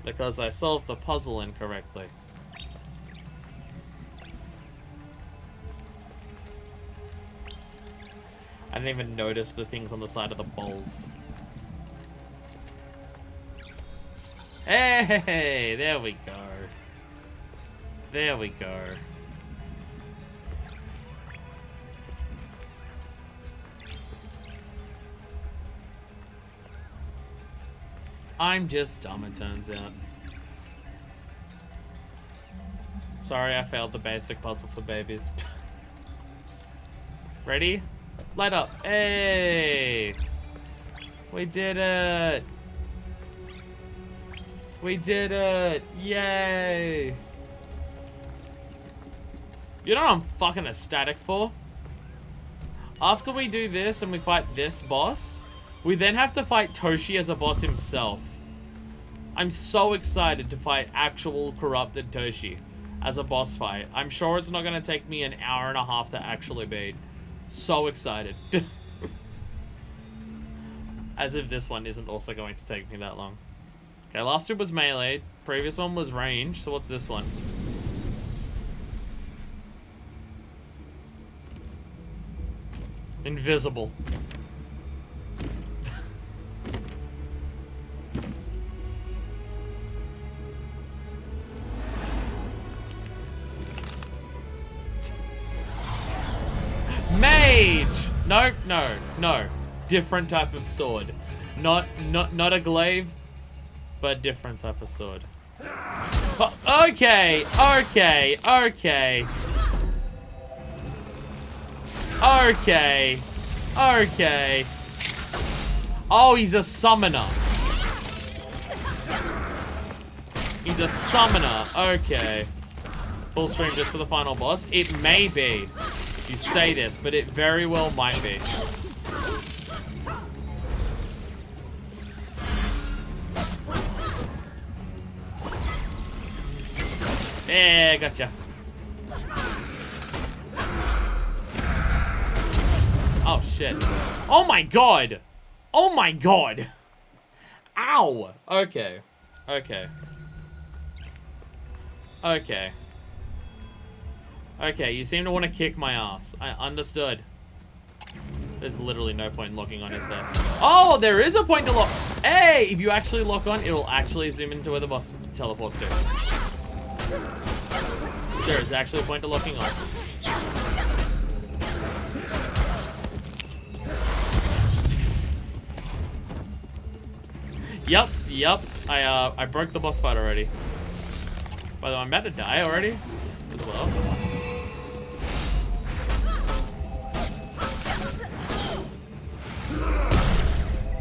Because I solved the puzzle incorrectly. I didn't even notice the things on the side of the bowls. Hey, there we go. There we go. I'm just dumb, it turns out. Sorry, I failed the basic puzzle for babies. Ready? Light up. Hey! We did it! We did it! Yay! You know what I'm fucking ecstatic for? After we do this and we fight this boss, we then have to fight Toshi as a boss himself. I'm so excited to fight actual corrupted Toshi as a boss fight. I'm sure it's not going to take me an hour and a half to actually beat. So excited. As if this one isn't also going to take me that long. Okay, last two was melee. Previous one was range. So what's this one? Invisible. Mage! No, no, no. Different type of sword. Not a glaive, but different type of sword. Oh, okay, okay, okay. Okay. Okay. Oh, he's a summoner. He's a summoner. Okay. Full stream just for the final boss. It may be. You say this, but it very well might be. Yeah, gotcha. Oh, shit. Oh, my God. Oh, my God. Ow. Okay. Okay. Okay. Okay, you seem to want to kick my ass. I understood. There's literally no point in locking on, is there? Oh, there is a point to lock. Hey, if you actually lock on, it'll actually zoom into where the boss teleports to. There is actually a point to locking on. Yep, yep. I broke the boss fight already. By the way, I'm about to die already as well.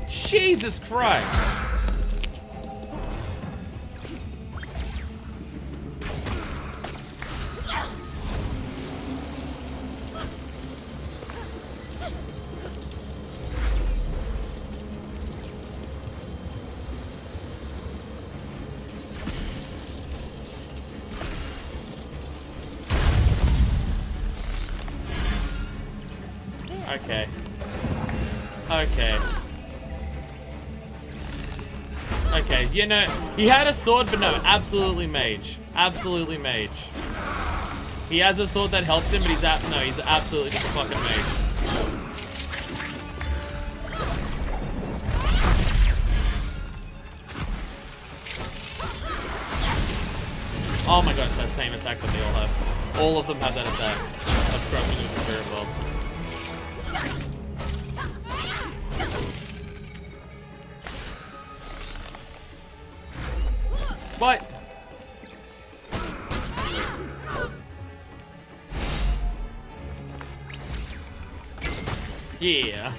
Jesus Christ. Okay. Okay. Okay, you know, he had a sword, but no, absolutely mage. Absolutely mage. He has a sword that helps him, but he's he's absolutely just a fucking mage. Oh my god, it's that same attack that they all have. All of them have that attack of crushing with the spirit bulb. What? Yeah.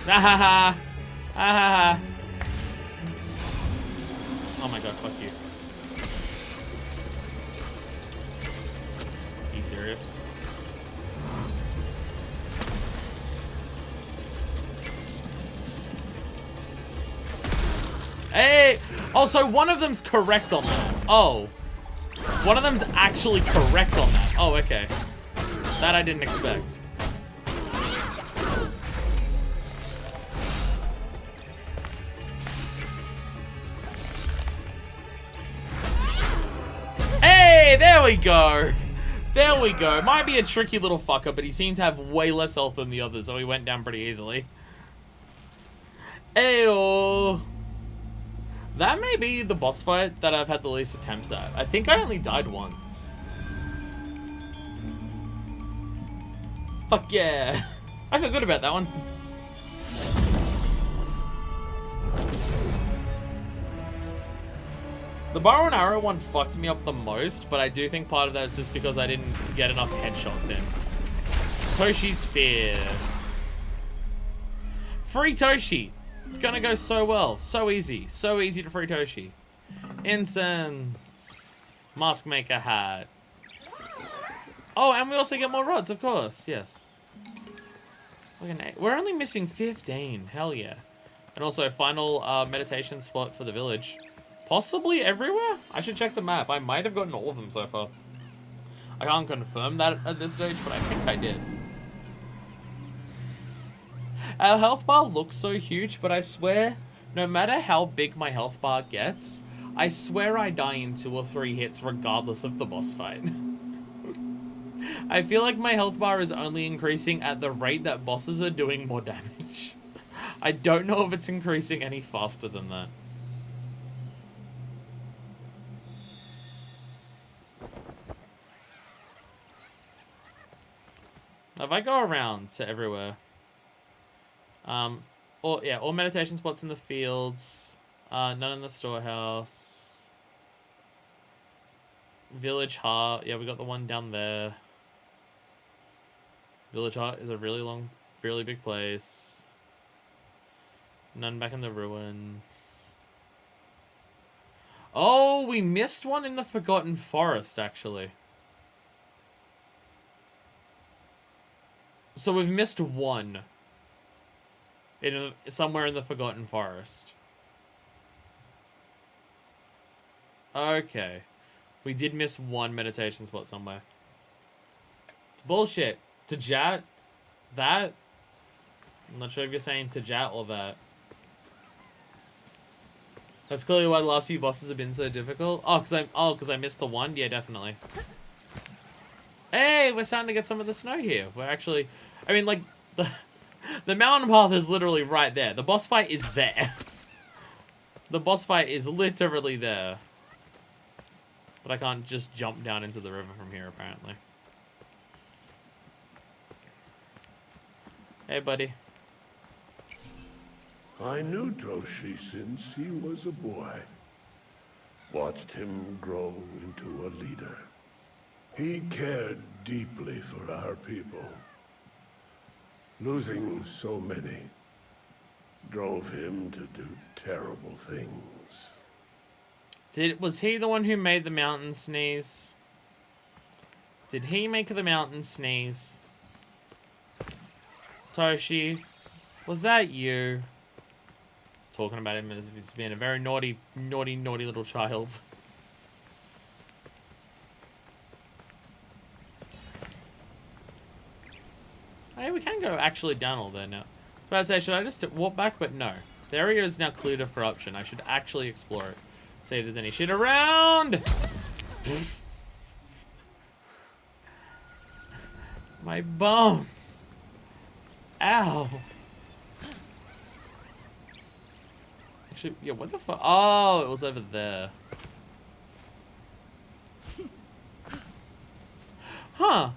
Ha ha ha. Ha ha ha. Oh my god, fuck you. Are you serious? Hey! Oh, so one of them's correct on that. Oh. One of them's actually correct on that. Oh, okay. That I didn't expect. Hey, there we go. There we go. Might be a tricky little fucker, but he seemed to have way less health than the others, so he went down pretty easily. Ayo. That may be the boss fight that I've had the least attempts at. I think I only died once. Fuck yeah. I feel good about that one. The bow and arrow one fucked me up the most, but I do think part of that is just because I didn't get enough headshots in. Toshi's Fear. Free Toshi. It's gonna go so well. So easy. So easy to free Toshi. Incense. Mask Maker hat. Oh, and we also get more rods, of course. Yes. We're only missing 15. Hell yeah. And also, final meditation spot for the village. Possibly everywhere? I should check the map. I might have gotten all of them so far. I can't confirm that at this stage, but I think I did. Our health bar looks so huge, but I swear, no matter how big my health bar gets, I swear I die in 2 or 3 hits regardless of the boss fight. I feel like my health bar is only increasing at the rate that bosses are doing more damage. I don't know if it's increasing any faster than that. If I go around to everywhere, all meditation spots in the fields, none in the storehouse, village heart, yeah, we got the one down there. Village heart is a really big place. None back in the ruins. Oh, we missed one in the Forgotten Forest, actually. So we've missed one somewhere in the Forgotten Forest. Okay. We did miss one meditation spot somewhere. It's bullshit. Tajat? That? I'm not sure if you're saying Tajat or that. That's clearly why the last few bosses have been so difficult. Oh, because I missed the one? Yeah, definitely. Hey, we're starting to get some of the snow here. We're actually... I mean, like, the mountain path is literally right there. The boss fight is there. The boss fight is literally there. But I can't just jump down into the river from here, apparently. Hey, buddy. I knew Toshi since he was a boy. Watched him grow into a leader. He cared deeply for our people. Losing so many drove him to do terrible things. Was he the one who made the mountain sneeze? Did he make the mountain sneeze? Toshi, was that you? Talking about him as if he's been a very naughty little child. Hey, we can go actually down all there now. I was about to say, should I just walk back? But no. The area is now cleared of corruption. I should actually explore it. See if there's any shit around! My bones! Ow! Actually, yeah, what the fuck? Oh, it was over there. Huh.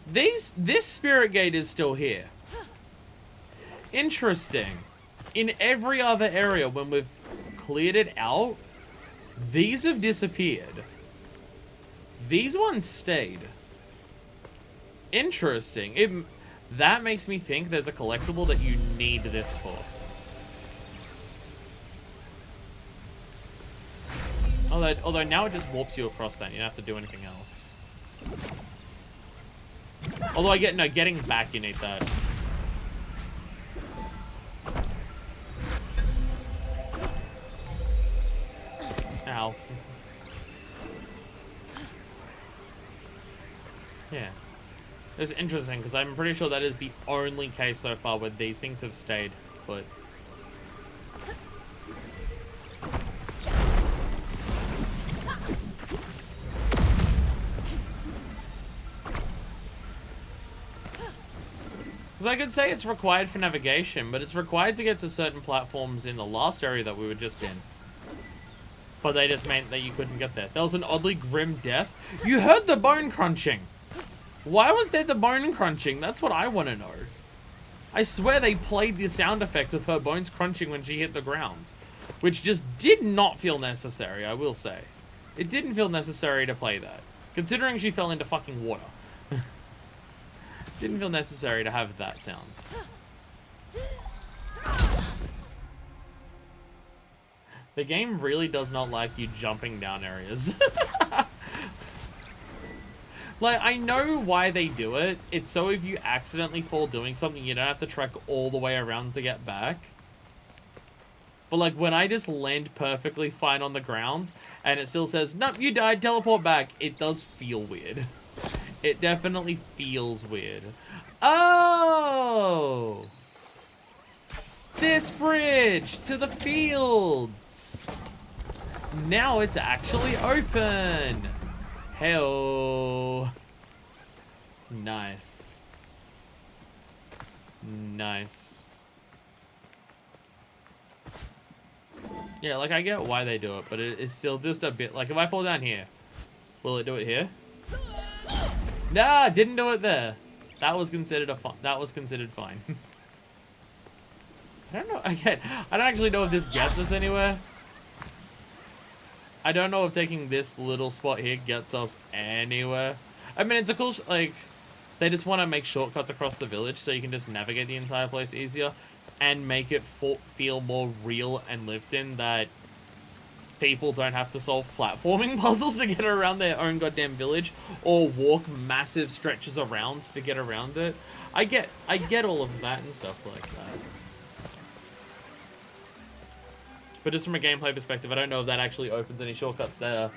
This spirit gate is still here. Interesting. In every other area, when we've cleared it out, these have disappeared. These ones stayed. Interesting. That makes me think there's a collectible that you need this for. Although now it just warps you across that. You don't have to do anything else. Although getting back you need that. Ow. Yeah. It's interesting, because I'm pretty sure that is the only case so far where these things have stayed put. Because I could say it's required for navigation, but it's required to get to certain platforms in the last area that we were just in. But they just meant that you couldn't get there. There was an oddly grim death. You heard the bone crunching. Why was there the bone crunching? That's what I want to know. I swear they played the sound effect of her bones crunching when she hit the ground. Which just did not feel necessary, I will say. It didn't feel necessary to play that. Considering she fell into fucking water. Didn't feel necessary to have that sound. The game really does not like you jumping down areas. Like, I know why they do it. It's so if you accidentally fall doing something, you don't have to trek all the way around to get back. But, like, when I just land perfectly fine on the ground, and it still says, nope, you died, teleport back, it does feel weird. It definitely feels weird. Oh! This bridge to the fields! Now it's actually open! Hey-oh. Nice. Nice. Yeah, like, I get why they do it, but it is still just a bit... Like, if I fall down here, will it do it here? Nah, didn't do it there. That was considered fine. I don't know, again, I don't actually know if this gets us anywhere. I don't know if taking this little spot here gets us anywhere. I mean, it's a cool, like, they just want to make shortcuts across the village so you can just navigate the entire place easier and make it feel more real and lived in, that people don't have to solve platforming puzzles to get around their own goddamn village or walk massive stretches around to get around it. I get all of that and stuff like that. But just from a gameplay perspective, I don't know if that actually opens any shortcuts that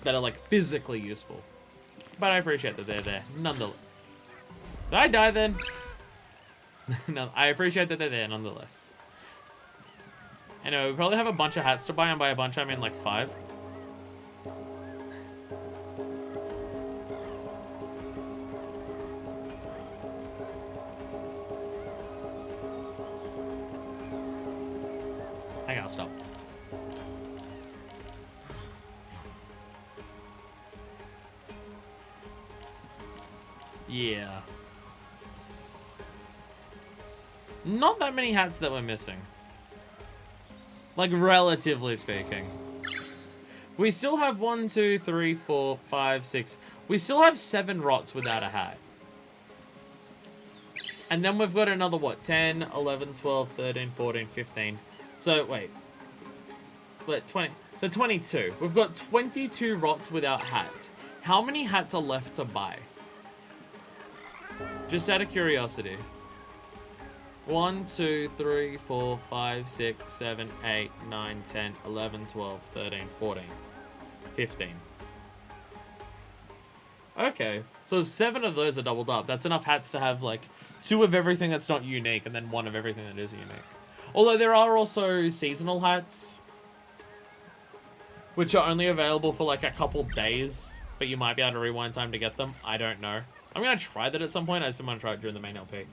are like physically useful. But I appreciate that they're there, nonetheless. Did I die then? No, I appreciate that they're there nonetheless. Anyway, we probably have a bunch of hats to buy, and by a bunch I mean like 5. I gotta stop. Yeah. Not that many hats that we're missing. Like, relatively speaking. We still have 1, 2, 3, 4, 5, 6. We still have 7 rots without a hat. And then we've got another, what, 10, 11, 12, 13, 14, 15. So, wait. 20. So, 22. We've got 22 rots without hats. How many hats are left to buy? Just out of curiosity. 1, 2, 3, 4, 5, 6, 7, 8, 9, 10, 11, 12, 13, 14, 15. Okay. So if 7 of those are doubled up, that's enough hats to have, like, 2 of everything that's not unique and then 1 of everything that is unique. Although there are also seasonal hats, which are only available for like a couple days, but you might be able to rewind time to get them. I don't know. I'm going to try that at some point. I just want to try it during the main LP.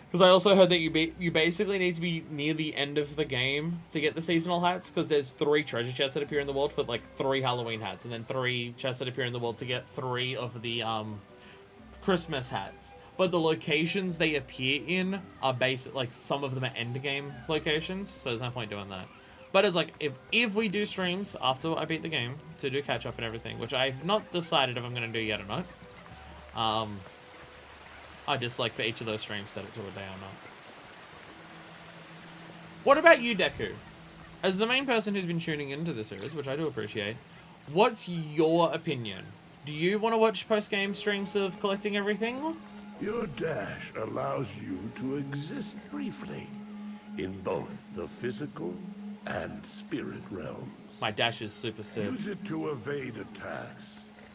Because I also heard that you basically need to be near the end of the game to get the seasonal hats, because there's 3 treasure chests that appear in the world for like 3 Halloween hats, and then 3 chests that appear in the world to get 3 of the Christmas hats. But the locations they appear in are basic, like some of them are end game locations, so there's no point doing that. But it's like, if we do streams after I beat the game to do catch up and everything, which I've not decided if I'm going to do yet or not. I just like for each of those streams set it to a day or not. What about you, Deku? As the main person who's been tuning into the series, which I do appreciate, what's your opinion? Do you want to watch post-game streams of collecting everything? Your dash allows you to exist briefly in both the physical and spirit realms. My dash is super sick. Use it to evade attacks,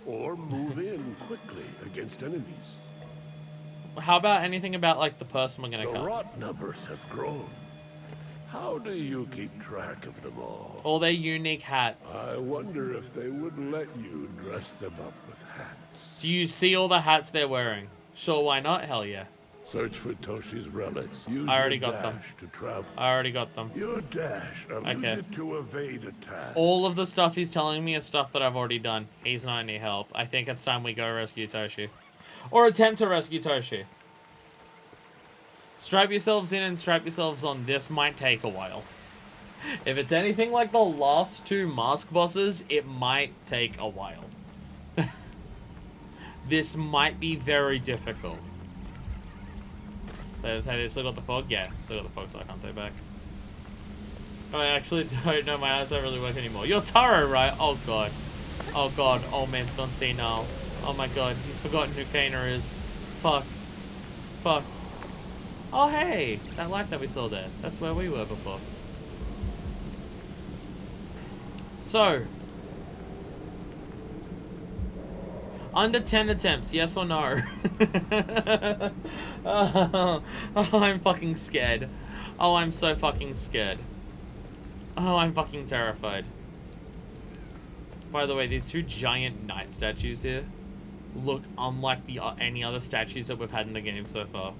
or move in quickly against enemies. How about anything about like the person we're gonna The cut? rot numbers have grown. How do you keep track of them all? All their unique hats. I wonder if they would let you dress them up with hats. Do you see all the hats they're wearing? Sure, why not? Hell yeah. Search for Toshi's relics. Use I already your got them. dash to travel. I already got them. Your dash. Use Okay. it to evade attacks. All of the stuff he's telling me is stuff that I've already done. He's not any help. I think it's time we go rescue Toshi. Or attempt to rescue Toshi. Strap yourselves in and strap yourselves on. This might take a while. If it's anything like the last two mask bosses, it might take a while. This might be very difficult. They still got the fog? Yeah, still got the fog, so I can't say back. Oh, I actually don't know. My eyes don't really work anymore. You're Taro, right? Oh, God. Oh, God. Old man's gone senile. Oh, my God. He's forgotten who Kana is. Fuck. Fuck. Oh, hey. That light that we saw there. That's where we were before. So. Under 10 attempts, yes or no? Oh, I'm fucking scared. Oh, I'm so fucking scared. Oh, I'm fucking terrified. By the way, these two giant knight statues here look unlike the any other statues that we've had in the game so far.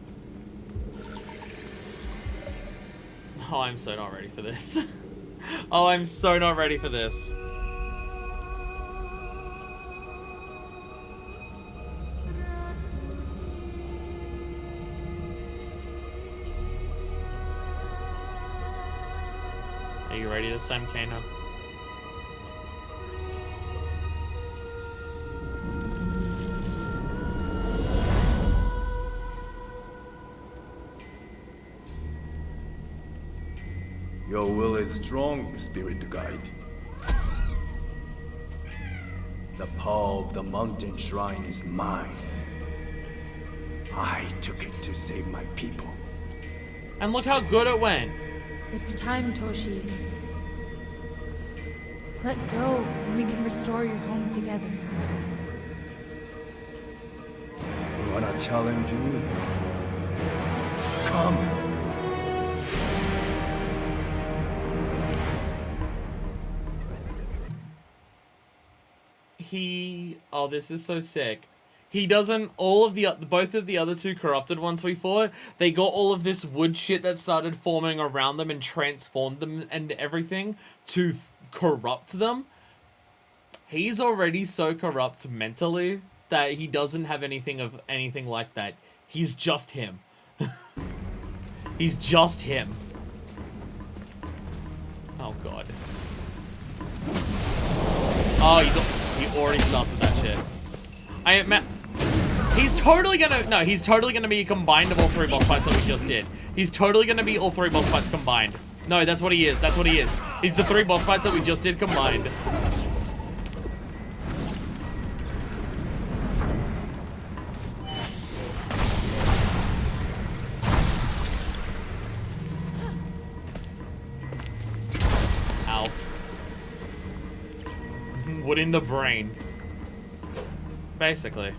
Oh, I'm so not ready for this. Oh, I'm so not ready for this. Are you ready this time, Kana? Your will is strong, spirit guide. The power of the mountain shrine is mine. I took it to save my people. And look how good it went. It's time, Toshi. Let go, and we can restore your home together. You wanna challenge me? Come. Oh, this is so sick. He doesn't, both of the other two corrupted ones we fought, they got all of this wood shit that started forming around them and transformed them and everything to corrupt them. He's already so corrupt mentally that he doesn't have anything like that. He's just him. He's just him. Oh, God. Oh, he already starts with that shit. He's totally gonna be combined of all three boss fights that we just did. He's totally gonna be all three boss fights combined. No, that's what he is. That's what he is. He's the three boss fights that we just did combined. Ow. Wood in the brain. Basically.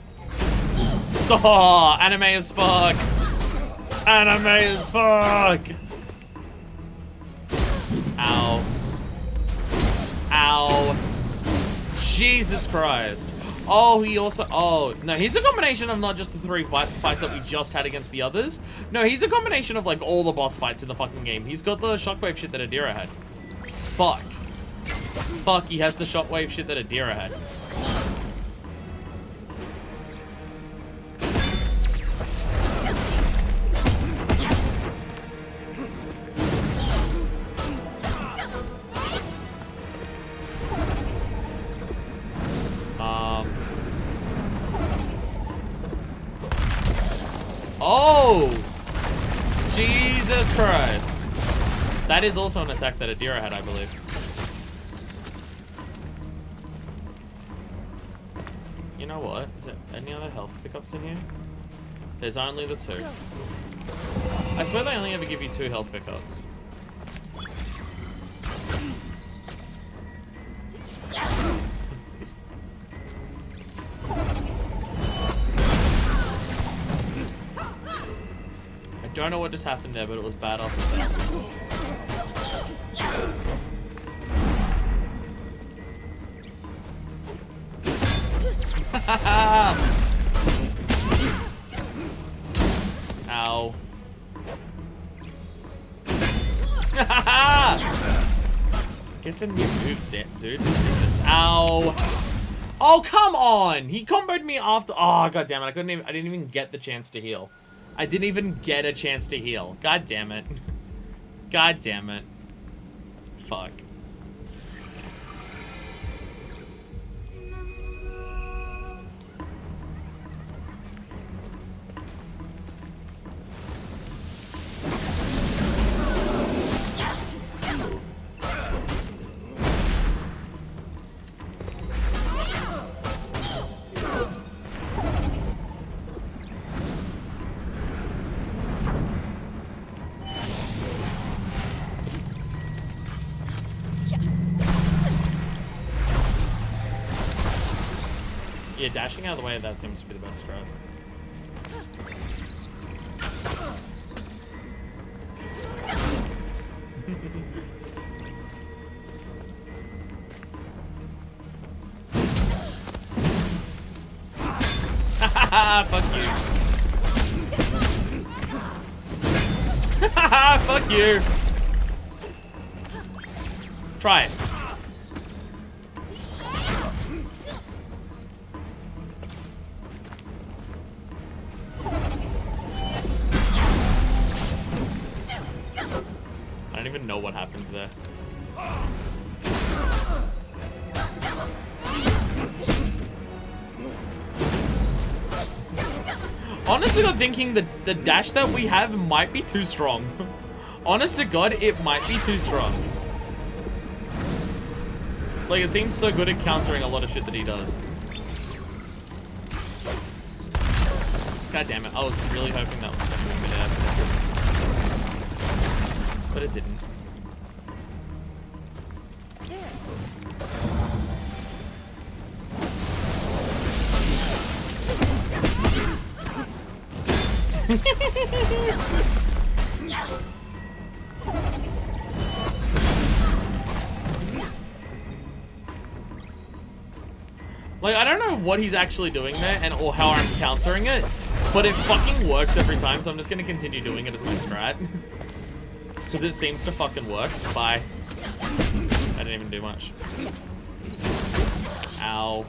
Oh, anime as fuck. Anime as fuck. Ow. Ow. Jesus Christ. Oh, he also... Oh, no, he's a combination of not just the three fights that we just had against the others. No, he's a combination of, like, all the boss fights in the fucking game. He's got the shockwave shit that Adira had. Fuck. Fuck, he has the shockwave shit that Adira had. Oh! Jesus Christ. That is also an attack that Adira had, I believe. You know what? Is there any other health pickups in here? There's only the two. I swear they only ever give you 2 health pickups. don't know what just happened there, but it was badass as hell. Ow. Get some new moves, dude. Jesus. Ow. Oh, come on! He comboed me after. Oh, god damn it! I didn't even get the chance to heal. I didn't even get a chance to heal. God damn it. God damn it. Fuck. Yeah, dashing out of the way of that seems to be the best strat. Fuck you. Fuck you. Try it. I don't even know what happened there. Honestly, I'm thinking the dash that we have might be too strong. Honest to God, it might be too strong. Like, it seems so good at countering a lot of shit that he does. God damn it, I was really hoping that was something gonna happen. But it didn't. Like, I don't know what he's actually doing there and or how I'm countering it, but it fucking works every time, so I'm just gonna continue doing it as my strat. Because it seems to fucking work. Bye. I didn't even do much. Ow.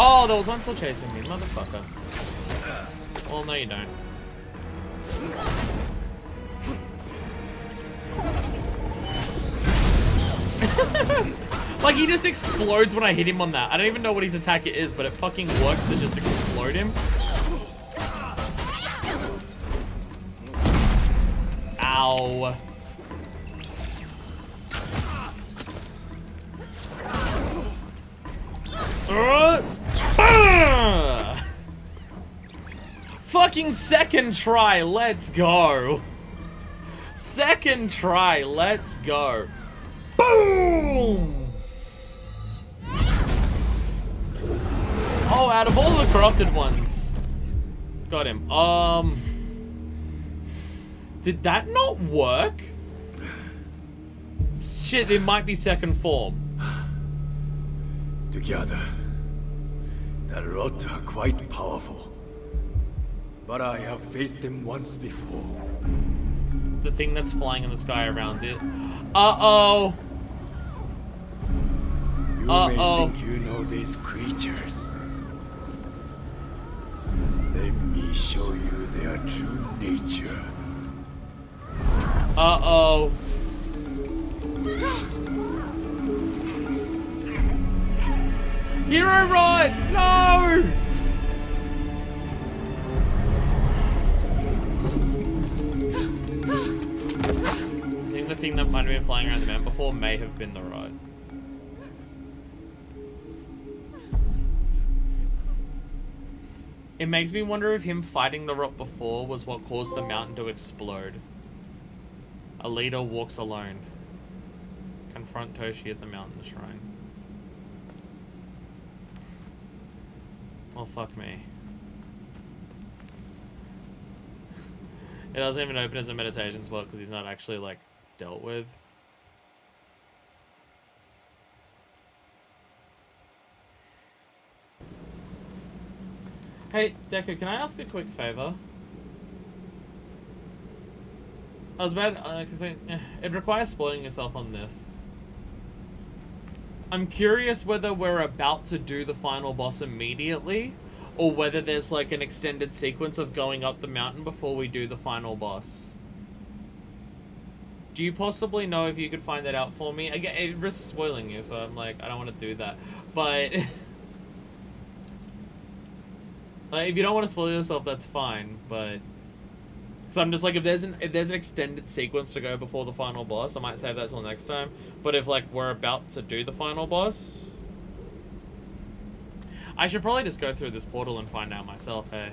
Oh, there was one still chasing me, motherfucker. Well, no you don't. Like, he just explodes when I hit him on that. I don't even know what his attack it is, but it fucking works to just explode him. Ow. Fucking second try, let's go. Second try, let's go. Boom! Oh, out of all the corrupted ones. Got him. Did that not work? Shit, it might be second form. Together, the Rot are quite powerful. But I have faced them once before. The thing that's flying in the sky around it. Uh-oh. You may think you know these creatures. Let me show you their true nature. Uh-oh. Hero Rod! No! I think the thing that might have been flying around the map before may have been the rod. It makes me wonder if him fighting the rot before was what caused the mountain to explode. A leader walks alone. Confront Toshi at the mountain shrine. Well, fuck me. It doesn't even open as a meditation spot because he's not actually, like, dealt with. Hey, Deku, can I ask a quick favor? I was about, because it requires spoiling yourself on this. I'm curious whether we're about to do the final boss immediately, or whether there's like an extended sequence of going up the mountain before we do the final boss. Do you possibly know if you could find that out for me? Again, it risks spoiling you, so I'm like, I don't want to do that. But like, if you don't want to spoil yourself, that's fine. But because I'm just like, if there's an extended sequence to go before the final boss, I might save that till next time. But if like we're about to do the final boss, I should probably just go through this portal and find out myself. Hey,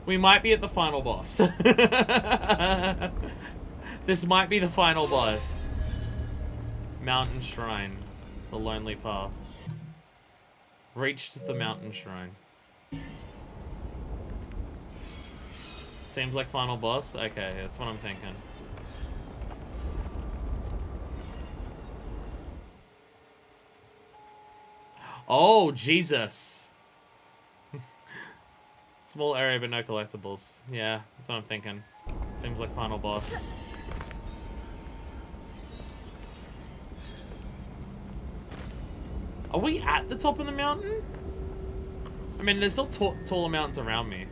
we might be at the final boss. This might be the final boss. Mountain Shrine, the lonely path. Reached the mountain shrine. Seems like final boss? Okay, that's what I'm thinking. Oh, Jesus. Small area but no collectibles. Yeah, that's what I'm thinking. Seems like final boss. Are we at the top of the mountain? I mean, there's still taller mountains around me.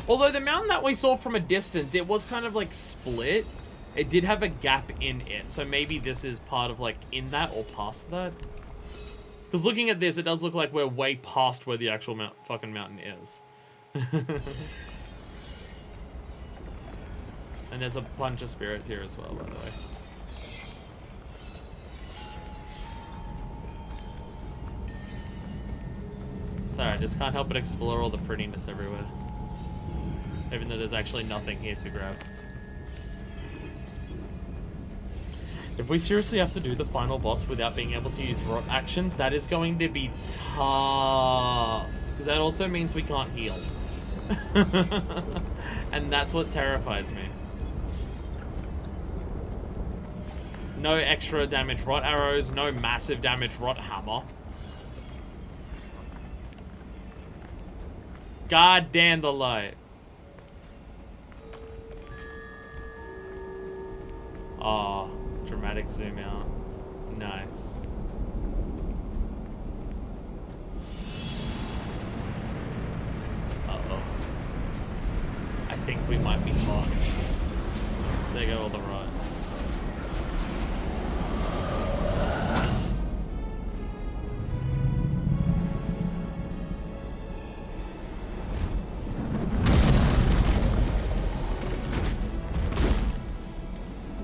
Although the mountain that we saw from a distance, it was kind of like split. It did have a gap in it. So maybe this is part of like in that or past that. Because looking at this, it does look like we're way past where the actual fucking mountain is. And there's a bunch of spirits here as well, by the way. Sorry, I just can't help but explore all the prettiness everywhere. Even though there's actually nothing here to grab. If we seriously have to do the final boss without being able to use rot actions, that is going to be tough. Because that also means we can't heal. And that's what terrifies me. No extra damage rot arrows, no massive damage rot hammer. God damn the light. Oh, dramatic zoom out. Nice. Uh-oh. I think we might be fucked. There go all the rot.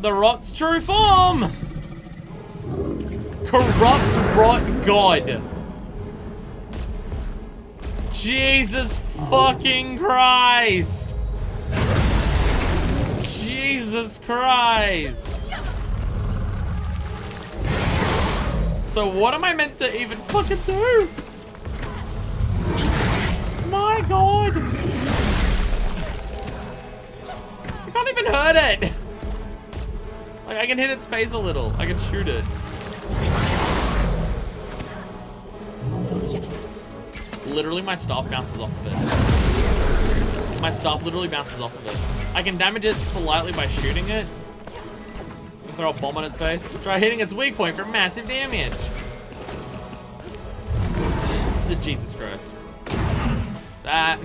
The rot's true form! Corrupt rot god. Jesus fucking Christ! Jesus Christ! So what am I meant to even fucking do? My god! I can't even hurt it! Like, I can hit its face a little. I can shoot it. Literally, my staff bounces off of it. My staff literally bounces off of it. I can damage it slightly by shooting it. Throw a bomb on its face. Try hitting its weak point for massive damage. Jesus Christ. That.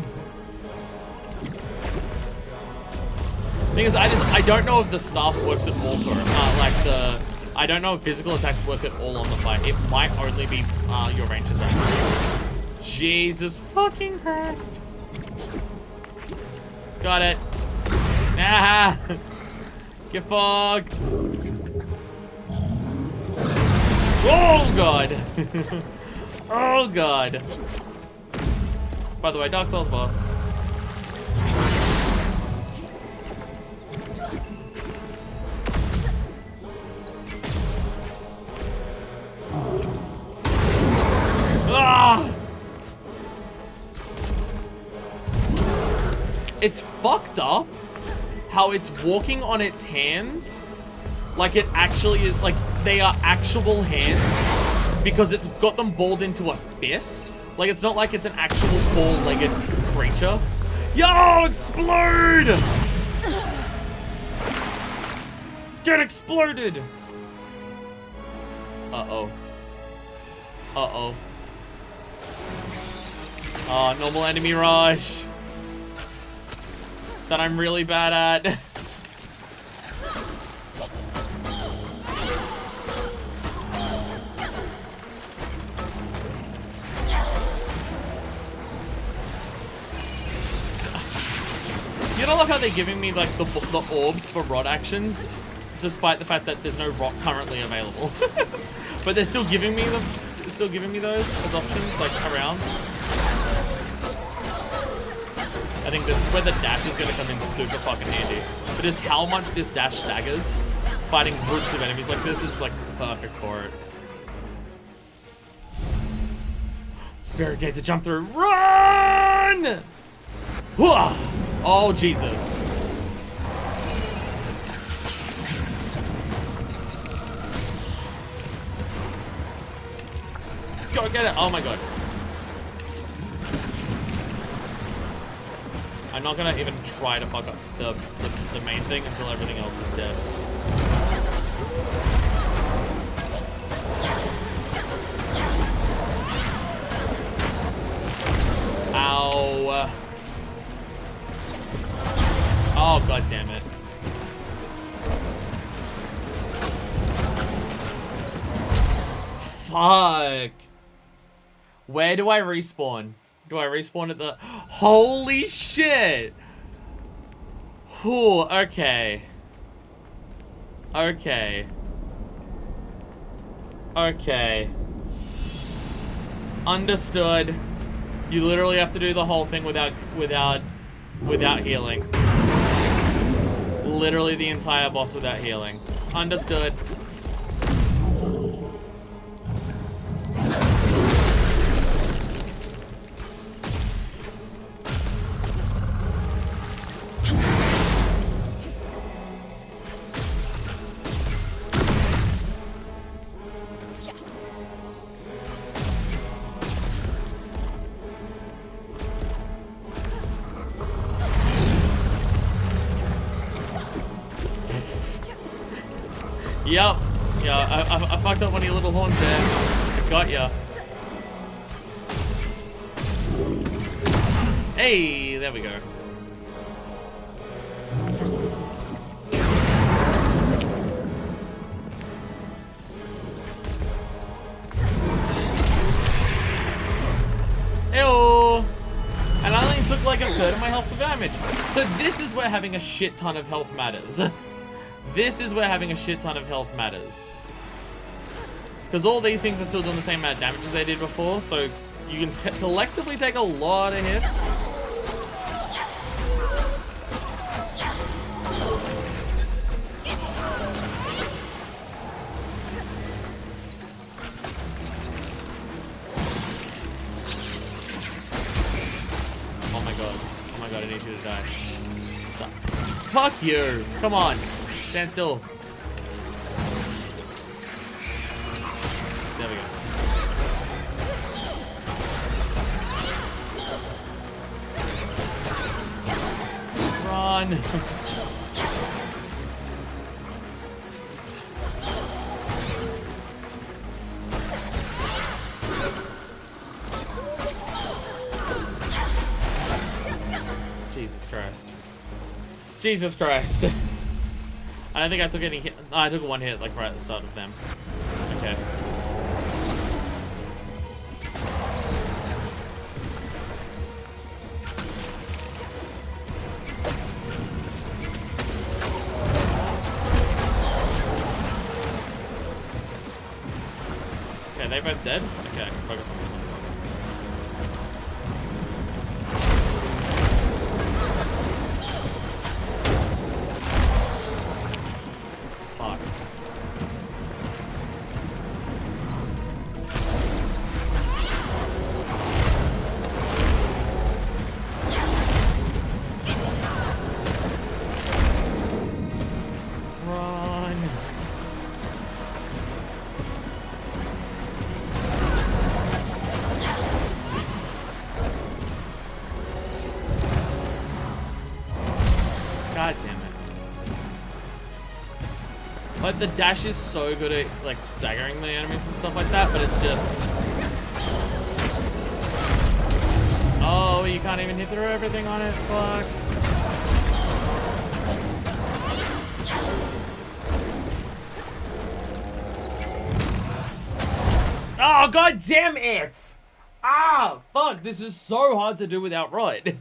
Thing is, I don't know if the staff works at all for I don't know if physical attacks work at all on the fight. It might only be your range attack. Jesus fucking Christ. Got it. Ah. Get fucked. Oh god. Oh god. By the way, Dark Souls boss. Ah! It's fucked up how it's walking on its hands like it actually is, like they are actual hands because it's got them balled into a fist. Like it's not like it's an actual four-legged creature. Yo, explode! Get exploded! Uh-oh. Uh-oh. Oh, normal enemy rush. That I'm really bad at. You don't like how they're giving me like the orbs for rod actions, despite the fact that there's no rock currently available. But they're still giving me them, those as options, like around. I think this is where the dash is gonna come in super fucking handy. But just how much this dash staggers fighting groups of enemies like this is like perfect for it. Spirit gate to jump through. Run! Hooah! Oh, Jesus. Go get it. Oh my god. I'm not gonna even try to fuck up the main thing until everything else is dead. Ow. Oh, god damn it. Fuck. Where do I respawn? Do I respawn at the... Holy shit! Whew, okay. Okay. Okay. Understood. You literally have to do the whole thing without healing. Literally the entire boss without healing. Understood. Yep. Yeah, I fucked up one of your little horns there. I got ya. Hey, there we go. Ew. And I only took like a third of my health for damage. So this is where having a shit ton of health matters. This is where having a shit ton of health matters. Because all these things are still doing the same amount of damage as they did before, so you can collectively take a lot of hits. Oh my god. Oh my god, I need you to die. Fuck you! Come on! Stand still. There we go. Run! Jesus Christ. Jesus Christ. I don't think I took any hit. Oh, I took one hit, like, right at the start of them. Okay. both dead? Okay, I can focus on this one. Fuck. Run. God damn it. Like, the dash is so good at, like, staggering the enemies and stuff like that, but it's just... Oh, you can't even hit through everything on it? Fuck. Oh, god damn it! Ah, fuck, this is so hard to do without rod.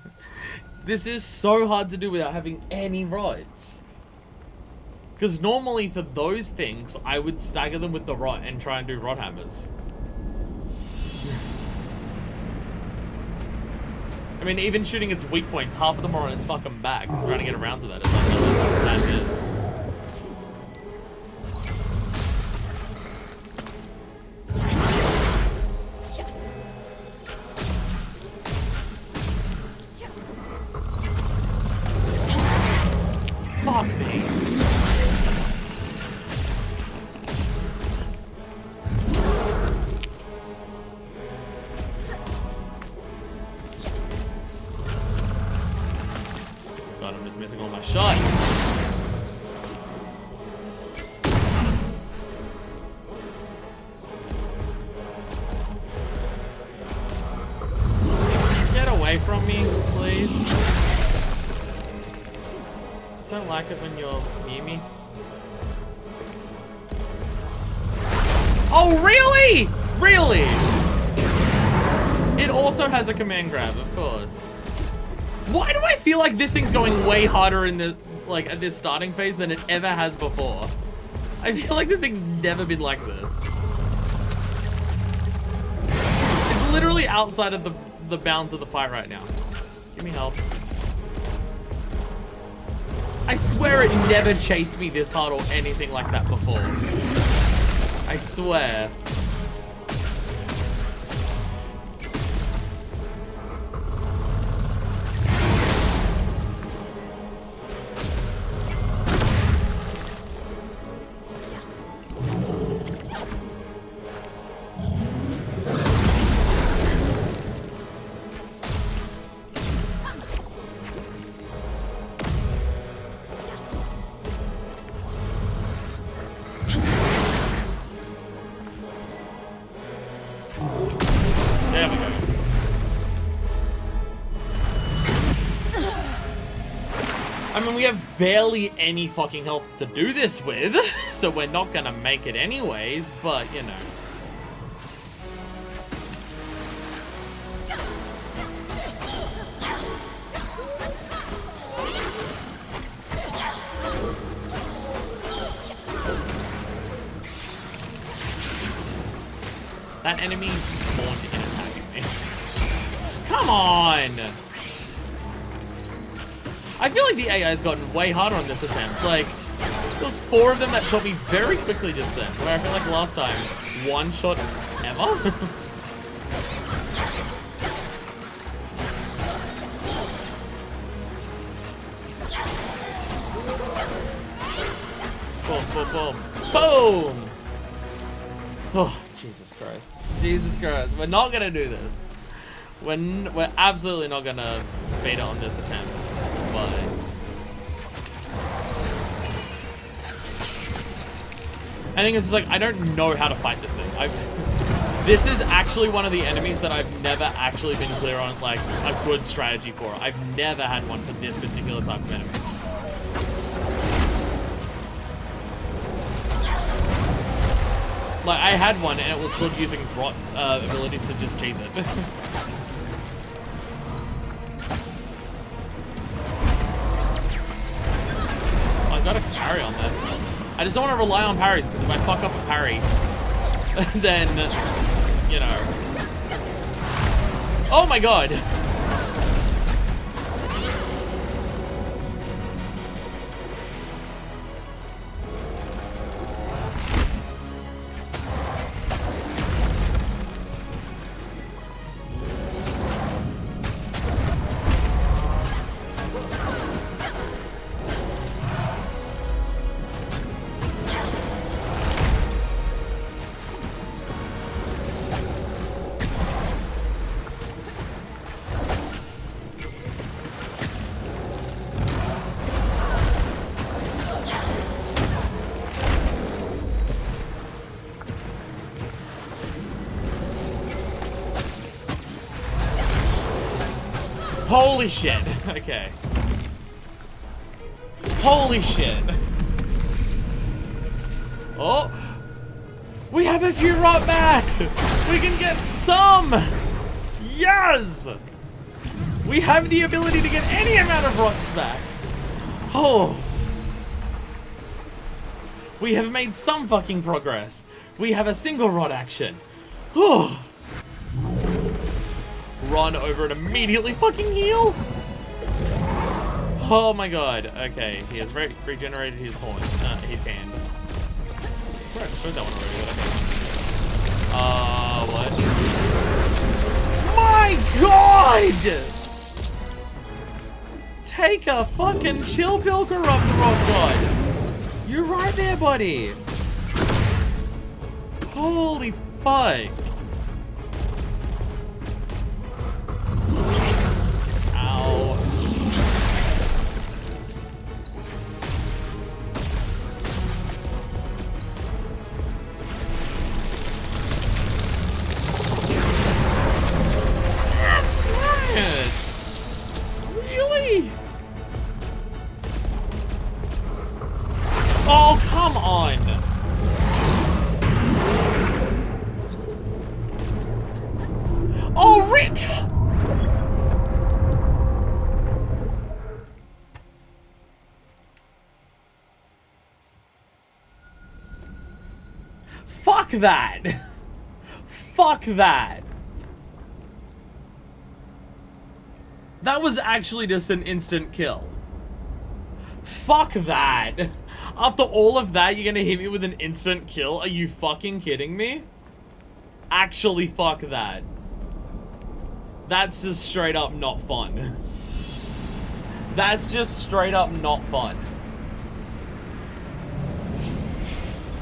This is so hard to do without having any rods. Because normally for those things, I would stagger them with the rod and try and do rod hammers. I mean, even shooting its weak points, half of them are on its fucking back. I'm trying to get around to that as I know that's what that is. Fuck me. God, I'm just missing all my shots. Get away from me, please. I don't like it when you're near me. Oh, really? Really? It also has a command grab, of course. Why do I feel like this thing's going way harder in the, like, at this starting phase than it ever has before? I feel like this thing's never been like this. It's literally outside of the bounds of the fight right now. Give me help. I swear it never chased me this hard or anything like that before. I swear. There we go. I mean, we have barely any fucking health to do this with, so we're not gonna make it anyways, but, you know. That enemy spawned in attacking me. Come on! I feel like the AI's gotten way harder on this attempt. Like, there was 4 of them that shot me very quickly just then, where I feel like last time, 1 shot ever? Boom, boom, boom. Boom! Oh, Jesus Christ. Jesus Christ. We're not gonna do this. We're absolutely not gonna beat it on this attempt. But I think it's just like, I don't know how to fight this thing. This is actually one of the enemies that I've never actually been clear on, like, a good strategy for. I've never had one for this particular type of enemy. Like, I had one, and it was good using rot abilities to just chase it. I got a parry on that. I just don't want to rely on parries, because if I fuck up a parry, then you know. Oh my god. Holy shit. Okay. Holy shit. Oh. We have a few rot back. We can get some. Yes. We have the ability to get any amount of rots back. Oh. We have made some fucking progress. We have a single rot action. Oh. Run over and immediately fucking heal. Oh my god. Okay, he has regenerated his horn, his hand. I swear I showed that one already. What? My god! Take a fucking chill pill, corrupt rock god. You're right there, buddy. Holy fuck. Ow. Really? Oh, come on. Oh, Rick! Fuck that! Fuck that! That was actually just an instant kill. Fuck that! After all of that, you're gonna hit me with an instant kill? Are you fucking kidding me? Actually, fuck that. That's just straight up not fun. That's just straight up not fun.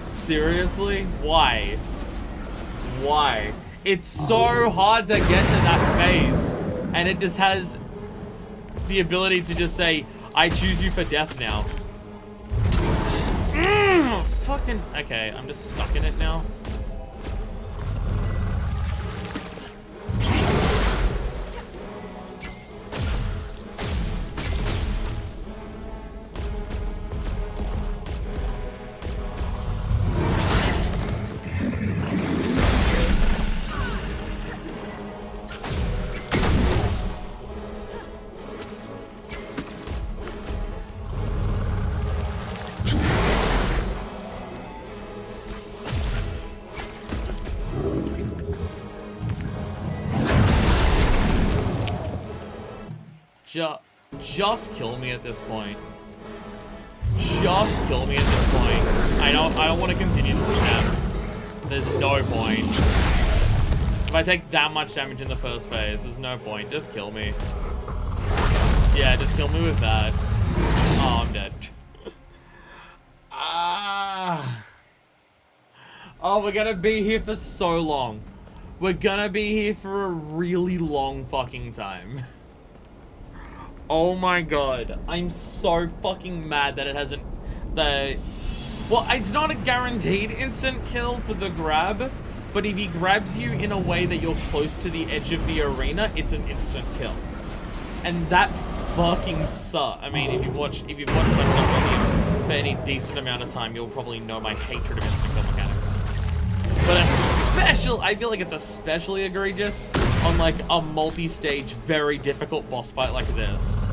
Seriously? Why? Why? It's so hard to get to that phase, and it just has the ability to just say, I choose you for death now. Fucking... Okay, I'm just stuck in it now. Just kill me at this point. Just kill me at this point. I don't want to continue this attempt. There's no point. If I take that much damage in the first phase, there's no point. Just kill me. Yeah, just kill me with that. Oh, I'm dead. Oh, we're gonna be here for so long. We're gonna be here for a really long fucking time. Oh my god, I'm so fucking mad that it hasn't... Well, it's not a guaranteed instant kill for the grab, but if he grabs you in a way that you're close to the edge of the arena, it's an instant kill. And that fucking sucks. I mean, if you've watched my stuff on him for any decent amount of time, you'll probably know my hatred of instant kill mechanics. But I feel like it's especially egregious on like a multi-stage, very difficult boss fight like this,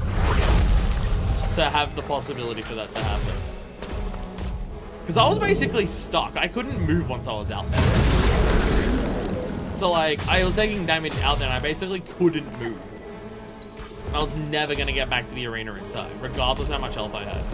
to have the possibility for that to happen. Because I was basically stuck. I couldn't move once I was out there. So like, I was taking damage out there and I basically couldn't move. I was never gonna get back to the arena in time, regardless how much health I had.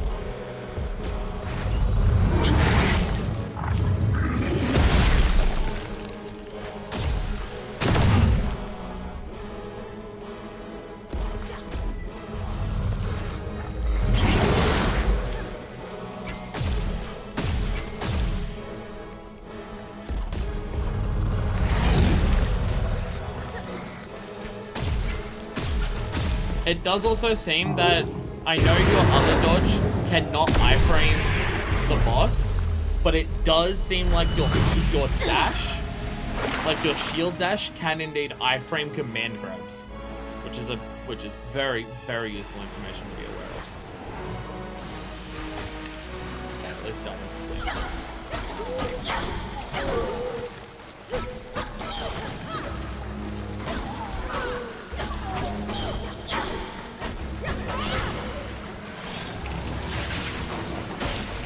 It does also seem that I know your other dodge cannot iframe the boss, but it does seem like your dash, like your shield dash, can indeed iframe command grabs, which is very, very useful information to be aware of. Okay, at least done this.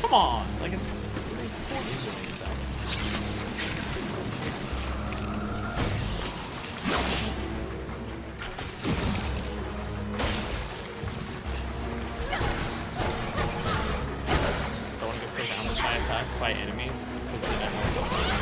Come on, like it's sporting doing attacks. Don't want to get surrounded by attacks by enemies because they don't know what's going on.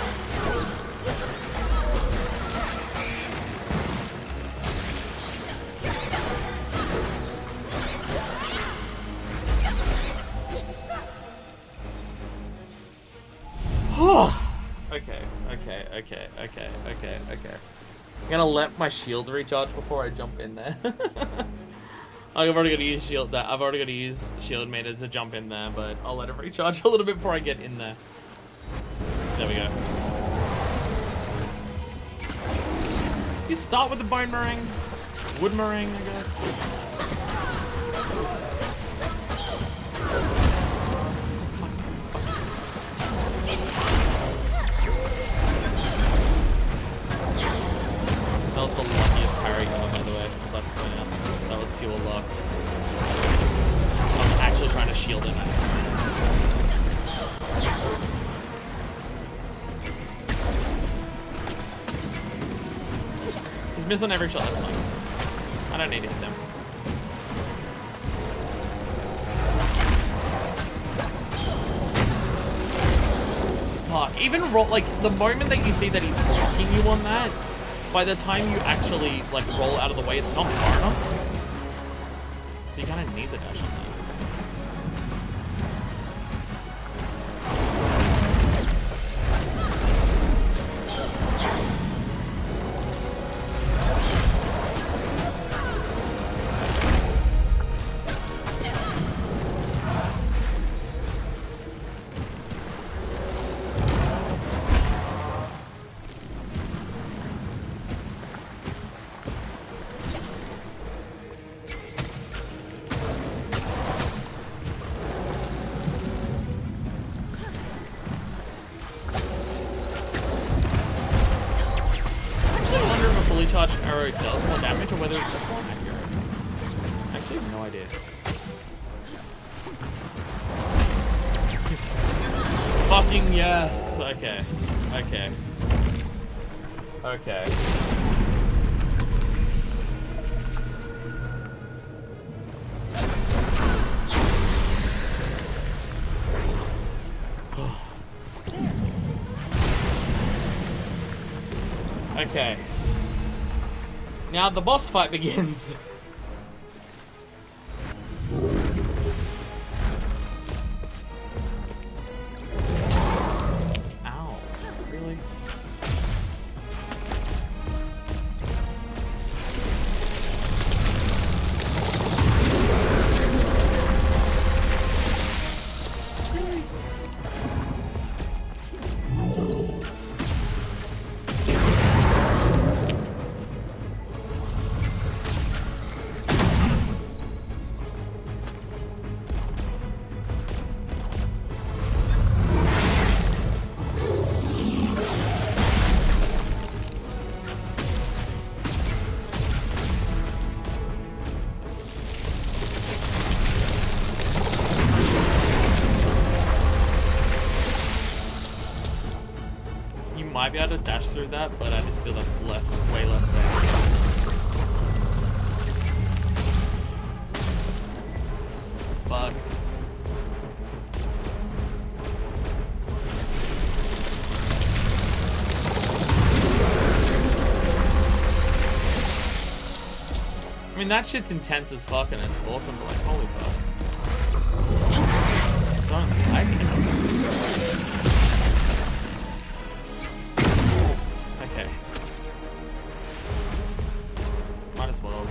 Okay. I'm gonna let my shield recharge before I jump in there. I've already got to use shield meter to jump in there, but I'll let it recharge a little bit before I get in there. There we go. You start with the bone meringue, wood meringue, I guess. That was the luckiest parry ever, by the way. I'd like to point out. That was pure luck. I was actually trying to shield it. Just miss on every shot, that's fine. I don't need to hit them. Fuck, even roll, like, the moment that you see that he's blocking you on that, by the time you actually, like, roll out of the way, it's not far enough. So you kind of need the dash on that. Charged arrow does more damage, or whether it's just more accurate. I actually have no idea. Fucking yes! Okay. Okay. Now the boss fight begins. Ow. Really? might be able to dash through that, but I just feel that's way less safe. Fuck. I mean, that shit's intense as fuck and it's awesome, but like, holy fuck. Don't like it. Okay. Might as well.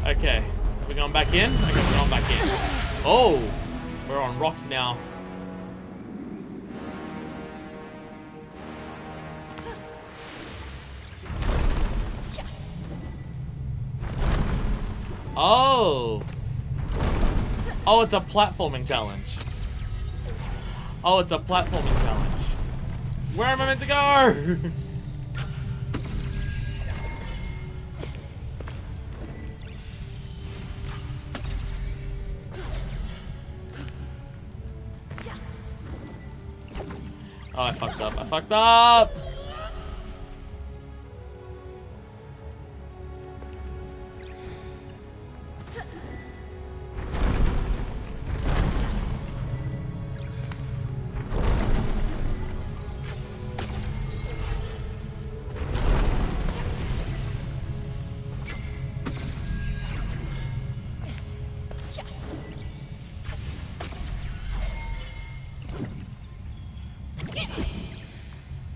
Okay, are we going back in? Okay, we're going back in. Oh, we're on rocks now. Oh. Oh, it's a platforming challenge. Oh, it's a platforming challenge. Where am I meant to go? Oh, I fucked up. I fucked up!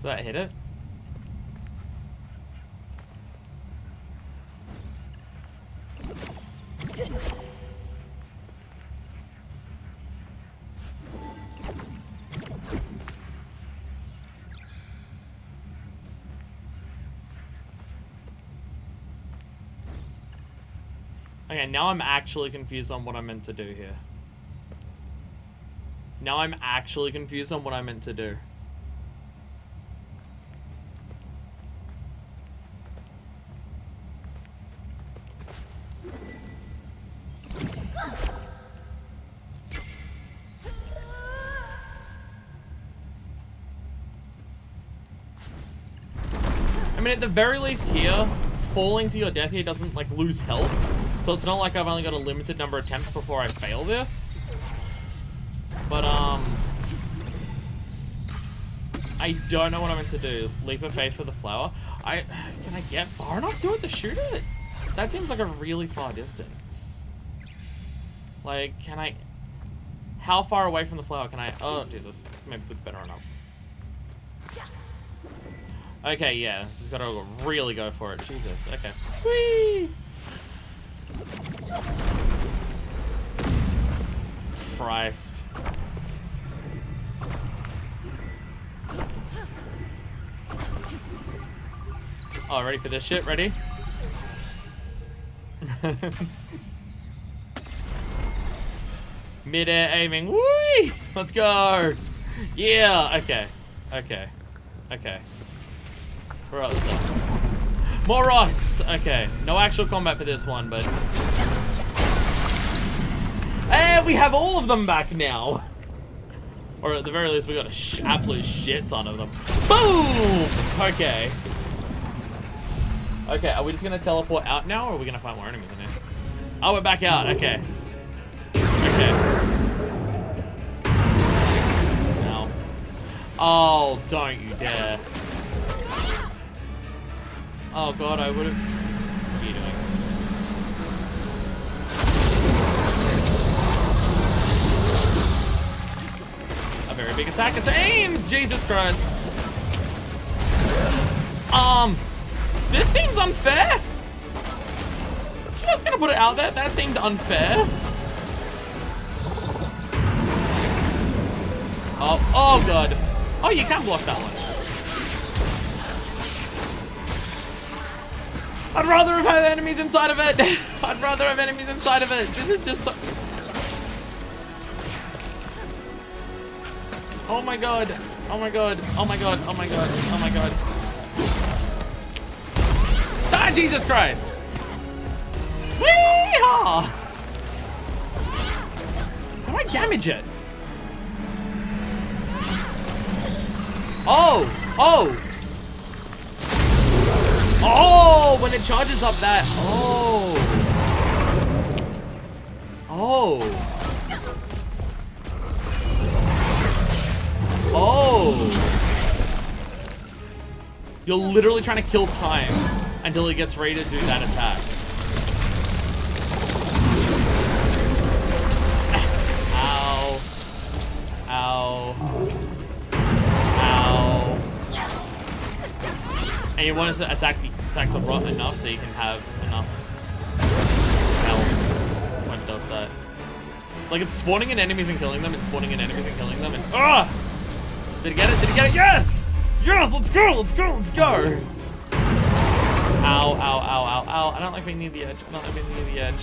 Did that hit it? Okay, now I'm actually confused on what I'm meant to do here. Now I'm actually confused on what I'm meant to do. I mean, at the very least here, falling to your death here doesn't, like, lose health. So it's not like I've only got a limited number of attempts before I fail this. But, I don't know what I'm meant to do. Leap of faith for the flower. Can I get far enough to it to shoot it? That seems like a really far distance. Like, can I... How far away from the flower can I... Oh, Jesus. Maybe it's better enough. Okay, yeah. This has got to really go for it. Jesus. Okay. Whee! Christ. Oh, ready for this shit? Ready? Mid-air aiming. Whee! Let's go! Yeah! Okay. Okay. Okay. Where else stuff? More rocks! Okay. No actual combat for this one, but... And we have all of them back now! Or at the very least, we got a absolute shit ton of them. Boom! Okay. Okay, are we just gonna teleport out now, or are we gonna find more enemies in here? Oh, we're back out. Okay. Okay. No. Oh, don't you dare. Oh god, I would've... What are you doing? A very big attack. It's aims! Jesus Christ. This seems unfair. Just gonna put it out there. That seemed unfair. Oh god. Oh, you can block that one. I'd rather have had enemies inside of it. I'd rather have enemies inside of it. This is just so... Oh my god. Oh my god. Oh my god. Oh my god. Oh my god. Ah, Jesus Christ. Wee-haw! How do I damage it? Oh! Oh! Oh! When it charges up that... Oh! Oh! Oh! You're literally trying to kill time until it gets ready to do that attack. Ow. Ow. Ow. And you want to attack the rot enough so you can have enough health when it does that. Like, it's spawning in enemies and killing them, and spawning in enemies and killing them, and... Ah! Did he get it? Did he get it? Yes! Yes! Let's go! Let's go! Let's go! Ow, ow, ow, ow, ow. I don't like being near the edge. I don't like being near the edge.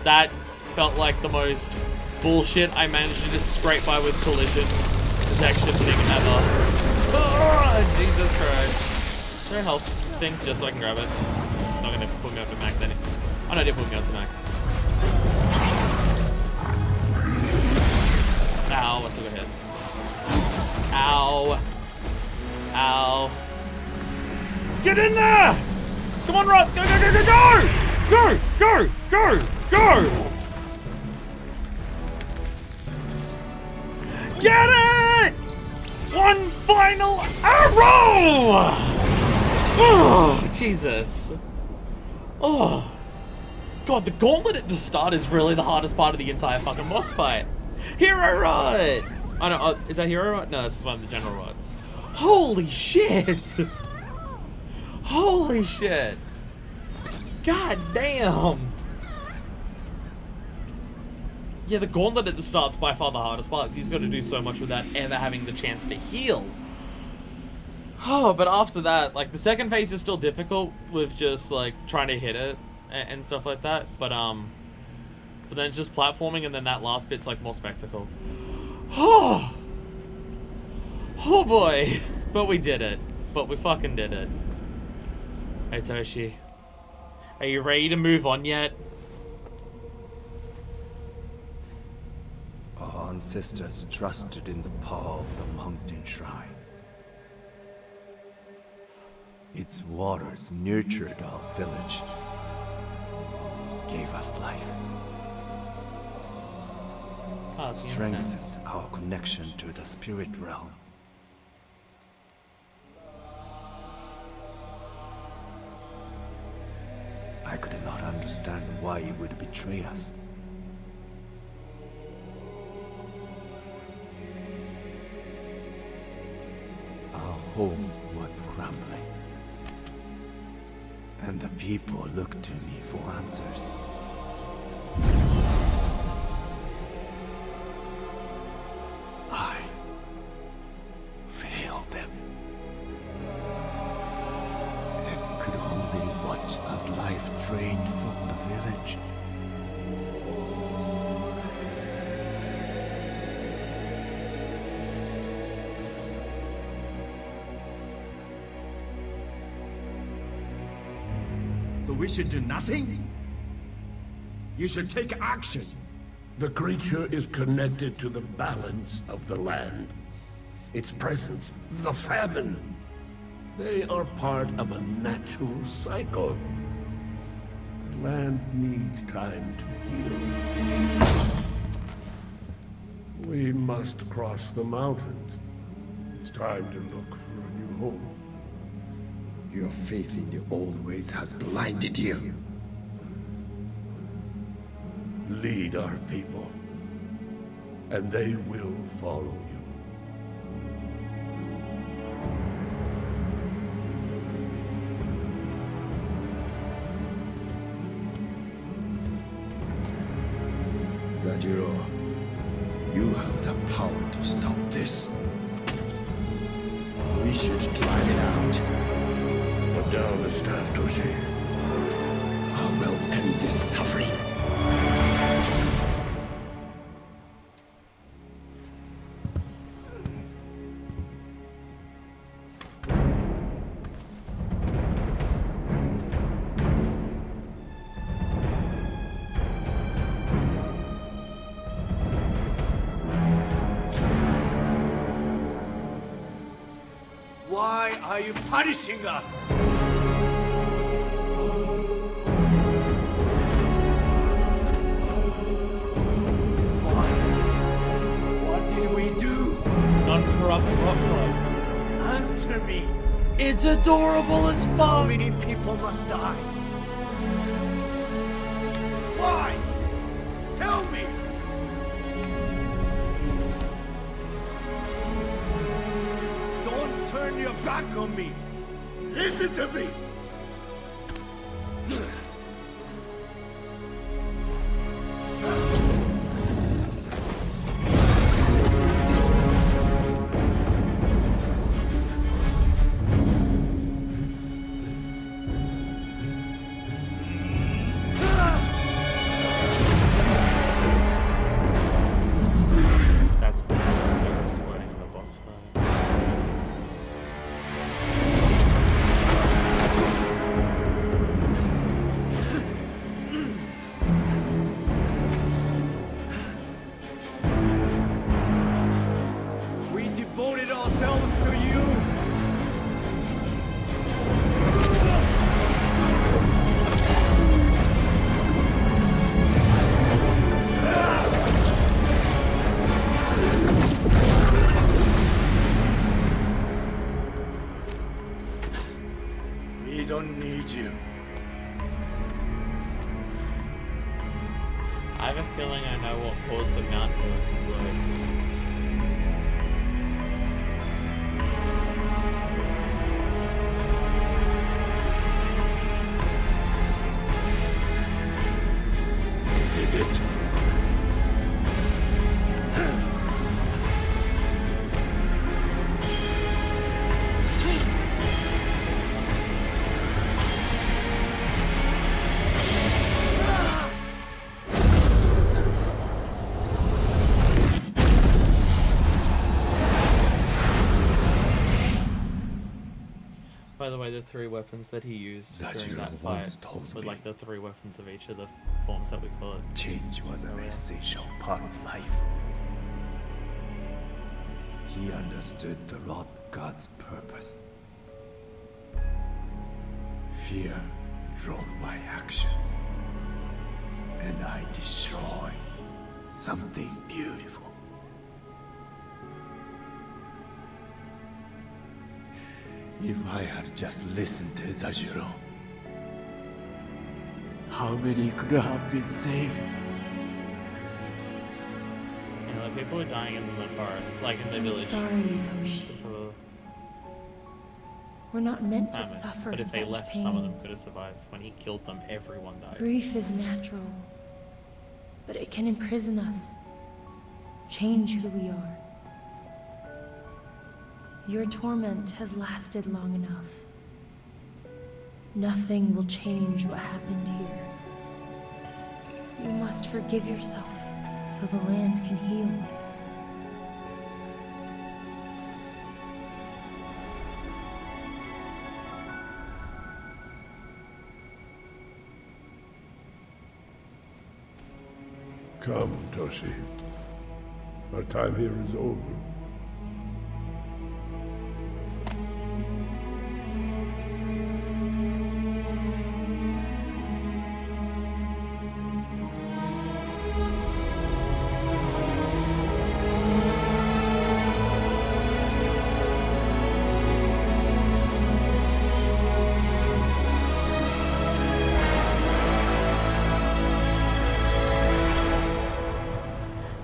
That felt like the most bullshit I managed to just scrape by with collision detection thing ever. Oh, Jesus Christ. Is there a health thing? Just so I can grab it. It's not gonna put me up to max any. Oh no, it did put me up to max. Ow, let's look ahead. Ow. Ow. Get in there! Come on, Rots! Go, go, go, go, go! Go, go, go, go! Get it! One final arrow! Oh, Jesus. Oh. God, the gauntlet at the start is really the hardest part of the entire fucking boss fight. Hero Rot! Oh no, is that Hero Rot? No, this is one of the general rods. Holy shit! Holy shit! God damn! Yeah, the gauntlet at the start's by far the hardest part because he's got to do so much without ever having the chance to heal. Oh, but after that, like, the second phase is still difficult with just, like, trying to hit it and stuff like that, but then it's just platforming, and then that last bit's, like, more spectacle. Oh! Oh boy! But we did it. But we fucking did it. Hey, Toshi. Are you ready to move on yet? Our ancestors trusted in the power of the mountain shrine. Its waters nurtured our village, gave us life, strengthened our connection to the spirit realm. I could not understand why he would betray us. Our home was crumbling, and the people looked to me for answers. I failed them, and could only watch as life drained from the village. So we should do nothing? You should take action. The creature is connected to the balance of the land. Its presence, the famine. They are part of a natural cycle. The land needs time to heal. We must cross the mountains. It's time to look for a new home. Your faith in the old ways has blinded you. Lead our people, and they will follow you. Zajiro, you have the power to stop this. We should drive it out. Put down the staff, Toshi. I will end this suffering. Why are you punishing us? What did we do? Non-corrupt rock club. Answer me. It's adorable as How fuck. many people must die? Why? Tell me. Don't turn your back on me. Listen to me. That's the exploding in the boss fight. We devoted ourselves to you. We don't need you. I have a feeling I know what caused the mountain to explode. This is it. By the way, the three weapons that he used during Zajiro that once fight told were me. like the three weapons of each of the forms that we followed. Change was an essential part of life. He understood the Lord God's purpose. Fear drove my actions, and I destroyed something beautiful. If I had just listened to Zajiro, how many could have been saved? You know, like people were dying in the forest, like in the I'm village. sorry, Toshi. Because of a We're not meant to famine. suffer But if they such left, pain. some of them could have survived. When he killed them, everyone died. Grief is natural, but it can imprison us, change who we are. Your torment has lasted long enough. Nothing will change what happened here. You must forgive yourself so the land can heal. Come, Toshi. Our time here is over.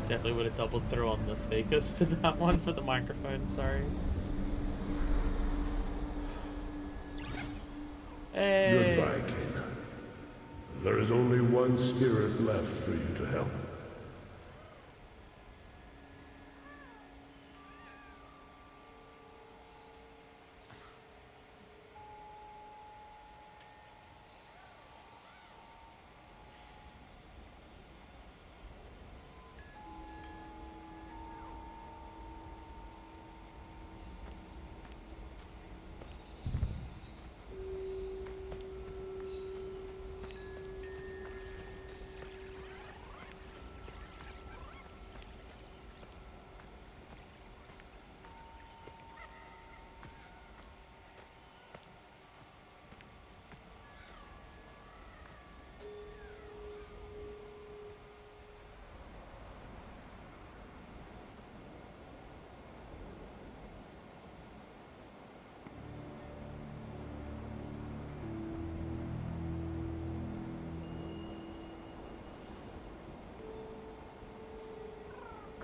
Definitely would have doubled through on the speakers for that one, for the microphone, sorry. Hey. Goodbye, Kana. There is only one spirit left for you to help.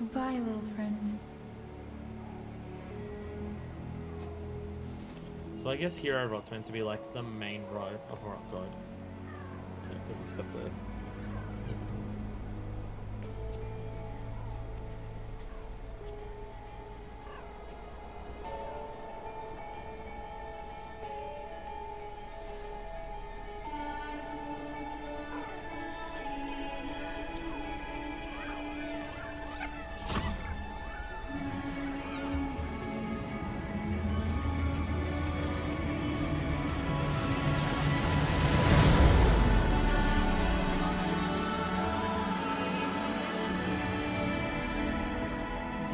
Goodbye, little friend. So I guess Hero Rot's meant to be like the main rod of Rock God. Because it's got the...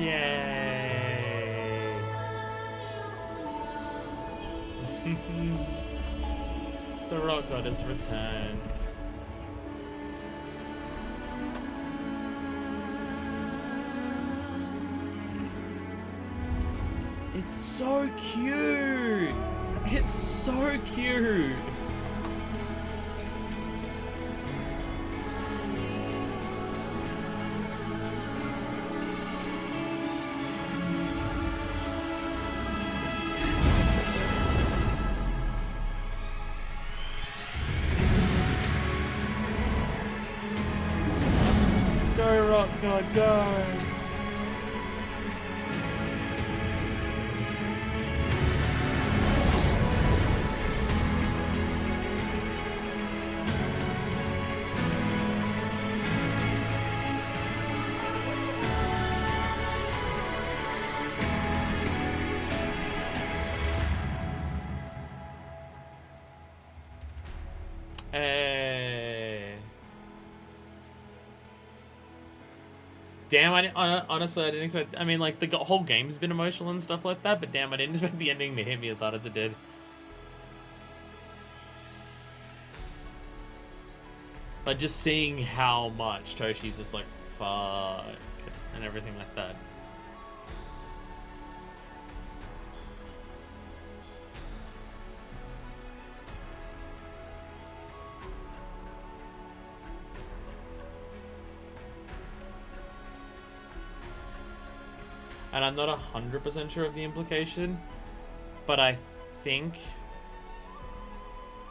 Yay! The Rock God has returned. It's so cute! It's so cute! Go, Rock God, go! Hey. Damn, honestly, I didn't expect... I mean, like, the whole game's been emotional and stuff like that, but damn, I didn't expect the ending to hit me as hard as it did. Like, just seeing how much Toshi's just like, fuck, and everything like that. And I'm not 100% sure of the implication, but I think...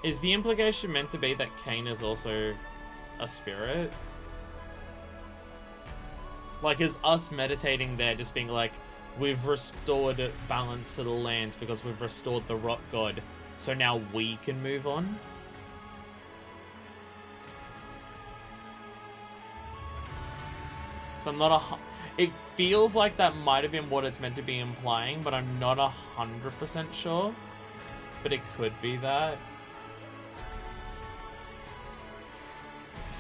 Is the implication meant to be that Cain is also a spirit? Like, is us meditating there just being like, we've restored balance to the lands because we've restored the Rock God, so now we can move on? So I'm not it feels like that might have been what it's meant to be implying, but I'm not 100% sure. But it could be that.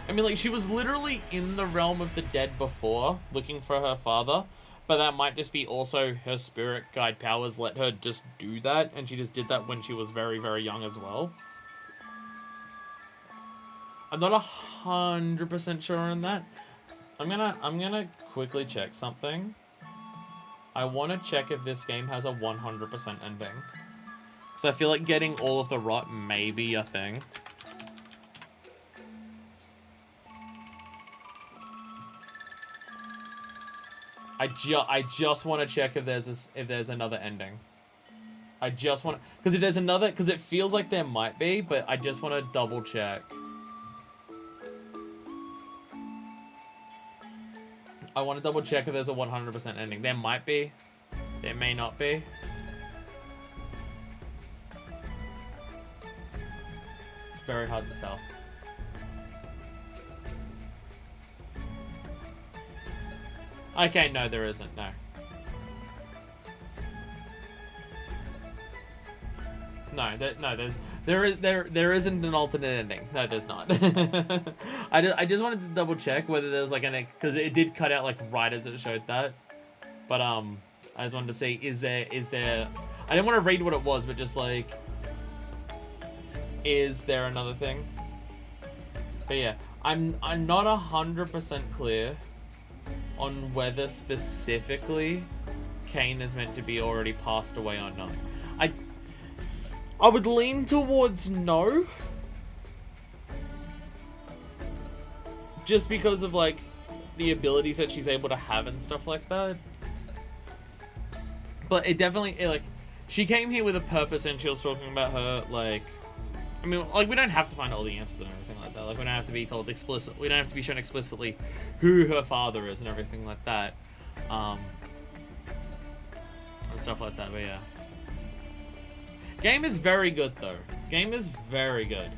I mean, like, she was literally in the realm of the dead before, looking for her father. But that might just be also her spirit guide powers let her just do that. And she just did that when she was very, very young as well. I'm not 100% sure on that. I'm gonna quickly check something. I want to check if this game has a 100% ending. Because I feel like getting all of the rot may be a thing. I just want to check if there's another ending. I just want, because if there's another, because it feels like there might be, but I just want to double check. I want to double check if there's a 100% ending. There might be. There may not be. It's very hard to tell. Okay, no, there isn't. No. No, there isn't an alternate ending. No, there's not. I just wanted to double check whether there's like because it did cut out like right as it showed that. But I just wanted to see is there I didn't want to read what it was, but just like is there another thing? But yeah, I'm not 100% clear on whether specifically Cain is meant to be already passed away or not. I would lean towards no. Just because of like the abilities that she's able to have and stuff like that. But it definitely, like, she came here with a purpose, and she was talking about her, like, I mean, like, we don't have to find all the answers and everything like that. Like, we don't have to be told explicitly, we don't have to be shown explicitly who her father is and everything like that. And stuff like that, but yeah. Game is very good, though. Game is very good.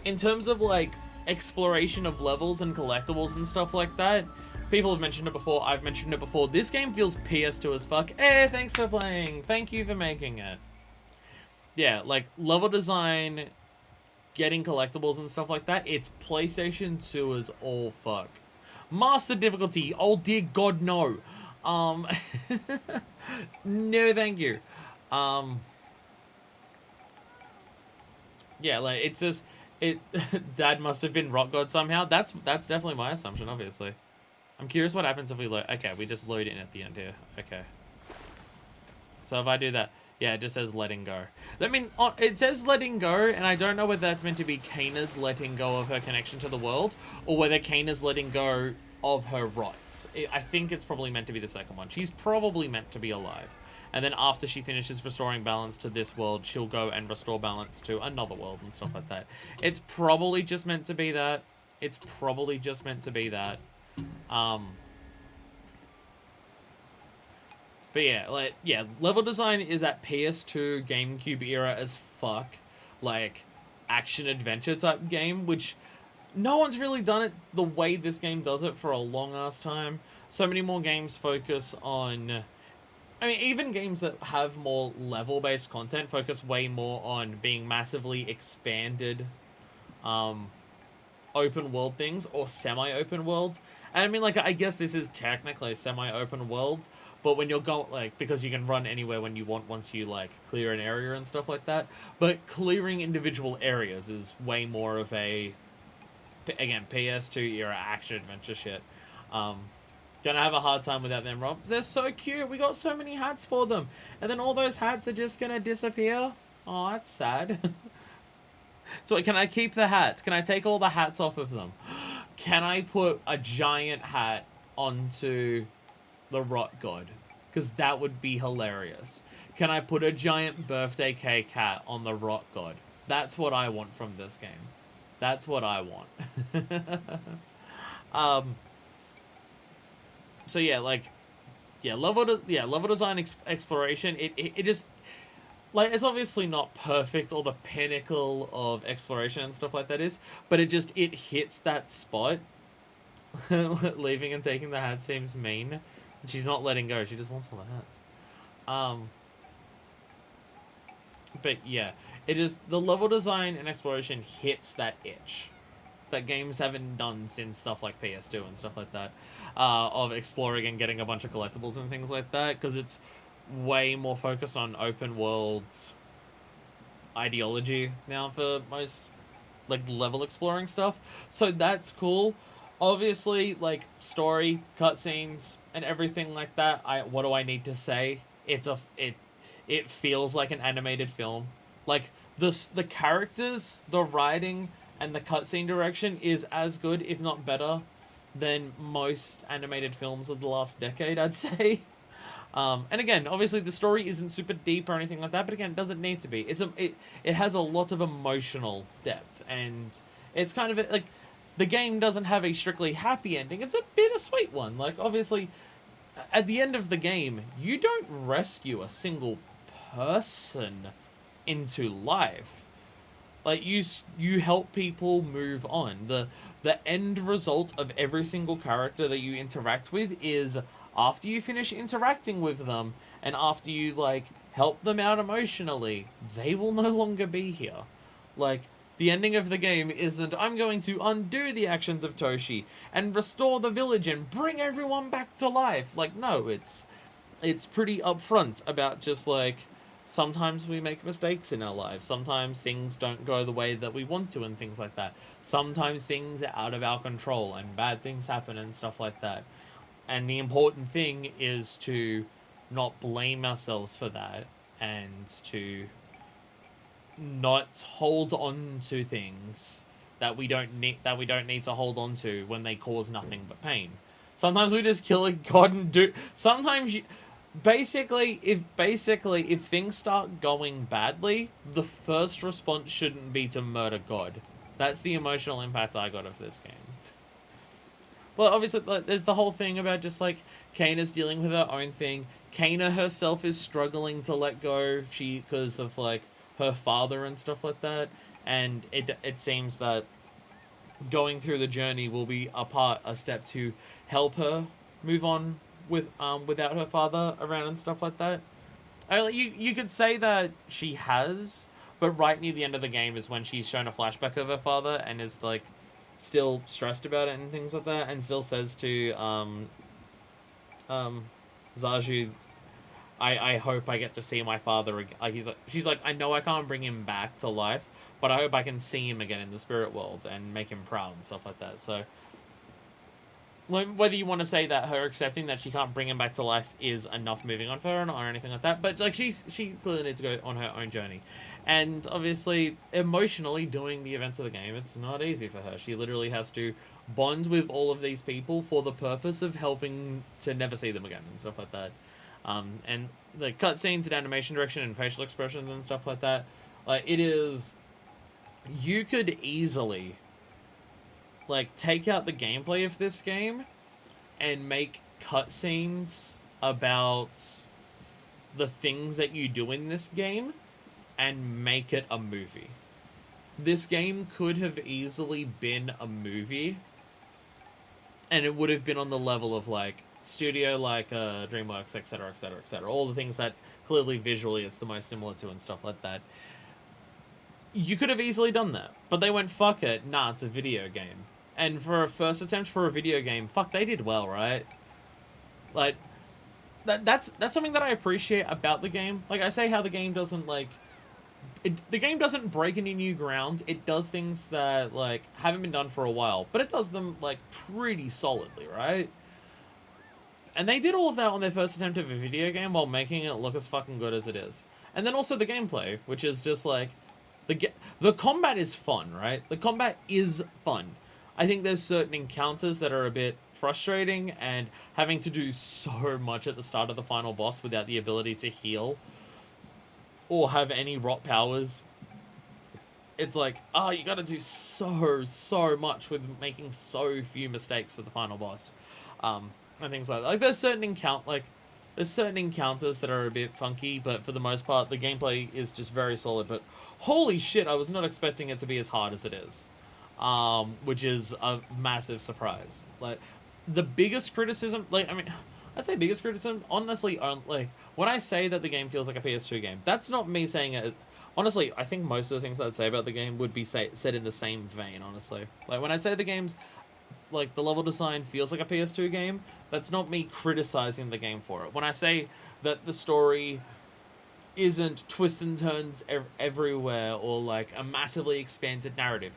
In terms of, like, exploration of levels and collectibles and stuff like that, people have mentioned it before, I've mentioned it before, this game feels PS2 as fuck. Hey, thanks for playing. Thank you for making it. Yeah, like, level design, getting collectibles and stuff like that, it's PlayStation 2 as all fuck. Master difficulty, oh dear god, no. No thank you. Yeah, like, it says, Dad must have been Rock God somehow. That's definitely my assumption, obviously. I'm curious what happens if we load, okay, we just load in at the end here, okay. So if I do that, yeah, it just says letting go. I mean, it says letting go, and I don't know whether that's meant to be Kana's letting go of her connection to the world, or whether Kana's letting go of her rights. I think it's probably meant to be the second one. She's probably meant to be alive. And then after she finishes restoring balance to this world, she'll go and restore balance to another world and stuff like that. It's probably just meant to be that. It's probably just meant to be that. But yeah, like, yeah, level design is at PS2 GameCube era as fuck, like, action-adventure type game, which no one's really done it the way this game does it for a long-ass time. So many more games focus on, I mean, even games that have more level-based content focus way more on being massively expanded, open-world things, or semi-open worlds. And I mean, like, I guess this is technically semi-open worlds, but when you're going, like, because you can run anywhere when you want once you, like, clear an area and stuff like that. But clearing individual areas is way more of a, again, PS2 era action-adventure shit. Gonna have a hard time without them, Rob. They're so cute. We got so many hats for them. And then all those hats are just gonna disappear. Oh, that's sad. So, can I keep the hats? Can I take all the hats off of them? Can I put a giant hat onto the Rot God? Because that would be hilarious. Can I put a giant birthday cake hat on the Rot God? That's what I want from this game. That's what I want. So yeah, like, yeah, level design exploration. It just, like, it's obviously not perfect or the pinnacle of exploration and stuff like that is, but it hits that spot. Leaving and taking the hat seems mean. She's not letting go. She just wants all the hats. But yeah, the level design and exploration hits that itch that games haven't done since stuff like PS2 and stuff like that, of exploring and getting a bunch of collectibles and things like that, because it's way more focused on open world ideology now for most, like, level exploring stuff. So that's cool. Obviously, like, story, cutscenes, and everything like that, what do I need to say? It feels like an animated film. Like, the characters, the writing, and the cutscene direction is as good, if not better, than most animated films of the last decade, I'd say. And again, obviously the story isn't super deep or anything like that, but again, it doesn't need to be. It has a lot of emotional depth, and it's kind of like, the game doesn't have a strictly happy ending. It's a bittersweet one. Like, obviously, at the end of the game, you don't rescue a single person into life. Like, you help people move on. The end result of every single character that you interact with is, after you finish interacting with them, and after you, like, help them out emotionally, they will no longer be here. Like, the ending of the game isn't, I'm going to undo the actions of Toshi and restore the village and bring everyone back to life. Like, no, it's pretty upfront about just, like, sometimes we make mistakes in our lives. Sometimes things don't go the way that we want to and things like that. Sometimes things are out of our control and bad things happen and stuff like that. And the important thing is to not blame ourselves for that, and to not hold on to things that we don't need to hold on to when they cause nothing but pain. Sometimes we just kill a god and do. Sometimes you, if things start going badly, the first response shouldn't be to murder God. That's the emotional impact I got of this game. Well, obviously, like, there's the whole thing about just like Kana's dealing with her own thing. Kana herself is struggling to let go, because of like her father and stuff like that, and it seems that going through the journey will be a step to help her move on without her father around and stuff like that. You could say that she has, but right near the end of the game is when she's shown a flashback of her father and is like still stressed about it and things like that, and still says to Zaju, I hope I get to see my father again. Like she's like, I know I can't bring him back to life, but I hope I can see him again in the spirit world and make him proud and stuff like that. So whether you want to say that her accepting that she can't bring him back to life is enough moving on for her or anything like that, but like she clearly needs to go on her own journey. And obviously, emotionally doing the events of the game, it's not easy for her. She literally has to bond with all of these people for the purpose of helping to never see them again and stuff like that. And the cutscenes and animation direction and facial expressions and stuff like that, like it is, you could easily like take out the gameplay of this game and make cutscenes about the things that you do in this game and make it a movie. This game could have easily been a movie, and it would have been on the level of like studio like DreamWorks, etc., etc., etc. All the things that clearly visually it's the most similar to and stuff like that. You could have easily done that, but they went, fuck it, nah, it's a video game. And for a first attempt for a video game, fuck, they did well, right? Like, that's something that I appreciate about the game. Like, I say how the game doesn't, like... the game doesn't break any new ground. It does things that, like, haven't been done for a while. But it does them, like, pretty solidly, right? And they did all of that on their first attempt of a video game while making it look as fucking good as it is. And then also the gameplay, which is just, like... The combat is fun, right? The combat is fun. I think there's certain encounters that are a bit frustrating, and having to do so much at the start of the final boss without the ability to heal or have any rot powers. It's like, you gotta do so much with making so few mistakes for the final boss. And things like that. Like, there's certain encounters that are a bit funky, but for the most part, the gameplay is just very solid. But holy shit, I was not expecting it to be as hard as it is. Which is a massive surprise. Like, the biggest criticism, I'd say biggest criticism, honestly, like, when I say that the game feels like a PS2 game, that's not me saying it as, honestly, I think most of the things I'd say about the game would be said in the same vein, honestly. Like, when I say the game's, like, the level design feels like a PS2 game, that's not me criticizing the game for it. When I say that the story isn't twists and turns everywhere or, like, a massively expanded narrative,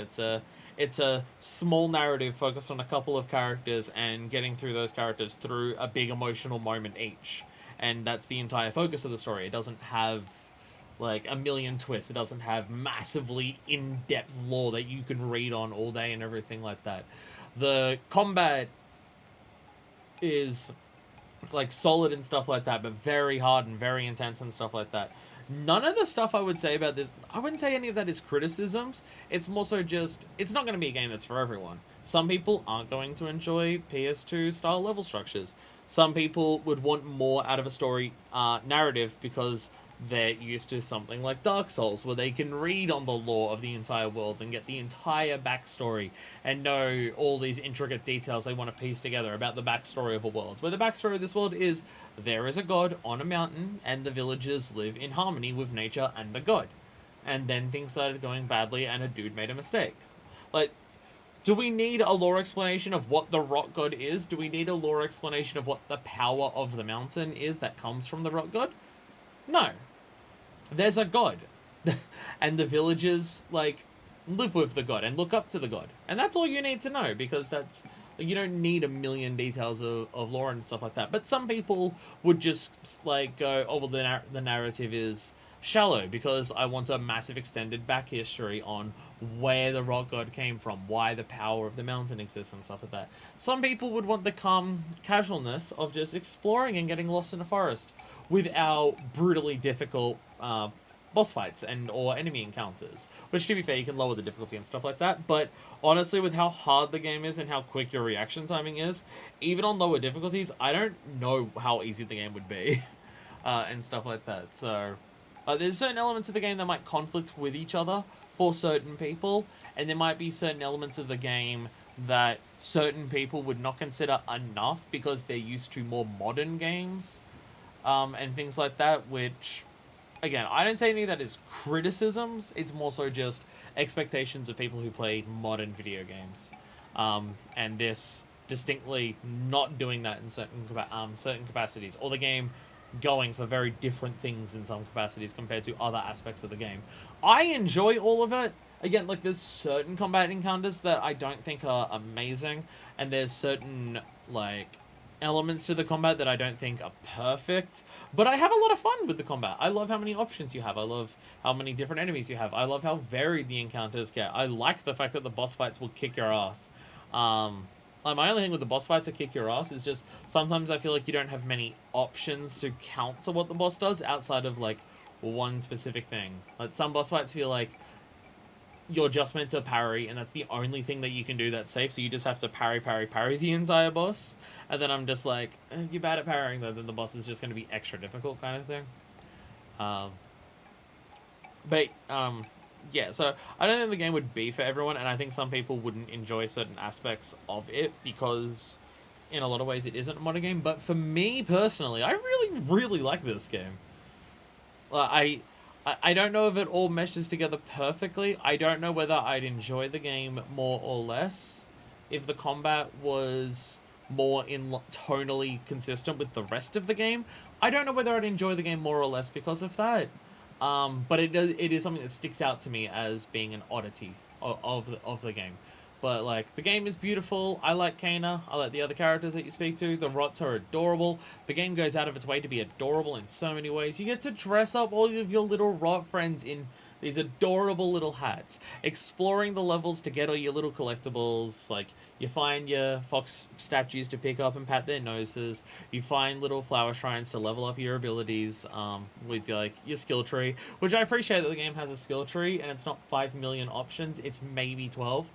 it's a small narrative focused on a couple of characters and getting through those characters through a big emotional moment each. And that's the entire focus of the story. It doesn't have, like, a million twists. It doesn't have massively in-depth lore that you can read on all day and everything like that. The combat is, like, solid and stuff like that, but very hard and very intense and stuff like that. None of the stuff I would say about this, I wouldn't say any of that is criticisms. It's more so just, it's not going to be a game that's for everyone. Some people aren't going to enjoy PS2 style level structures. Some people would want more out of a story narrative because they're used to something like Dark Souls, where they can read on the lore of the entire world and get the entire backstory and know all these intricate details they want to piece together about the backstory of a world. Where the backstory of this world is, there is a god on a mountain and the villagers live in harmony with nature and the god. And then things started going badly and a dude made a mistake. Like, do we need a lore explanation of what the rock god is? Do we need a lore explanation of what the power of the mountain is that comes from the rock god? No. There's a god. And the villagers, like, live with the god and look up to the god. And that's all you need to know, because that's... You don't need a million details of lore and stuff like that. But some people would just, like, go, oh, well, the narrative is shallow because I want a massive extended back history on where the rock god came from, why the power of the mountain exists and stuff like that. Some people would want the calm casualness of just exploring and getting lost in a forest without brutally difficult boss fights and or enemy encounters, which, to be fair, you can lower the difficulty and stuff like that. But honestly, with how hard the game is and how quick your reaction timing is, even on lower difficulties, I don't know how easy the game would be. And stuff like that. So there's certain elements of the game that might conflict with each other for certain people, and there might be certain elements of the game that certain people would not consider enough because they're used to more modern games and things like that, which, again, I don't say any of that is criticisms. It's more so just expectations of people who play modern video games. And this distinctly not doing that in certain capacities, or the game going for very different things in some capacities compared to other aspects of the game. I enjoy all of it. Again, like, there's certain combat encounters that I don't think are amazing, and there's certain, like, elements to the combat that I don't think are perfect, but I have a lot of fun with the combat. I love how many options you have. I love how many different enemies you have. I love how varied the encounters get. I like the fact that the boss fights will kick your ass. My only thing with the boss fights that kick your ass is just sometimes I feel like you don't have many options to counter what the boss does outside of, like, one specific thing. Like, some boss fights feel like you're just meant to parry, and that's the only thing that you can do that's safe, so you just have to parry the entire boss. And then I'm just like, you're bad at parrying, though, then the boss is just going to be extra difficult kind of thing. Yeah, so I don't think the game would be for everyone, and I think some people wouldn't enjoy certain aspects of it because in a lot of ways it isn't a modern game. But for me personally, I really, really like this game. I don't know if it all meshes together perfectly. I don't know whether I'd enjoy the game more or less if the combat was more tonally consistent with the rest of the game. I don't know whether I'd enjoy the game more or less because of that. But it is something that sticks out to me as being an oddity of the game. But, like, the game is beautiful. I like Kana. I like the other characters that you speak to. The Rots are adorable. The game goes out of its way to be adorable in so many ways. You get to dress up all of your little Rot friends in these adorable little hats. Exploring the levels to get all your little collectibles. Like, you find your fox statues to pick up and pat their noses. You find little flower shrines to level up your abilities with, like, your skill tree. Which I appreciate that the game has a skill tree and it's not 5 million options. It's maybe 12.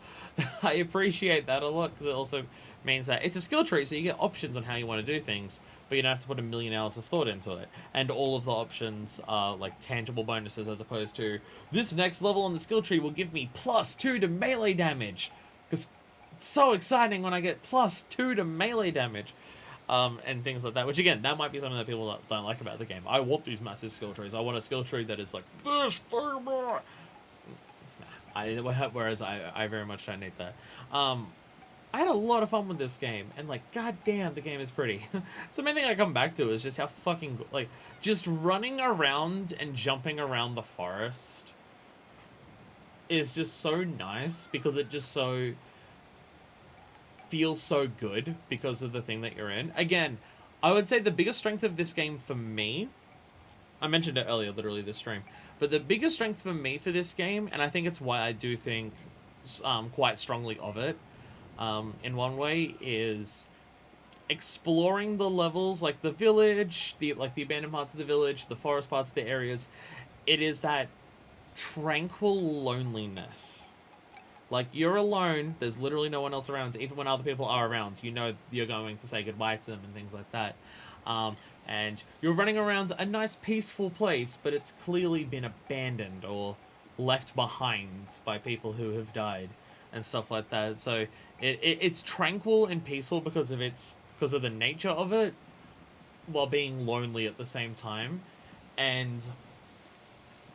I appreciate that a lot because it also means that it's a skill tree, so you get options on how you want to do things, but you don't have to put a million hours of thought into it. And all of the options are, like, tangible bonuses as opposed to, this next level on the skill tree will give me +2 to melee damage. Because it's so exciting when I get +2 to melee damage. And things like that, which, again, that might be something that people don't like about the game. I want these massive skill trees. I want a skill tree that is like, this fireball. Whereas I very much don't need that. I had a lot of fun with this game, and, like, goddamn, the game is pretty. So the main thing I come back to is just how fucking, like, just running around and jumping around the forest is just so nice because it just so feels so good because of the thing that you're in. Again, I would say the biggest strength of this game for me, I mentioned it earlier, literally this stream, but the biggest strength for me for this game, and I think it's why I do think quite strongly of it, in one way, is exploring the levels, like the village, the abandoned parts of the village, the forest parts of the areas. It is that tranquil loneliness. Like, you're alone, there's literally no one else around. Even when other people are around, you know you're going to say goodbye to them and things like that. And you're running around a nice peaceful place, but it's clearly been abandoned or left behind by people who have died and stuff like that. So it's tranquil and peaceful because of the nature of it, while being lonely at the same time. And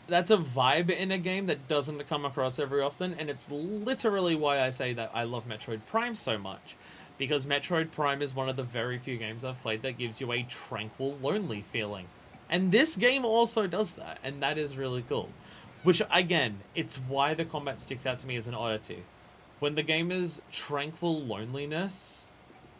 that's a vibe in a game that doesn't come across every often, and it's literally why I say that I love Metroid Prime so much. Because Metroid Prime is one of the very few games I've played that gives you a tranquil, lonely feeling. And this game also does that, and that is really cool. Which, again, it's why the combat sticks out to me as an oddity. When the game is tranquil loneliness,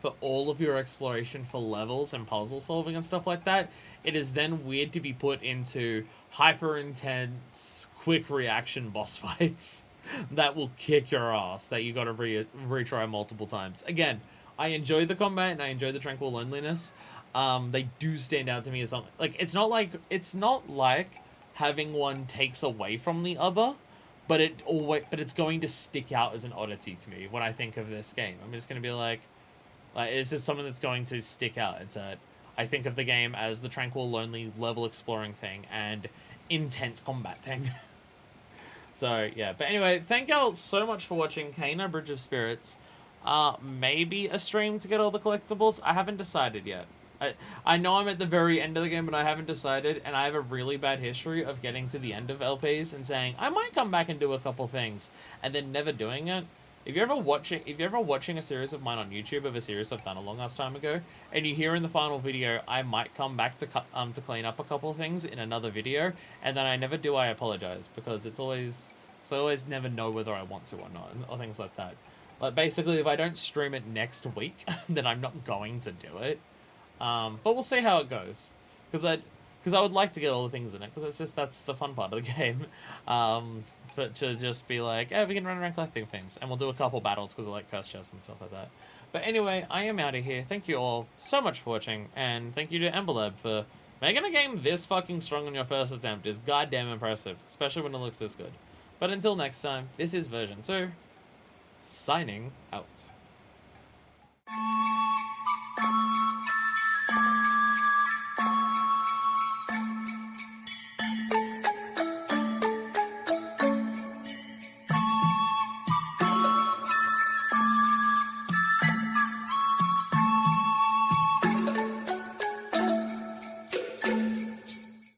for all of your exploration for levels and puzzle solving and stuff like that, it is then weird to be put into hyper intense, quick reaction boss fights that will kick your ass, that you gotta retry multiple times. Again, I enjoy the combat and I enjoy the tranquil loneliness. They do stand out to me as something like it's not like having one takes away from the other, but it's going to stick out as an oddity to me when I think of this game. I'm just gonna be like it's just something that's going to stick out. It's that I think of the game as the tranquil, lonely, level exploring thing and intense combat thing. So yeah, but anyway, thank y'all so much for watching Kena Bridge of Spirits. Maybe a stream to get all the collectibles. I haven't decided yet. I know I'm at the very end of the game, but I haven't decided, and I have a really bad history of getting to the end of LPs and saying, I might come back and do a couple things, and then never doing it. If you're ever watching a series of mine on YouTube of a series I've done a long ass time ago, and you hear in the final video, I might come back to clean up a couple of things in another video, and then I never do, I apologize, because I always never know whether I want to or not, or things like that. Like, basically, if I don't stream it next week, then I'm not going to do it. But we'll see how it goes. Because I would like to get all the things in it, because that's the fun part of the game. But to just be like, yeah, we can run around collecting things. And we'll do a couple battles, because I like curse chests and stuff like that. But anyway, I am out of here. Thank you all so much for watching, and thank you to Emberlab for making a game this fucking strong on your first attempt is goddamn impressive, especially when it looks this good. But until next time, this is version 2. Signing out.